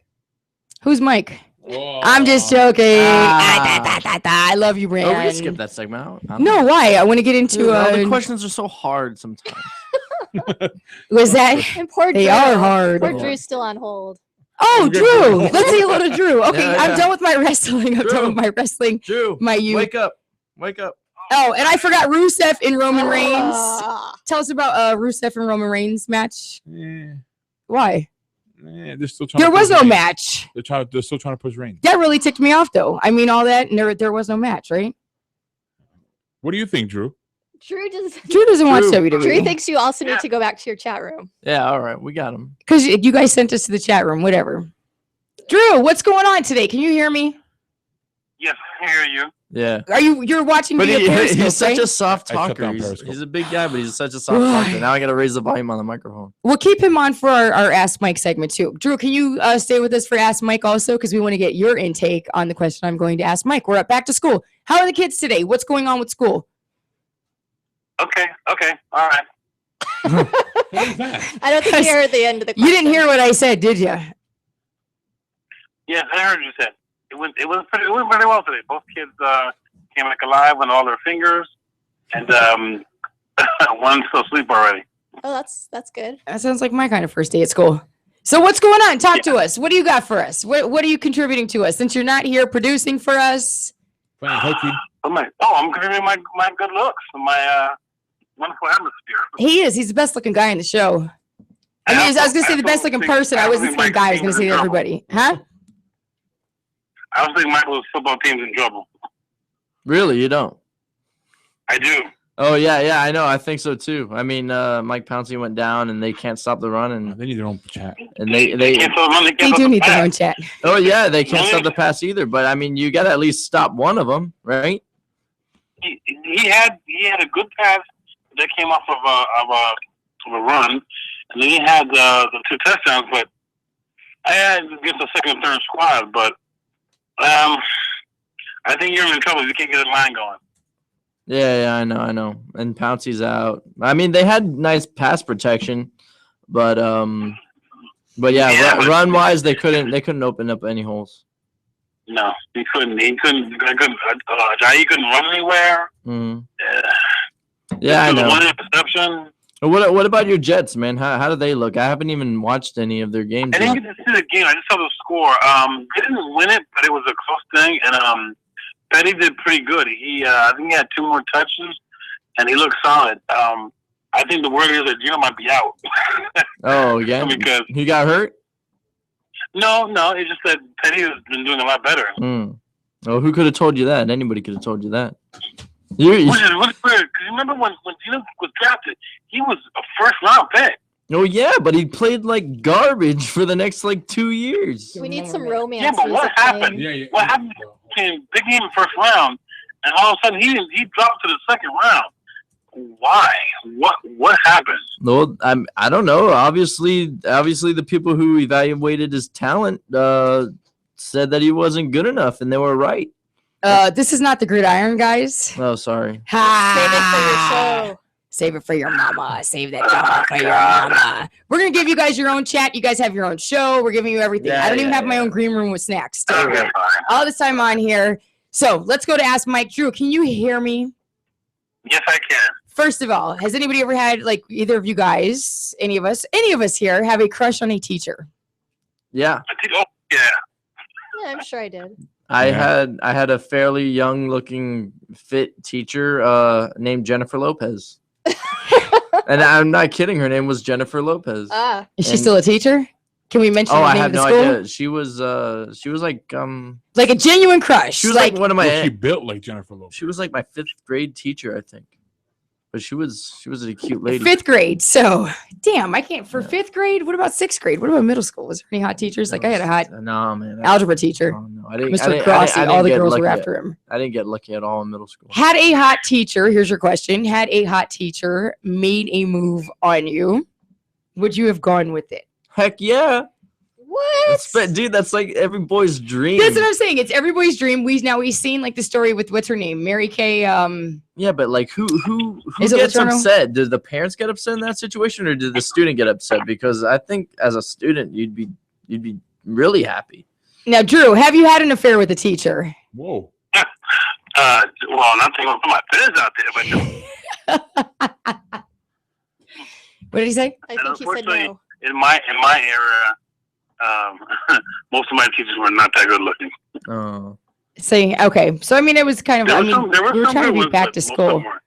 Who's Mike? I'm just joking. I love you, Brand. Oh, we can skip that segment out. I don't No, know. why? I want to get into. Dude, all the questions are so hard sometimes. Was that? And poor They Drew. are hard. Poor Drew's still on hold. Oh, Drew. Let's say hello to Drew. Okay, Yeah, I'm yeah. done with my wrestling. I'm done with my wrestling. Drew, My you. wake up. Wake up. Oh, and I forgot Rusev and Roman Reigns. Ah. Tell us about Rusev and Roman Reigns match. Yeah, Why? they're still trying. There to was push no Reigns. match. They're still trying to push Reigns. That really ticked me off, though. I mean, all that, and there was no match, right? What do you think, Drew? Drew Drew doesn't watch Drew. Drew WWE thinks you also need to go back to your chat room. Yeah, all right. We got him. because you guys sent us to the chat room. Whatever. Drew, what's going on today? Can you hear me? Yes, I hear you. Yeah. You're watching But via Periscope, he's such right? a soft I stepped talker. on He's, Periscope. he's a big guy, but he's such a soft talker. Now I got to raise the volume on the microphone. We'll keep him on for our Ask Mike segment too. Drew, can you stay with us for Ask Mike also? Because we want to get your intake on the question I'm going to ask Mike. We're back to school. How are the kids today? What's going on with school? Okay, all right. I don't think you heard the end of the You question. didn't hear what I said, did you? Yes, I heard you said. It went really well today. Both kids came back alive on all their fingers, and one's still asleep already. Oh, that's good. That sounds like my kind of first day at school. So what's going on? Talk to us. What do you got for us? What are you contributing to us? Since you're not here producing for us. Playing hooky. I'm contributing my good looks, my wonderful atmosphere. He is. He's the best looking guy in the show. I mean, I was going to say the best looking person. I wasn't saying guy. I was going to say everybody. Huh? I was thinking Michael's football team's in trouble. Really? You don't? I do. Oh yeah, I know. I think so too. I mean, Mike Pouncey went down, and they can't stop the run, and they need their own chat. And they do need their own chat. Oh yeah, they can't stop the pass either. But I mean, you got to at least stop one of them, right? He had a good pass that came off of a run, and then he had the 2 touchdowns. But I had against the second and third squad. But I think you're in trouble if you can't get a line going. Yeah, I know. And Pouncey's out. I mean, they had nice pass protection, but yeah, run wise, they couldn't open up any holes. No, he couldn't. He couldn't run anywhere. Yeah, I know. One interception. What about your Jets, man? How do they look? I haven't even watched any of their games. I didn't get to see the game. I just saw the score. They didn't win it, but it was a close thing, and Petty did pretty good. I think he had 2 more touches, and he looked solid. I think the word is that Gino might be out. Oh, yeah? Because he got hurt? No. It's just that Petty has been doing a lot better. Oh, who could have told you that? Anybody could have told you that. Which is really weird, because you remember when Gino was drafted, he was a first-round pick. Oh, yeah, but he played like garbage for the next, 2 years. We need some romance. Yeah, but what happened? What happened? Big game in first round, and all of a sudden he dropped to the second round. Why? What happened? No, I don't know. Obviously, the people who evaluated his talent said that he wasn't good enough, and they were right. This is not the Gridiron, guys. Oh, sorry. Save it for your mama. Save that drama for your mama. We're gonna give you guys your own chat. You guys have your own show. We're giving you everything. I don't even have my own green room with snacks. All this time on here. So let's go to Ask Mike. Drew, can you hear me? Yes, I can. First of all, has anybody ever had, either of you guys, any of us here, have a crush on a teacher? Yeah. Yeah, I'm sure I did. I had a fairly young looking fit teacher named Jennifer Lopez. And I'm not kidding, her name was Jennifer Lopez. Is she still a teacher? Can we mention the name I have of the no school? idea. She was like a genuine crush. She was like one of my She built like Jennifer Lopez. She was like my 5th grade teacher, I think. But she was a cute lady. 5th grade. So, damn, I can't for 5th grade. What about 6th grade? What about middle school? Was there any hot teachers? I had a hot algebra teacher. Mr. Crossy. All the girls were after him. I didn't get lucky at all in middle school. Had a hot teacher. Here's your question. Had a hot teacher made a move on you, would you have gone with it? Heck yeah. What? Dude, that's like every boy's dream. That's what I'm saying. It's everybody's dream. We've seen the story with what's her name, Mary Kay. Yeah, but who Is it gets Letourneau? upset? Did the parents get upset in that situation, or did the student get upset? Because I think as a student, you'd be really happy. Now, Drew, have you had an affair with a teacher? Whoa. Well, not taking all my business out there, but What did he say? I think he said no. in my era, most of my teachers were not that good looking. Oh. Saying okay, so I mean, it was kind of. There were we were some trying to good be ones, back but to most of them school. weren't.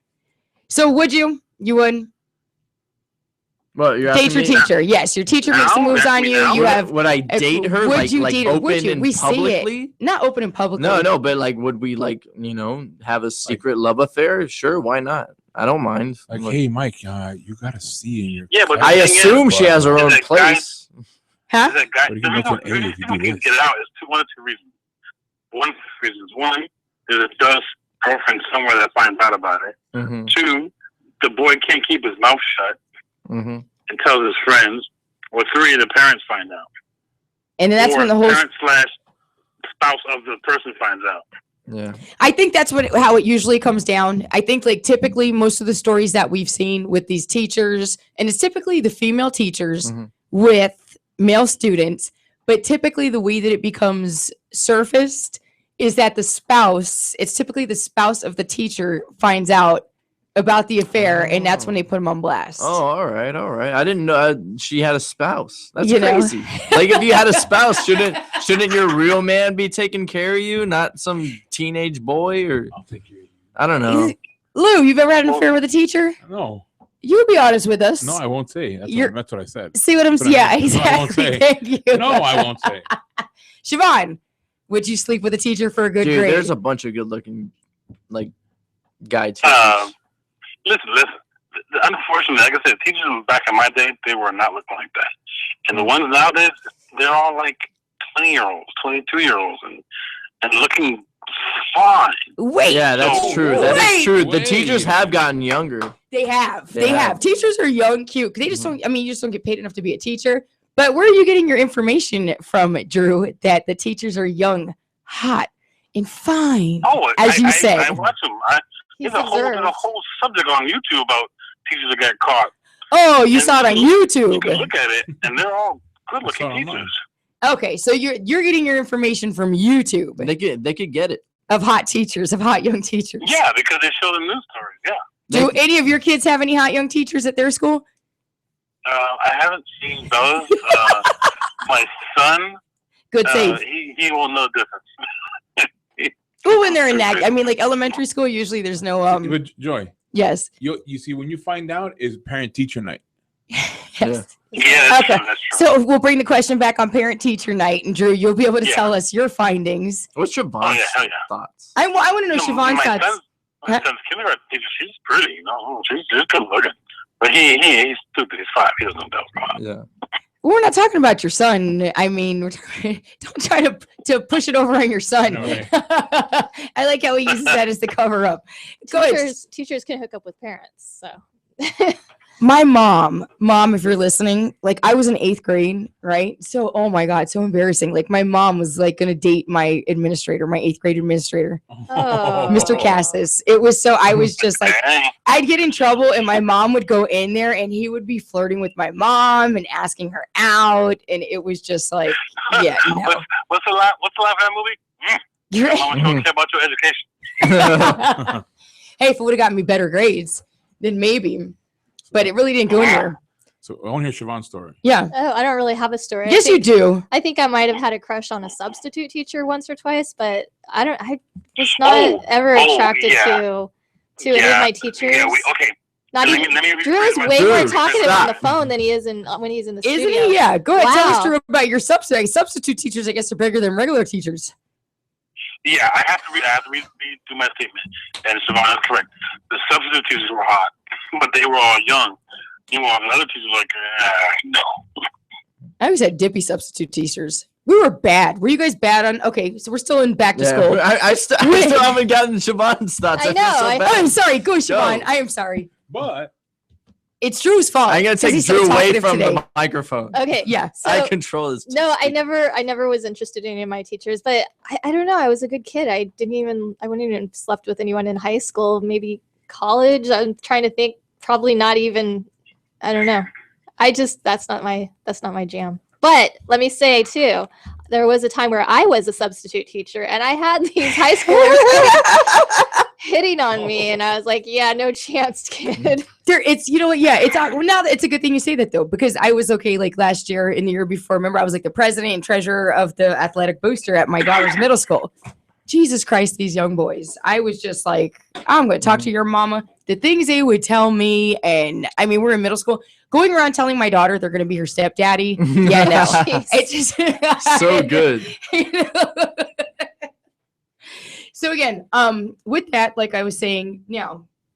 So would you? You would What you're date your asking me? teacher? Yes, your teacher makes some moves on you. You have. Would I date her? Would Like you date her? open Would you? and We say publicly? it. Not open and publicly. No, but would we have a secret love affair? Sure, why not? I don't mind. Hey, Mike, you got to see in your. Yeah, but I assume she has her own that guy- place. Huh? That guy, But he the can reason mention A if you do people this. get it out is one of 2 reasons. One is it does girlfriend somewhere that finds out about it. Mm-hmm. 2, the boy can't keep his mouth shut Mm-hmm. and tells his friends. Or 3, the parents find out. And then that's or when the whole. parent/spouse of the person finds out. Yeah. I think that's how it usually comes down. I think typically most of the stories that we've seen with these teachers, and it's typically the female teachers with male students, but typically the way that it becomes surfaced is that it's typically the spouse of the teacher finds out about the affair, and that's when they put him on blast. Oh, all right. I didn't know she had a spouse. That's You know. crazy. If you had a spouse, shouldn't your real man be taking care of you, not some teenage boy? Or I don't know. Lou, you've ever had an affair with a teacher? No. You would be honest with us. No, I won't say. That's what I said. See what I'm But saying? Yeah, no, I won't exactly. say. Thank you. No, I won't say. Siobhan, would you sleep with a teacher for a good Dude, grade? there's a bunch of good-looking guy teachers. Listen. Unfortunately, like I said, teachers back in my day, they were not looking like that. And the ones nowadays, they're all like 20-year-olds, 22-year-olds, and looking fine. Wait. Yeah, that's true. That is Wait. true. The teachers have gotten younger. They have. They They have. have. Teachers are young, cute. They just don't. I mean, you just don't get paid enough to be a teacher. But where are you getting your information from, Drew? That the teachers are young, hot, and fine. Oh, as you said. I watch them. There's a whole subject on YouTube about teachers that got caught. Oh, you saw it on YouTube. You can look at it, and they're all good-looking teachers. Okay, so you're getting your information from YouTube. They could get it of hot teachers, of hot young teachers. Yeah, because they show the news stories. Yeah. Do any of your kids have any hot young teachers at their school? I haven't seen those. My son. Good save. He will know the difference. Well, when they're in that, I mean, like elementary school, usually there's no But Joy. Yes. You see, when you find out is parent teacher night. Yes. Yeah. Okay. So we'll bring the question back on parent teacher night, and Drew, you'll be able to Yeah. tell us your findings. What's Siobhan's hell yeah. thoughts? I want to know Siobhan's my thoughts. My son's kindergarten teacher, she's pretty. You know, she's good looking. But he's stupid. He's 5. He doesn't know that. Yeah. We're not talking about your son. I mean, don't try to push it over on your son. I like how he uses that as the cover up. Go ahead. Teachers can hook up with parents. So My mom, if you're listening, like I was in 8th grade, right? So, oh my God, so embarrassing. Like my mom was like going to date my administrator, my 8th grade administrator, Mr. Cassis. It was so, I was just like, I'd get in trouble and my mom would go in there and he would be flirting with my mom and asking her out. And it was just like, yeah, no. What's the last movie? You're Mama don't care about your education. Hey, if it would have gotten me better grades, then maybe. But it really didn't go anywhere. So I want to hear Siobhan's story. Yeah. Oh, I don't really have a story. Yes, you do. I think I might have had a crush on a substitute teacher once or twice, but I was not ever attracted to any of my teachers. Yeah, okay. Not Let even. me Drew is rephrase way my- more talkative on the Stop. phone than he is when he's in the Isn't studio. he? Yeah. Go ahead. Tell us, Wow. Drew, about your substitute. Substitute teachers, I guess, are bigger than regular teachers. Yeah, I have to do my statement. And Siobhan is correct. The substitute teachers were hot, but they were all young. Meanwhile, the other teachers were like, no. I always had dippy substitute teachers. We were bad. Were you guys bad on? Okay, so we're still in back to school. I still haven't gotten Siobhan's thoughts. I feel know. so bad. I'm sorry. Go, Siobhan. Go. I am sorry. But it's Drew's fault. I'm gonna 'cause take he's so Drew away talkative from today. the microphone. Okay. Yeah. I So- control this. No, I never was interested in any of my teachers, but I don't know. I was a good kid. I wouldn't even slept with anyone in high school, maybe college. I'm trying to think. Probably not even. I don't know. That's not my jam. But let me say too, there was a time where I was a substitute teacher and I had these high schoolers hitting on me, and I was like, yeah, no chance, kid. It's well, now that it's a good thing you say that though, because I was okay like last year and the year before. Remember, I was like the president and treasurer of the athletic booster at my daughter's middle school. Jesus Christ, these young boys. I was just like, I'm going to talk to your mama. The things they would tell me, and I mean, we're in middle school, going around telling my daughter they're going to be her stepdaddy. Yeah, no, it's just So good. So again, with that, like I was saying,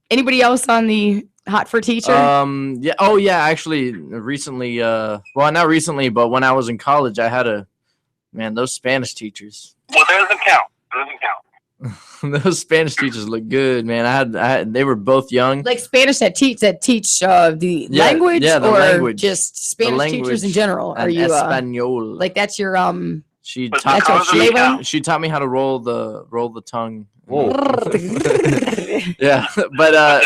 anybody else on the hot for teacher? Yeah. Oh, yeah. Actually, recently, well, not recently, but when I was in college, I had those Spanish teachers. Well, that doesn't count. Doesn't count. Those Spanish teachers look good, man. I had they were both young. Like Spanish that teach the language, yeah, the or language. just Spanish The teachers in language general? Are and you Espanol? like that's your She That's taught, your flavor? she taught me how to roll the tongue. Yeah, but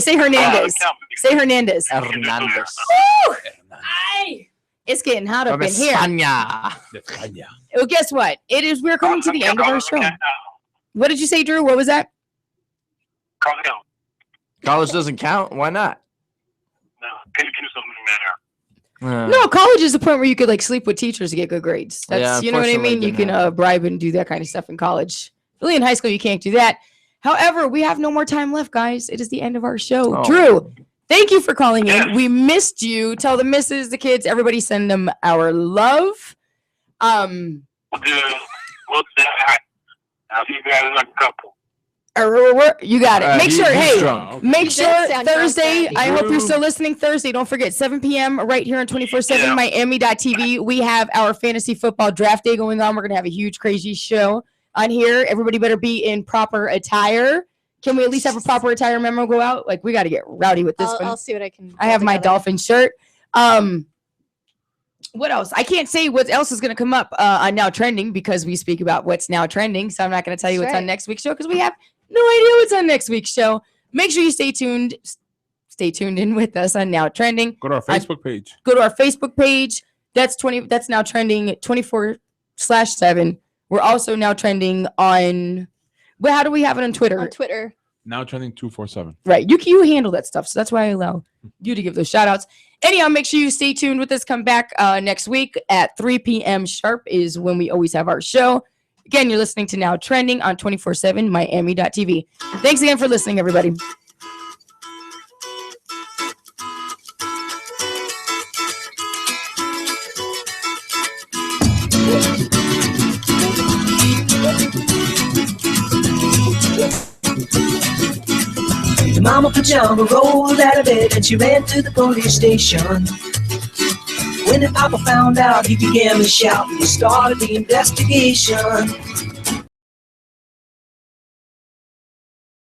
say Hernandez. Say Hernandez. Hernandez. Woo! Ay, it's getting hot up From in here. España. Well, guess what? We're coming to the end of our show. What did you say, Drew? What was that? College doesn't count. Why not? No, college is the point where you could like sleep with teachers to get good grades. That's Yeah, you know what I mean. unfortunately, You can bribe and do that kind of stuff in college. Really, in high school, you can't do that. However, we have no more time left, guys. It is the end of our show. Oh. Drew, thank you for calling in. We missed you. Tell the missus, the kids, everybody, send them our love. I'll see you guys in a couple. You got it. Make sure, hey, make He sure does sound Thursday, drunk. I hope you're still listening Thursday. Don't forget, 7 p.m. right here on 24/7 Miami.tv. We have our fantasy football draft day going on. We're going to have a huge, crazy show on here. Everybody better be in proper attire. Can we at least have a proper attire memo go out? Like, we got to get rowdy with this one. I'll see what I can. I have my Dolphin shirt. What else? I can't say what else is going to come up on Now Trending because we speak about what's now trending. So I'm not going to tell you That's what's on right. next week's show because we have no idea what's on next week's show. Make sure you stay tuned. Stay tuned in with us on Now Trending. Go to our Facebook page. Go to our Facebook page. That's Now Trending 24/7. We're also now trending on. Well, how do we have it on Twitter? On Twitter. Now trending 247. Right. You handle that stuff. So that's why I allow you to give those shout outs. Anyhow, make sure you stay tuned with us. Come back next week at 3 p.m. sharp is when we always have our show. Again, you're listening to Now Trending on 24/7 Miami.tv. Thanks again for listening, everybody. The mama pajama rolled out of bed and she ran to the police station. When the papa found out, he began to shout and he started the investigation.